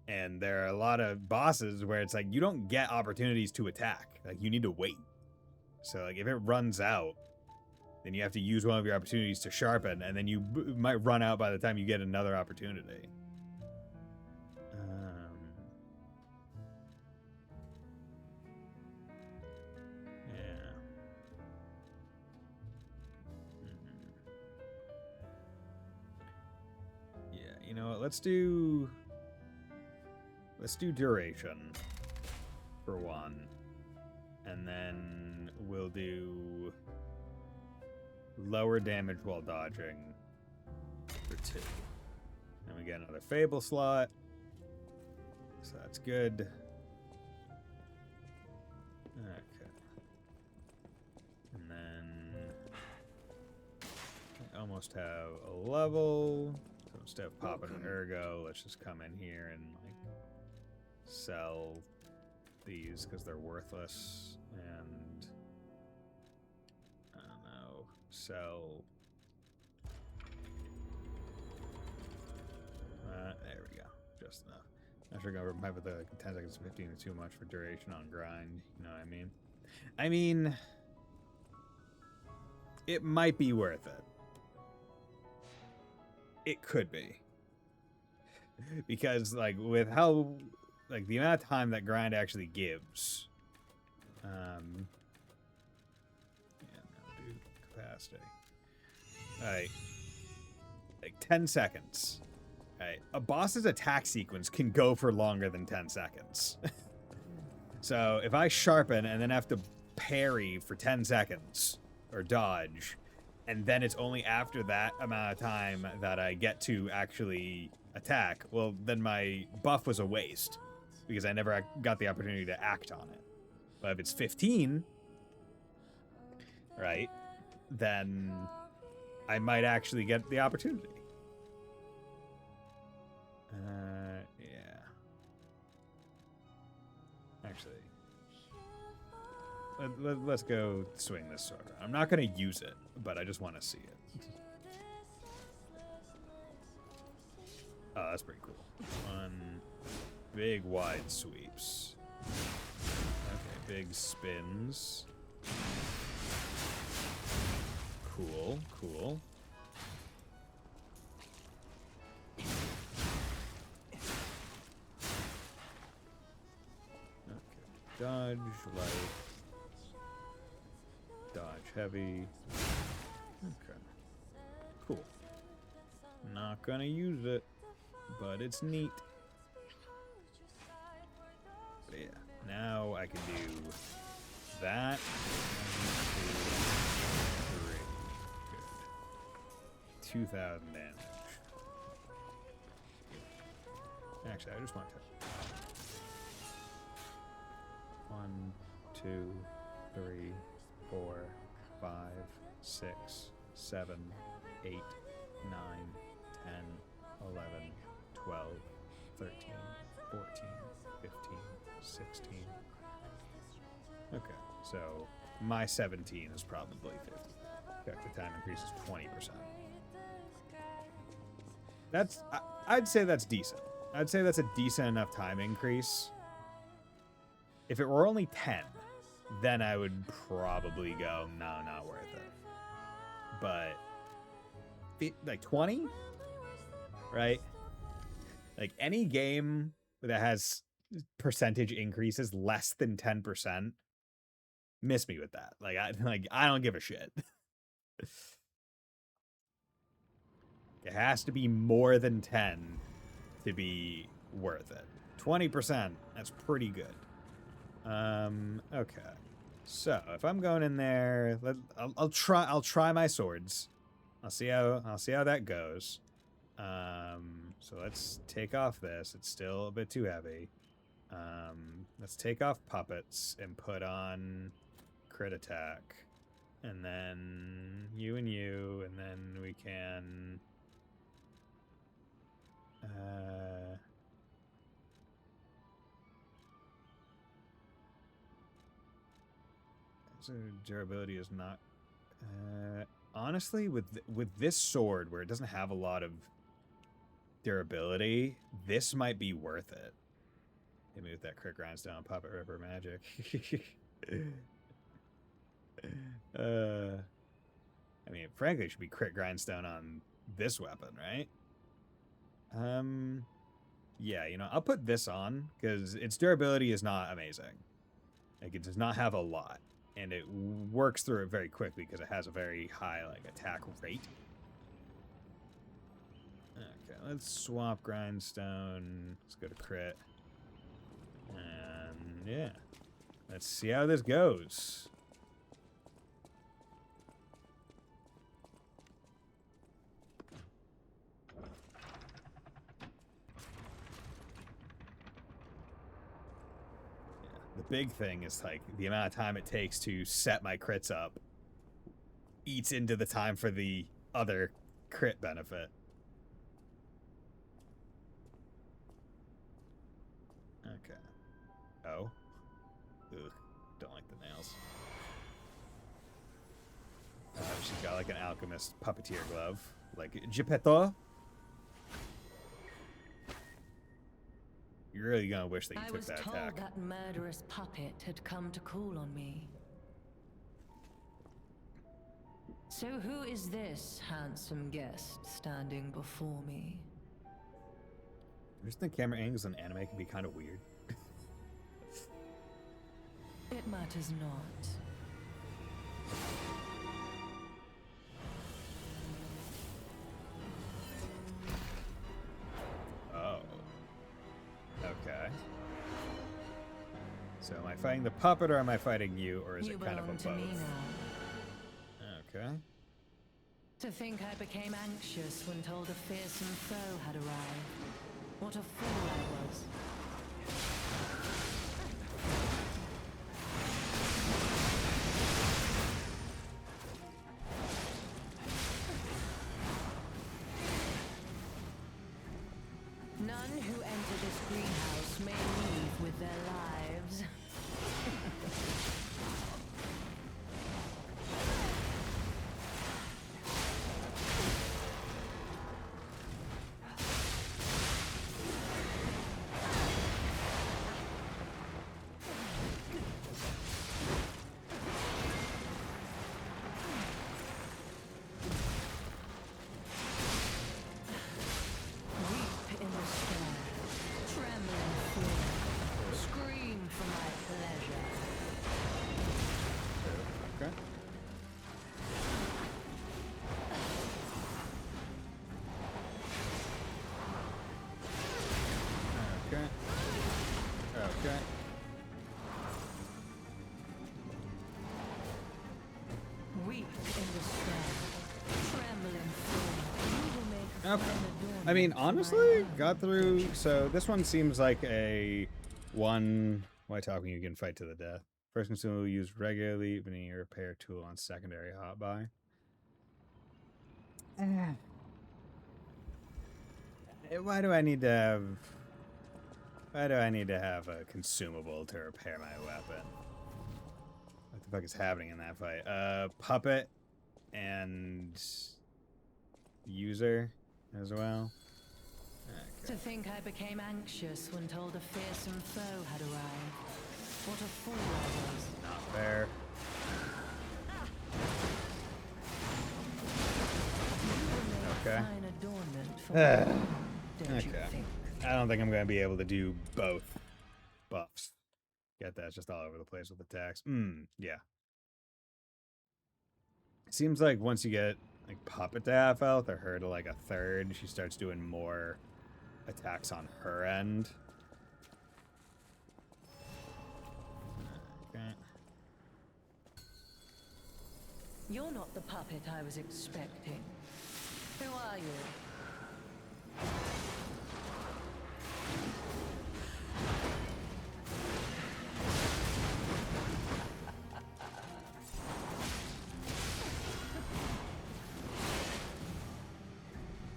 And there are a lot of bosses where it's like, you don't get opportunities to attack. Like, you need to wait. So, like, if it runs out, then you have to use one of your opportunities to sharpen, and then you might run out by the time you get another opportunity. You know what, let's do duration for 1. And then we'll do lower damage while dodging for 2. And we get another fable slot. So that's good. Okay. And then I almost have a level. So instead of popping an ergo, let's just come in here and, like, sell these because they're worthless. And I don't know, sell. There we go, just enough. Not sure going over the 10 seconds to 15 is too much for duration on grind. You know what I mean? I mean, it might be worth it. It could be. Because, like, with how like the amount of time that grind actually gives. Yeah, no, dude, capacity. Alright. Like 10 seconds. Alright. A boss's attack sequence can go for longer than 10 seconds. So if I sharpen and then have to parry for 10 seconds, or dodge, and then it's only after that amount of time that I get to actually attack, well, then my buff was a waste, because I never got the opportunity to act on it. But if it's 15, right, then I might actually get the opportunity. Yeah. Actually, let's go swing this sword around. I'm not going to use it, but I just want to see it. Oh, that's pretty cool. One big wide sweeps. Okay, big spins. Cool, cool. Dodge, light. Dodge, heavy. Okay. Cool. Not gonna use it, but it's neat. But yeah, now I can do that. 1, 2, 3. Good. 2,000 damage. Actually, I just want to. 1, 2, 3, 4, 5, 6, 7, 8, 9, 10, 11, 12, 13, 14, 15, 16. Okay, so my 17 is probably 50. Effective time increases 20%. That's, I'd say that's decent. I'd say that's a decent enough time increase. If it were only 10, then I would probably go, no, not worth it. But, like 20? Right? Like any game that has percentage increases less than 10%, miss me with that. I don't give a shit. It has to be more than 10 to be worth it. 20%, that's pretty good. Okay. So if I'm going in there, I'll try my swords. I'll see how that goes. So let's take off this. It's still a bit too heavy. Let's take off puppets and put on crit attack. And then you, and then we can so durability is not honestly with this sword where it doesn't have a lot of durability, this might be worth it. Hit me with that crit grindstone puppet ripper magic. I mean, frankly, it should be crit grindstone on this weapon, right? Yeah, you know, I'll put this on because its durability is not amazing. Like, it does not have a lot, and it works through it very quickly because it has a very high, like, attack rate. Okay, let's swap grindstone. Let's go to crit. And, yeah. Let's see how this goes. The big thing is, like, the amount of time it takes to set my crits up eats into the time for the other crit benefit. Okay. Oh. Ugh. Don't like the nails. She's got, like, an alchemist puppeteer glove. Like, Geppetto. You're really gonna wish that you took that attack. I was told that murderous puppet had come to call on me. So who is this handsome guest standing before me? I just think camera angles in anime can be kind of weird. It matters not. Oh. Okay. So am I fighting the puppet or am I fighting you, or is You it kind of a belong to both? me now. Okay. To think I became anxious when told a fearsome foe had arrived. What a fool I was. None who enter this greenhouse may leave with their lives. Weep in despair, tremble in fear, scream for my pleasure. Okay. Okay. Okay. Weep in despair, tremble in fear. You will make a Okay. fine I mean, adornment for my honestly, love. got through. So this one seems like a one. Why talking? You can fight to the death. First consumable used regularly, even a repair tool on secondary hot buy. Why do I need to have? Why do I need to have a consumable to repair my weapon? What the fuck is happening in that fight? Puppet and user as well. To think I became anxious when told a fearsome foe had arrived. What a fool I was. Not fair. Okay. Fine adornment for my love, don't you Okay. think? I don't think I'm gonna be able to do both buffs. Get that? It's just all over the place with attacks. Yeah. Seems like once you get like Puppet to half health or her to like a third, she starts doing more attacks on her end. Okay. You're not the puppet I was expecting. Who are you?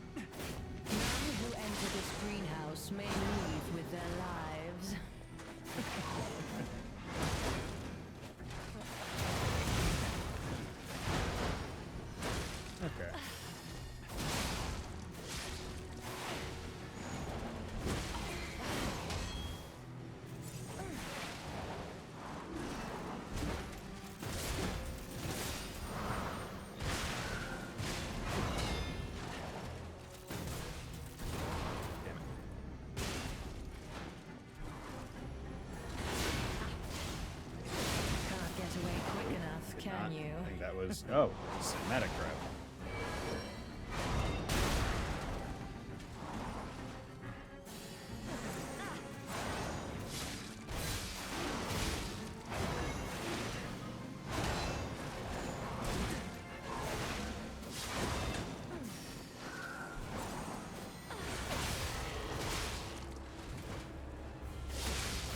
None who enter this greenhouse may leave with their lives. Okay. Damn it. Can't get away quick enough, Did can not you? think that was cinematic grab.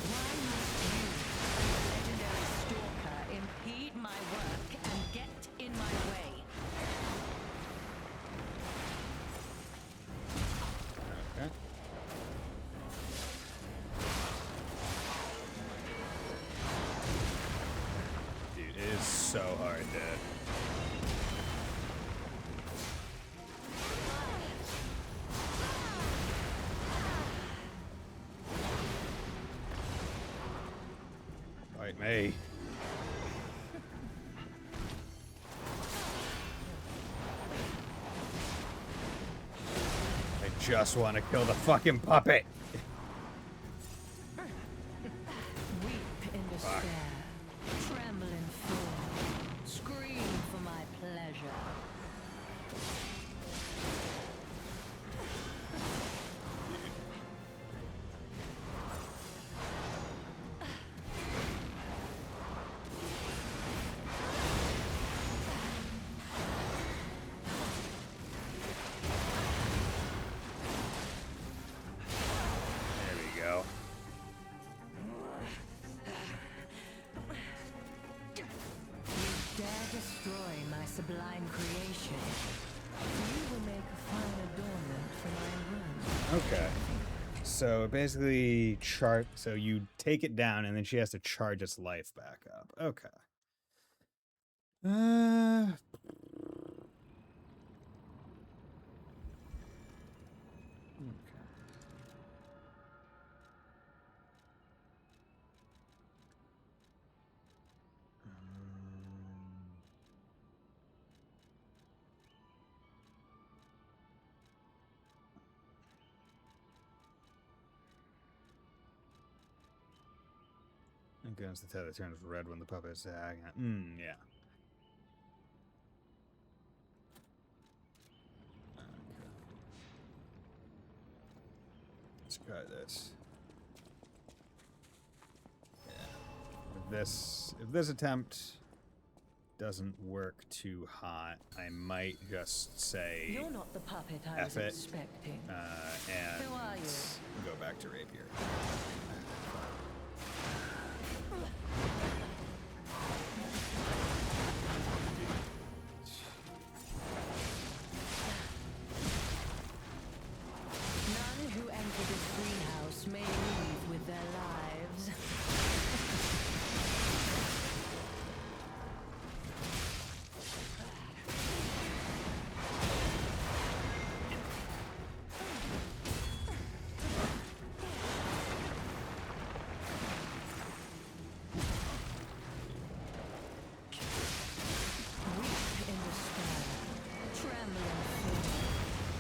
Why must you, legendary stalker, impede my work and get in my way? Okay. Dude, it is so hard to. Fight me. I just want to kill the fucking puppet. Weep in despair. Okay. So basically, so you take it down, and then she has to charge its life back up. Okay. Okay. Against the tether turns red when the puppet is hanging. Yeah. Okay. Let's try this. Yeah. If this attempt doesn't work too hot, I might just say You're not the puppet I was F it, expecting. and Who are you? go back to rapier. None who enter this greenhouse may leave with their lives. Weep in despair, tremble in fear,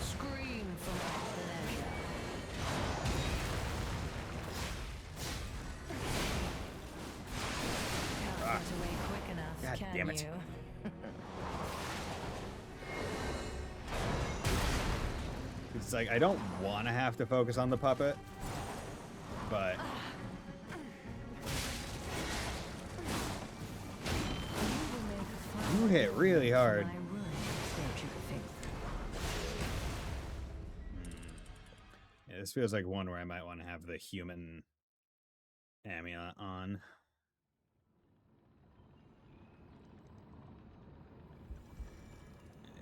scream from pleasure. Can't get away quick enough, God can damn it. you? It's like, I don't want to have to focus on the puppet, but you hit really hard. My ruin, don't you think? Yeah, this feels like one where I might want to have the human amulet on.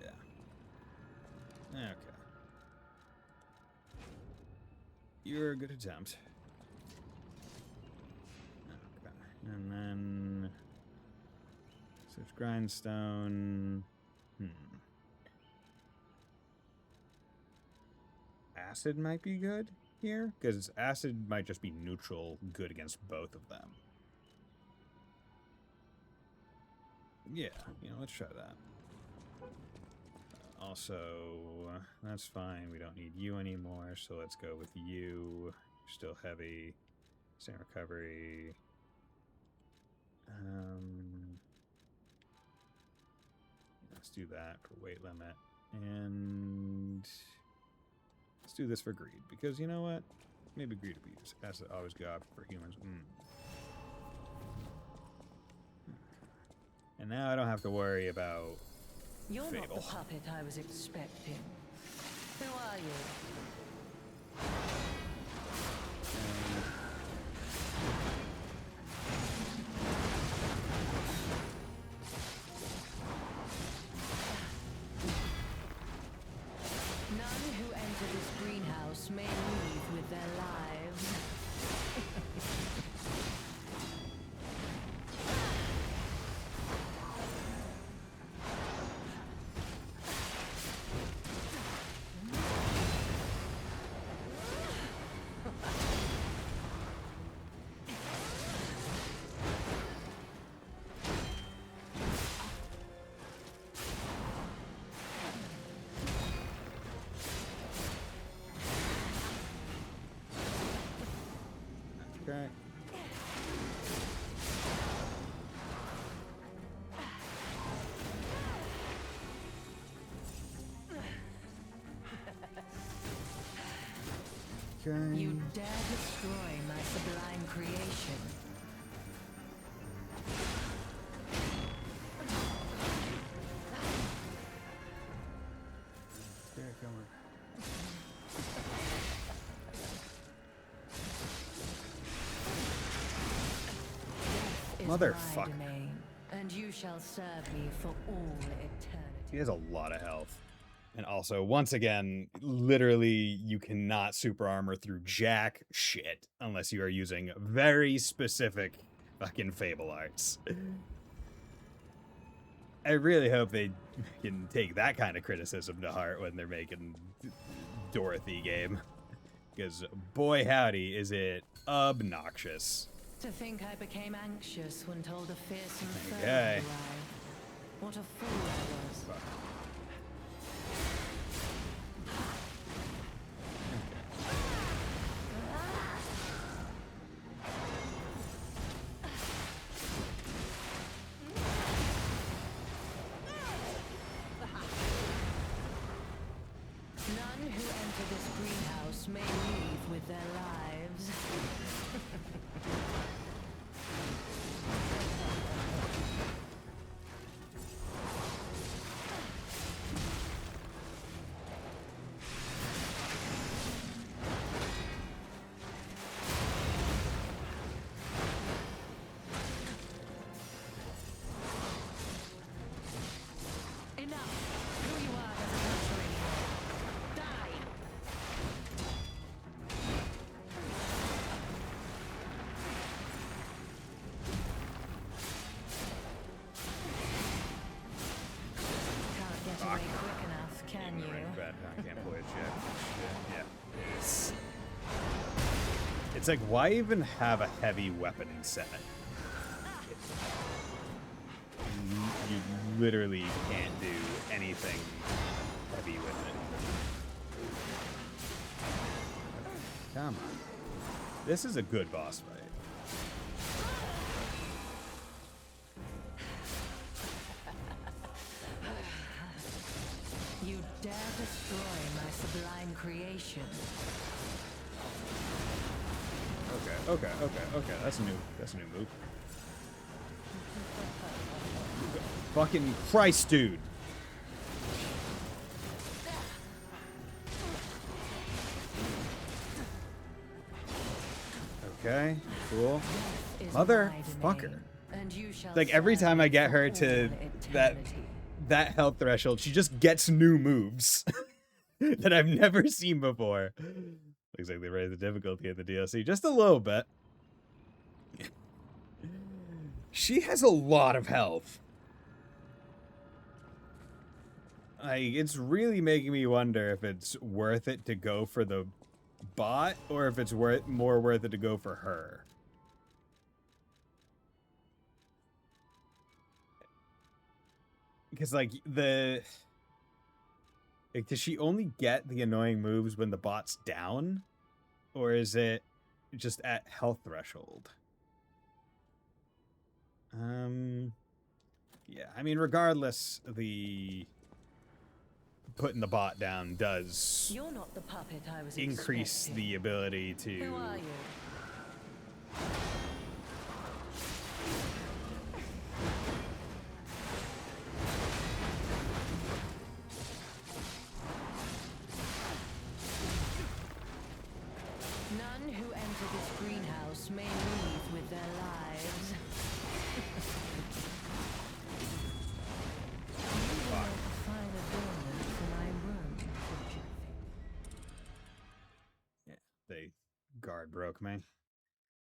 Yeah. Okay. You're a good attempt. Okay. And then search grindstone. Acid might be good here, because acid might just be neutral good against both of them. Yeah, let's try that. Also, that's fine. We don't need you anymore, so let's go with you. You're still heavy. Same recovery. Let's do that for weight limit. And let's do this for greed, because you know what? Maybe greed abuse. That's always good for humans. And now I don't have to worry about You're not Fable. the puppet I was expecting. Who are you? None who enter this greenhouse may leave with their lives. Okay. Okay. You dare destroy my sublime creation. Okay, come on. Is Motherfucker. my domain, and you shall serve me for all eternity. He has a lot of health. And also, once again, literally, you cannot super armor through jack shit unless you are using very specific fucking Fable arts. I really hope they can take that kind of criticism to heart when they're making Dorothy game. Because, boy howdy, is it obnoxious. To think I became anxious when told a fearsome foe Okay. had arrived. What a fool I was. Fuck. None who enter this greenhouse may leave with their lives. Enough! Who you are doesn't matter anymore. Die! Can't get away quick enough, can you? Bad, I can't play it yet. Yeah. It's like, why even have a heavy weapon set? You literally can't do anything heavy with it. Come on. This is a good boss fight. You dare destroy my sublime creation. Okay. That's a new move. Fucking Christ, dude. Okay, cool. Is my Motherfucker. domain, and you shall Like every serve time I me get for her to all that eternity. health threshold, she just gets new moves that I've never seen before. Looks like they raised the difficulty in the DLC just a little bit. She has a lot of health. Like, it's really making me wonder if it's worth it to go for the bot or if it's more worth it to go for her. Because, like, does she only get the annoying moves when the bot's down? Or is it just at health threshold? Yeah, I mean, regardless, the putting the bot down does You're not the puppet I was increase expecting. the ability to... Who are you? None who enter this greenhouse may leave with their lives. You will make a fine adornment for my room, don't you think? Yeah, they guard broke me.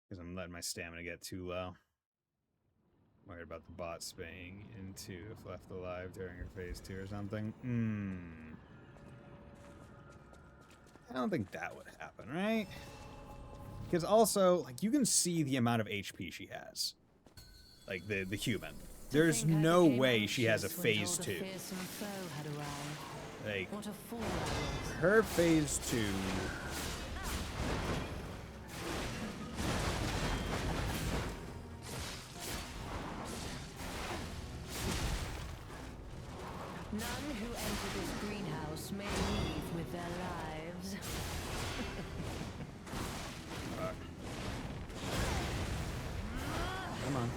Because I'm letting my stamina get too low. Worried about the bot spaying into if left alive during her phase 2 or something. I don't think that would happen, right? Because also, like, you can see the amount of HP she has. Like, the human. There's Think I no became way she has a anxious when phase told 2. a fearsome foe had arrived. Like, What a fool I was. her phase 2... None who enter this greenhouse may leave with their lives. Come on.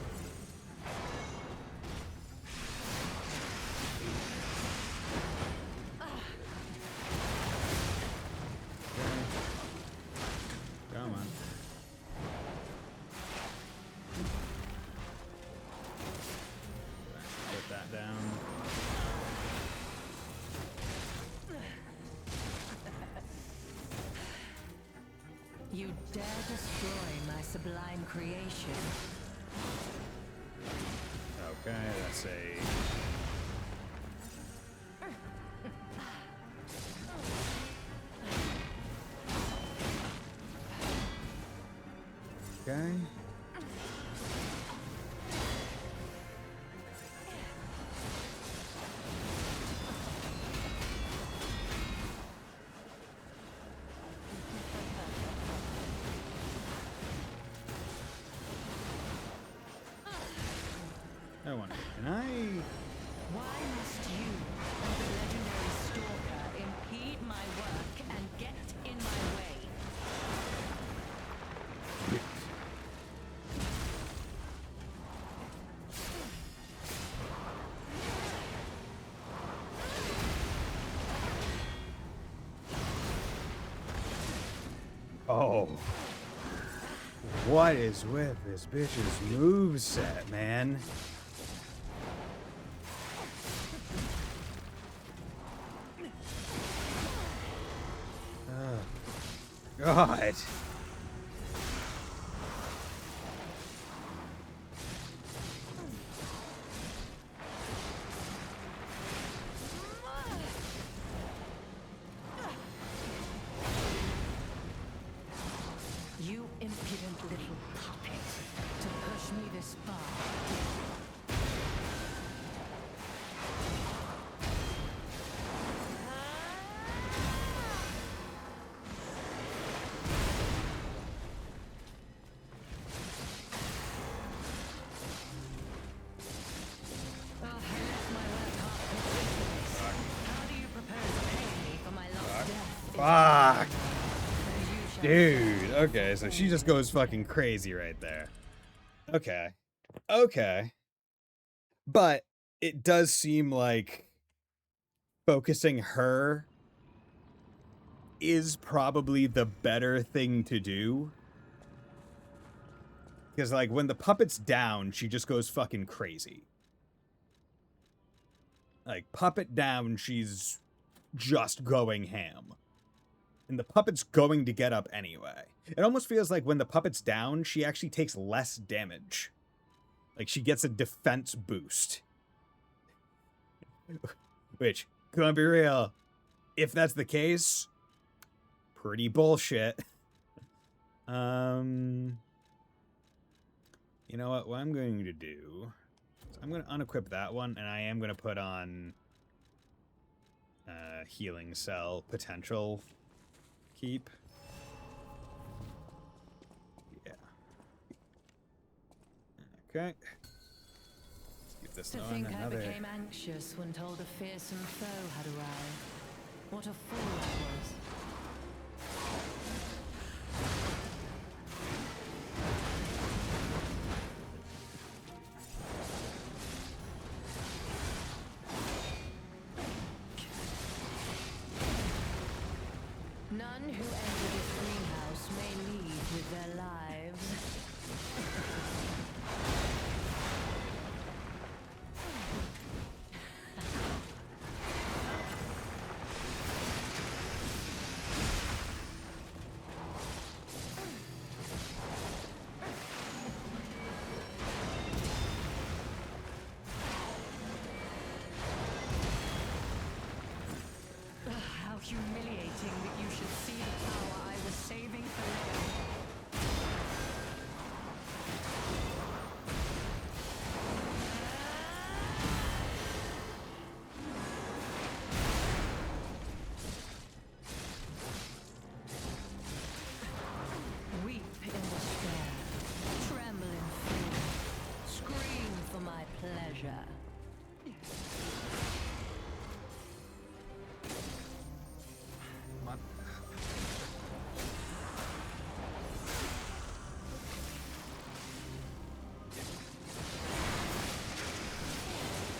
Come on. Put that down. You dare destroy my sublime creation. Okay, that's a... Okay. I wonder, can I... Why must you, the legendary stalker, impede my work and get in my way? Oh. What is with this bitch's moveset, man? God. You impudent little puppet, to push me this far. Oh, I left my work half completed. How do you propose to pay me for my lost death? Fuck. Dude, okay, so she just goes fucking crazy right there. Okay. Okay. But it does seem like focusing her is probably the better thing to do. Because, like, when the puppet's down, she just goes fucking crazy. Like, puppet down, she's just going ham. And the puppet's going to get up anyway. It almost feels like when the puppet's down, she actually takes less damage. Like, she gets a defense boost. Which, gonna be real, if that's the case, pretty bullshit. You know what I'm going to do is I'm going to unequip that one, and I am going to put on healing cell potential keep. Yeah. Okay. Let's give this To one think I another... became anxious when told a fearsome foe had arrived. What a fool I was. None who enter this greenhouse may leave with their lives. How humiliating that you should see the power I was saving for later. Weep in despair, tremble in fear, scream for my pleasure.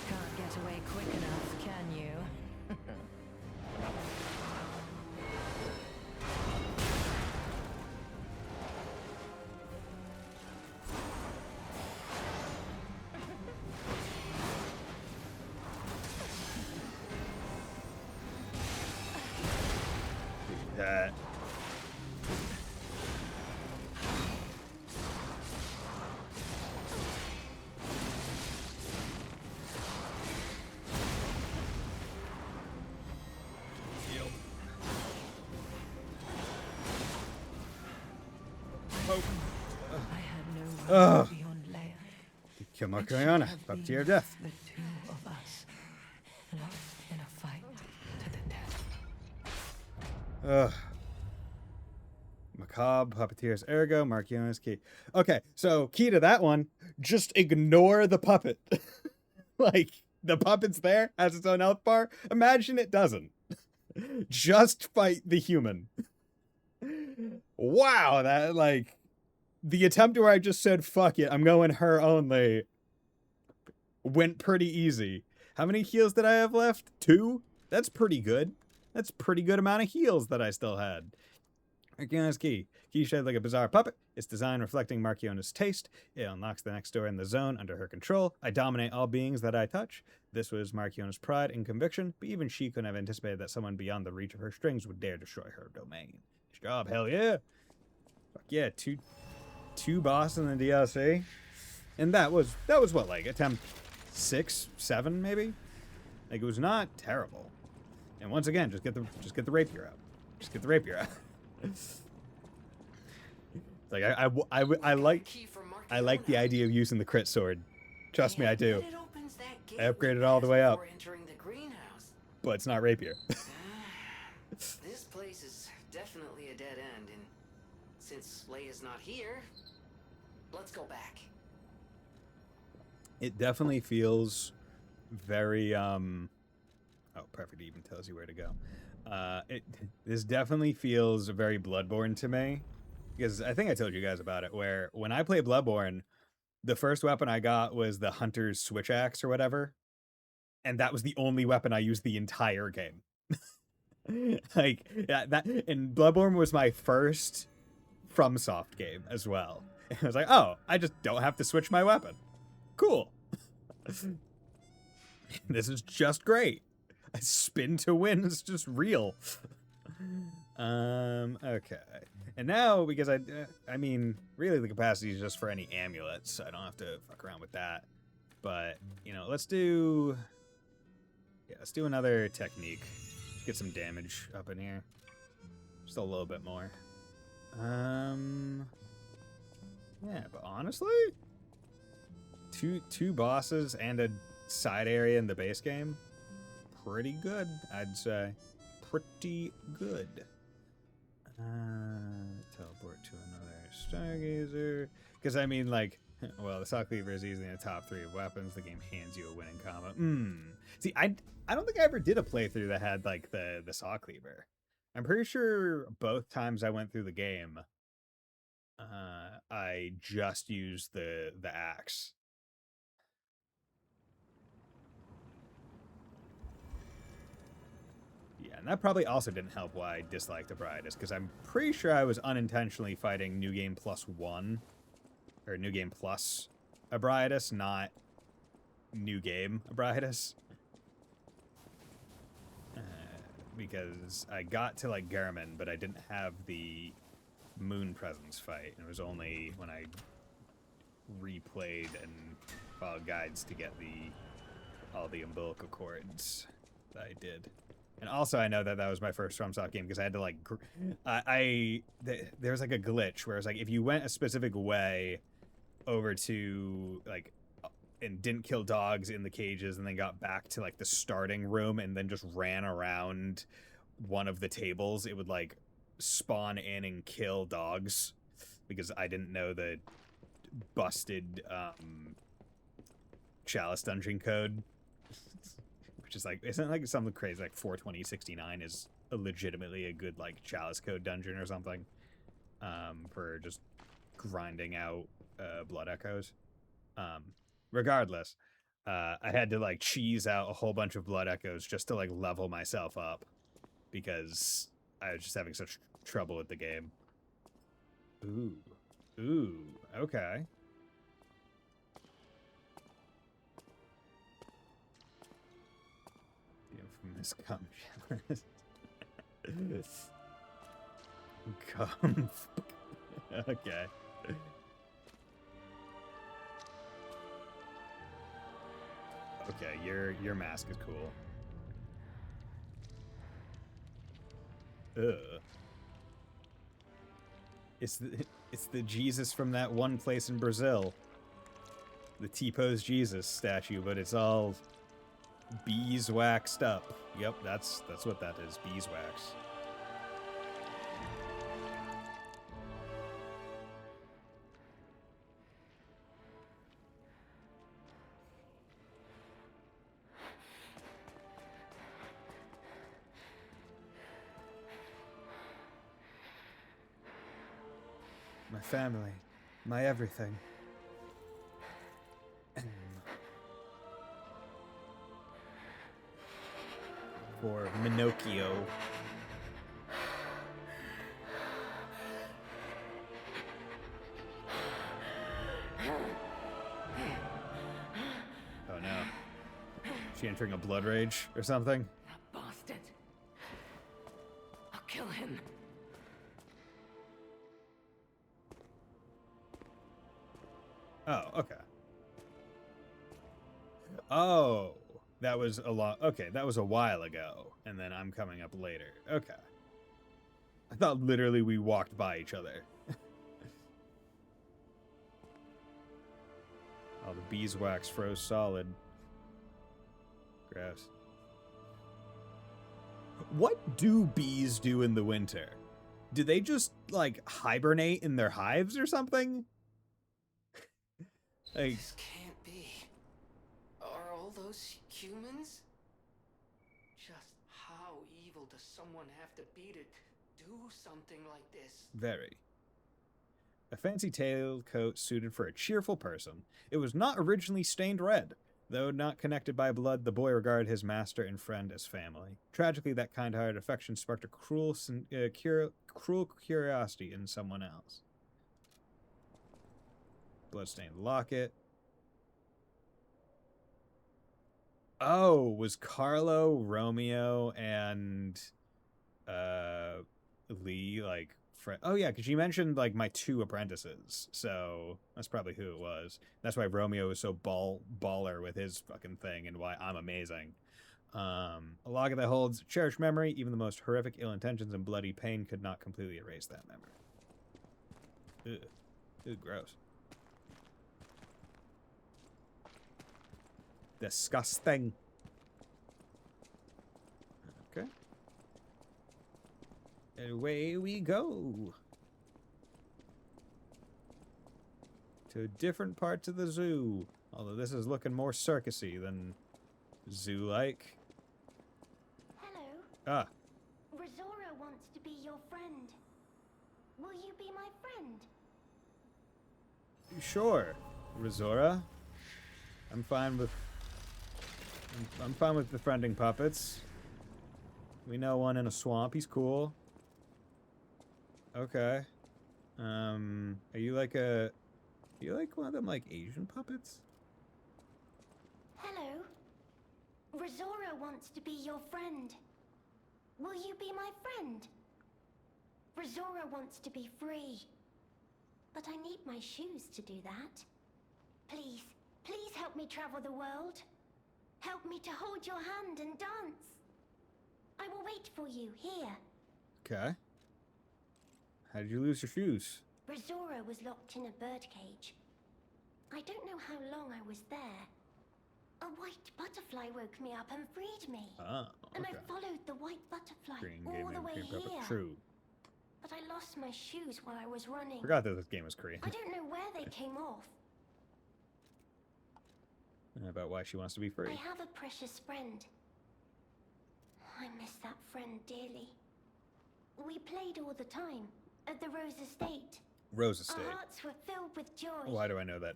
Can't get away quick enough, can you? That. Ugh. beyond Leia. Kill And she Markiana. have Puppeteer been of death. The two of us, locked in a fight to the death. Ugh. Macabre, Puppeteer's Ergo, Markiana's key. Okay, so key to that one, just ignore the puppet. Like, the puppet's there, has its own health bar. Imagine it doesn't. Just fight the human. Wow, that, like, the attempt where I just said, fuck it, I'm going her only, went pretty easy. How many heals did I have left? 2? That's pretty good. That's a pretty good amount of heals that I still had. Markiona's key. Key shaped like a bizarre puppet. Its design reflecting Markiona's taste. It unlocks the next door in the zone under her control. I dominate all beings that I touch. This was Markiona's pride and conviction, but even she couldn't have anticipated that someone beyond the reach of her strings would dare destroy her domain. Nice job, hell yeah. Fuck yeah, two bosses in the DLC. And that was what, like attempt 6, 7 maybe? Like, it was not terrible. And once again, just get the rapier out. Just get the rapier out. Like I like the idea of using the crit sword. Trust me, I do. I upgraded all the way up, but it's not rapier. This place is definitely a dead end, and since Leia's not here, let's go back. It definitely feels very oh, perfect. It even tells you where to go. This definitely feels very Bloodborne to me, because I think I told you guys about it, where when I play Bloodborne, the first weapon I got was the Hunter's Switch Axe or whatever, and that was the only weapon I used the entire game. Like, yeah, that, and Bloodborne was my first FromSoft game as well. And I was like, oh, I just don't have to switch my weapon. Cool. This is just great. I spin to win is just real. Okay. And now, because I mean, really the capacity is just for any amulets, so I don't have to fuck around with that. But, you know, let's do another technique. Get some damage up in here. Just a little bit more. Yeah, but honestly, two bosses and a side area in the base game, pretty good, I'd say. Pretty good. Teleport to another Stargazer. Because, I mean, like, well, the Saw Cleaver is easily in the top 3 of weapons. The game hands you a winning combo. See, I don't think I ever did a playthrough that had, like, the Saw Cleaver. I'm pretty sure both times I went through the game, I just used the axe. Yeah, and that probably also didn't help why I disliked Abritus, because I'm pretty sure I was unintentionally fighting New Game Plus 1, or New Game Plus Abritus, not New Game Abritus. Because I got to, like, Garmin, but I didn't have the Moon Presence fight, and it was only when I replayed and followed guides to get all the umbilical cords that I did. And also, I know that was my first FromSoft game, because I had to, like, there's, like, a glitch where it's like, if you went a specific way over to, like, and didn't kill dogs in the cages and then got back to, like, the starting room and then just ran around one of the tables, it would, like, spawn in and kill dogs, because I didn't know the busted Chalice dungeon code. Which is like, isn't it like something crazy like 42069 is legitimately a good, like, Chalice code dungeon or something, for just grinding out blood echoes. Regardless, I had to, like, cheese out a whole bunch of blood echoes just to, like, level myself up, because I was just having such trouble with the game. Ooh, okay. Infamous cum showers. Cum. Okay. Okay, your mask is cool. Ugh. It's the Jesus from that one place in Brazil. The T-pose Jesus statue, but it's all beeswaxed up. Yep, that's what that is, beeswax. My family, my everything. For Minocchio. Oh no. She entering a blood rage or something? That bastard. I'll kill him. Oh, okay. Oh, that was a lot. Okay, that was a while ago, and then I'm coming up later. Okay. I thought literally we walked by each other. Oh, the beeswax froze solid. Gross. What do bees do in the winter? Do they just, like, hibernate in their hives or something? Like, This can't be. Are all those humans? Just how evil does someone have to be to do something like this? very. A fancy tailcoat suited for a cheerful person. It was not originally stained red. Though not connected by blood, the boy regarded his master and friend as family. Tragically, that kind-hearted affection sparked a cruel curiosity in someone else. Bloodstained locket. Oh, was Carlo, Romeo, and Lee like friend? Oh yeah, because she mentioned like my 2 apprentices, so that's probably who it was. That's why Romeo is so baller with his fucking thing, and why I'm amazing. A locket that holds cherished memory. Even the most horrific ill intentions and bloody pain could not completely erase that memory. Ugh. Ew, gross. Disgusting. Okay. Away we go. To different parts of the zoo. Although this is looking more circusy than zoo-like. Hello. Ah, Rosora wants to be your friend. Will you be my friend? sure, Rizora. I'm fine with... I'm fine with befriending puppets. We know one in a swamp. He's cool. Okay. Are you like a... Are you like one of them, like, Asian puppets? Hello. Rosora wants to be your friend. Will you be my friend? Rosora wants to be free. But I need my shoes to do that. Please, please help me travel the world. Help me to hold your hand and dance. I will wait for you here. Okay. How did you lose your shoes? Rosora was locked in a birdcage. I don't know how long I was there. A white butterfly woke me up and freed me. Oh, And I okay. followed the white butterfly Green all game the name, way green puppet. here. True. But I lost my shoes while I was running. Forgot that this game was Korean. I don't know where they came off. About why she wants to be free. I have a precious friend. I miss that friend dearly. We played all the time at the Rose Estate. Rose Estate. Our hearts were filled with joy. Why do I know that?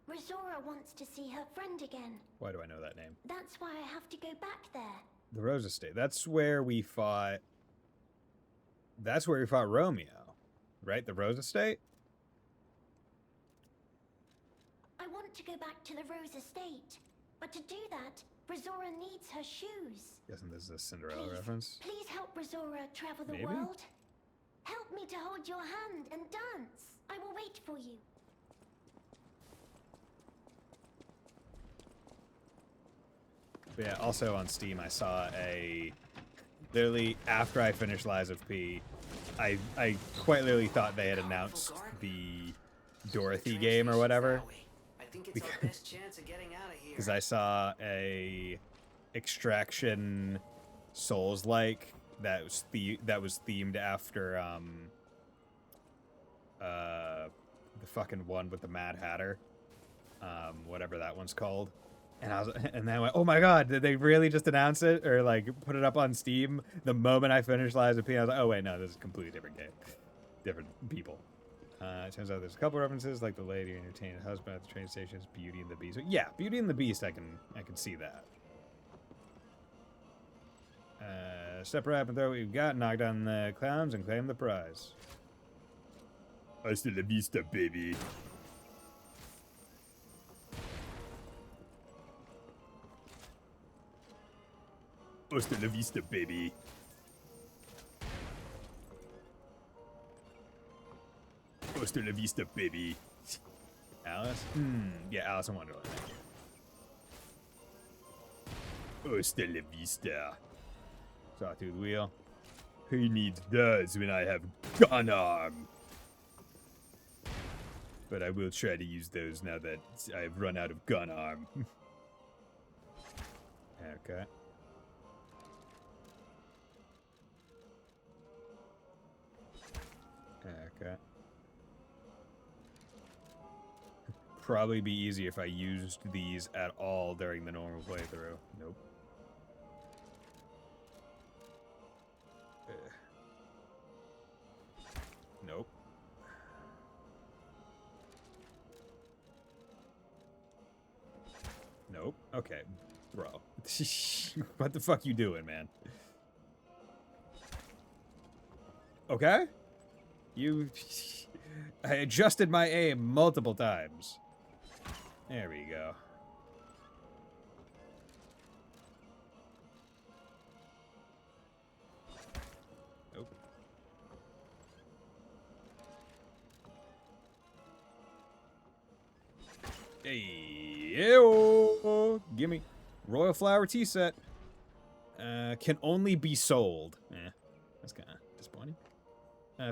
Rosora wants to see her friend again. Why do I know that name? That's why I have to go back there. The Rose Estate. That's where we fought... That's where we fought Romeo. Right? The Rose Estate? I want to go back to the Rose Estate. But to do that, Rosora needs her shoes. Guessing this is a Cinderella Please, reference. please help Rosora travel the Maybe? world. Help me to hold your hand and dance. I will wait for you. But yeah, also on Steam I saw a literally after I finished Lies of P, I quite literally thought they had announced the Dorothy game or whatever. I think it's our best chance of getting out of here. Because I saw a Extraction Souls-like that was themed after the fucking one with the Mad Hatter, whatever that one's called. And then I went, oh my god, did they really just announce it or like put it up on Steam? The moment I finished Lies of P, I was like, oh wait, no, this is a completely different game, different people. It turns out there's a couple references, like the lady who entertained her husband at the train station is Beauty and the Beast. So, yeah, Beauty and the Beast, I can see that. Step right up and throw what you've got, knock down the clowns, and claim the prize. Hasta la vista, baby. Hasta la vista, baby. Hasta la vista, baby. Alice? Yeah, Alice in Wonderland. Thank you. Hasta la vista. Sawtooth wheel. Who needs those when I have gun arm? But I will try to use those now that I've run out of gun arm. Okay. Okay. Probably be easier if I used these at all during the normal playthrough. Nope. Nope. Nope. Okay, bro. What the fuck you doing, man? Okay? I adjusted my aim multiple times. There we go. Nope. Hey, ew. Gimme. Royal Flower tea set. Can only be sold. That's kind of disappointing.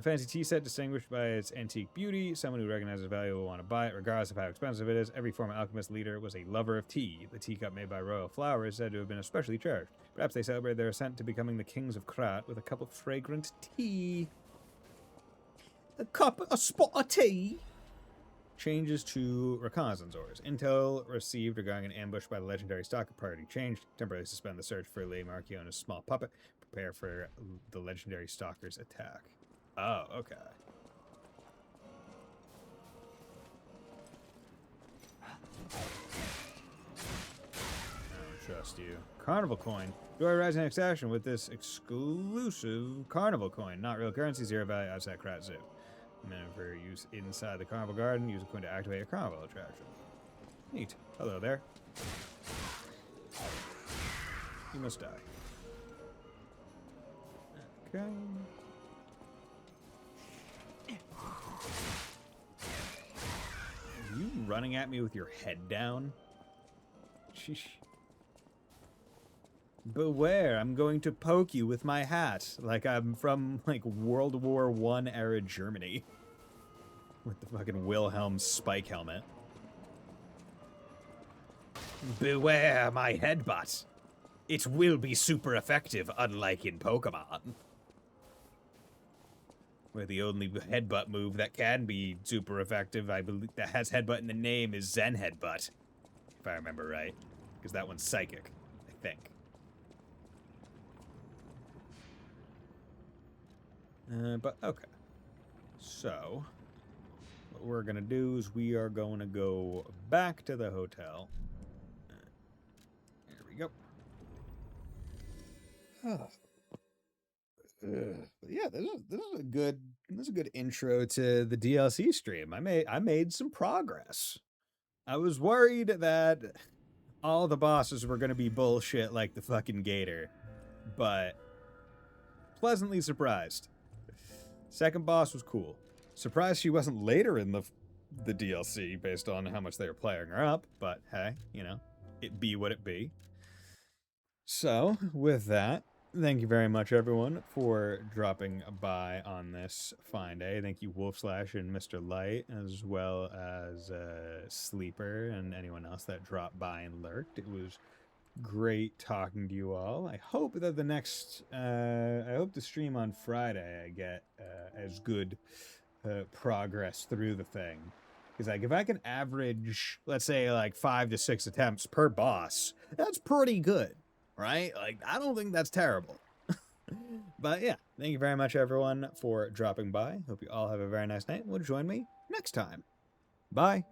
Fancy tea set distinguished by its antique beauty. Someone who recognizes value will want to buy it, regardless of how expensive it is. Every former alchemist leader was a lover of tea. The teacup made by Royal Flower is said to have been especially cherished. Perhaps they celebrate their ascent to becoming the kings of Krat with a cup of fragrant tea. A spot of tea. Changes to reconnaissance orders. Intel received regarding an ambush by the legendary Stalker Party changed. Temporarily suspend the search for Lady Marchiona's small puppet. Prepare for the legendary Stalker's attack. Oh, okay. I don't trust you. Carnival coin. Joy rising next action with this exclusive carnival coin. Not real currency, zero value outside Krat Zoo. Minute for use inside the carnival garden. Use a coin to activate a carnival attraction. Neat. Hello there. You must die. Okay. Are you running at me with your head down? Sheesh. Beware, I'm going to poke you with my hat, like I'm from, like, World War I era Germany. With the fucking Wilhelm spike helmet. Beware my headbutt. It will be super effective, unlike in Pokemon. Where the only headbutt move that can be super effective, I believe, that has headbutt in the name is Zen Headbutt. If I remember right. Because that one's psychic, I think. But, okay. So, what we're going to do is we are going to go back to the hotel. There we go. Yeah, this is a good intro to the DLC stream. I made some progress. I was worried that all the bosses were going to be bullshit like the fucking gator, but pleasantly surprised. Second boss was cool. Surprised she wasn't later in the DLC based on how much they were playing her up, but hey, you know, it be what it be. So, with that, thank you very much, everyone, for dropping by on this fine day. Thank you, Wolf Slash and Mr. Light, as well as Sleeper and anyone else that dropped by and lurked. It was great talking to you all. I hope that I hope the stream on Friday I get as good progress through the thing. Because, like, if I can average, let's say, like, 5 to 6 attempts per boss, that's pretty good, right? Like, I don't think that's terrible. But, yeah, thank you very much, everyone, for dropping by. Hope you all have a very nice night. Will join me next time. Bye.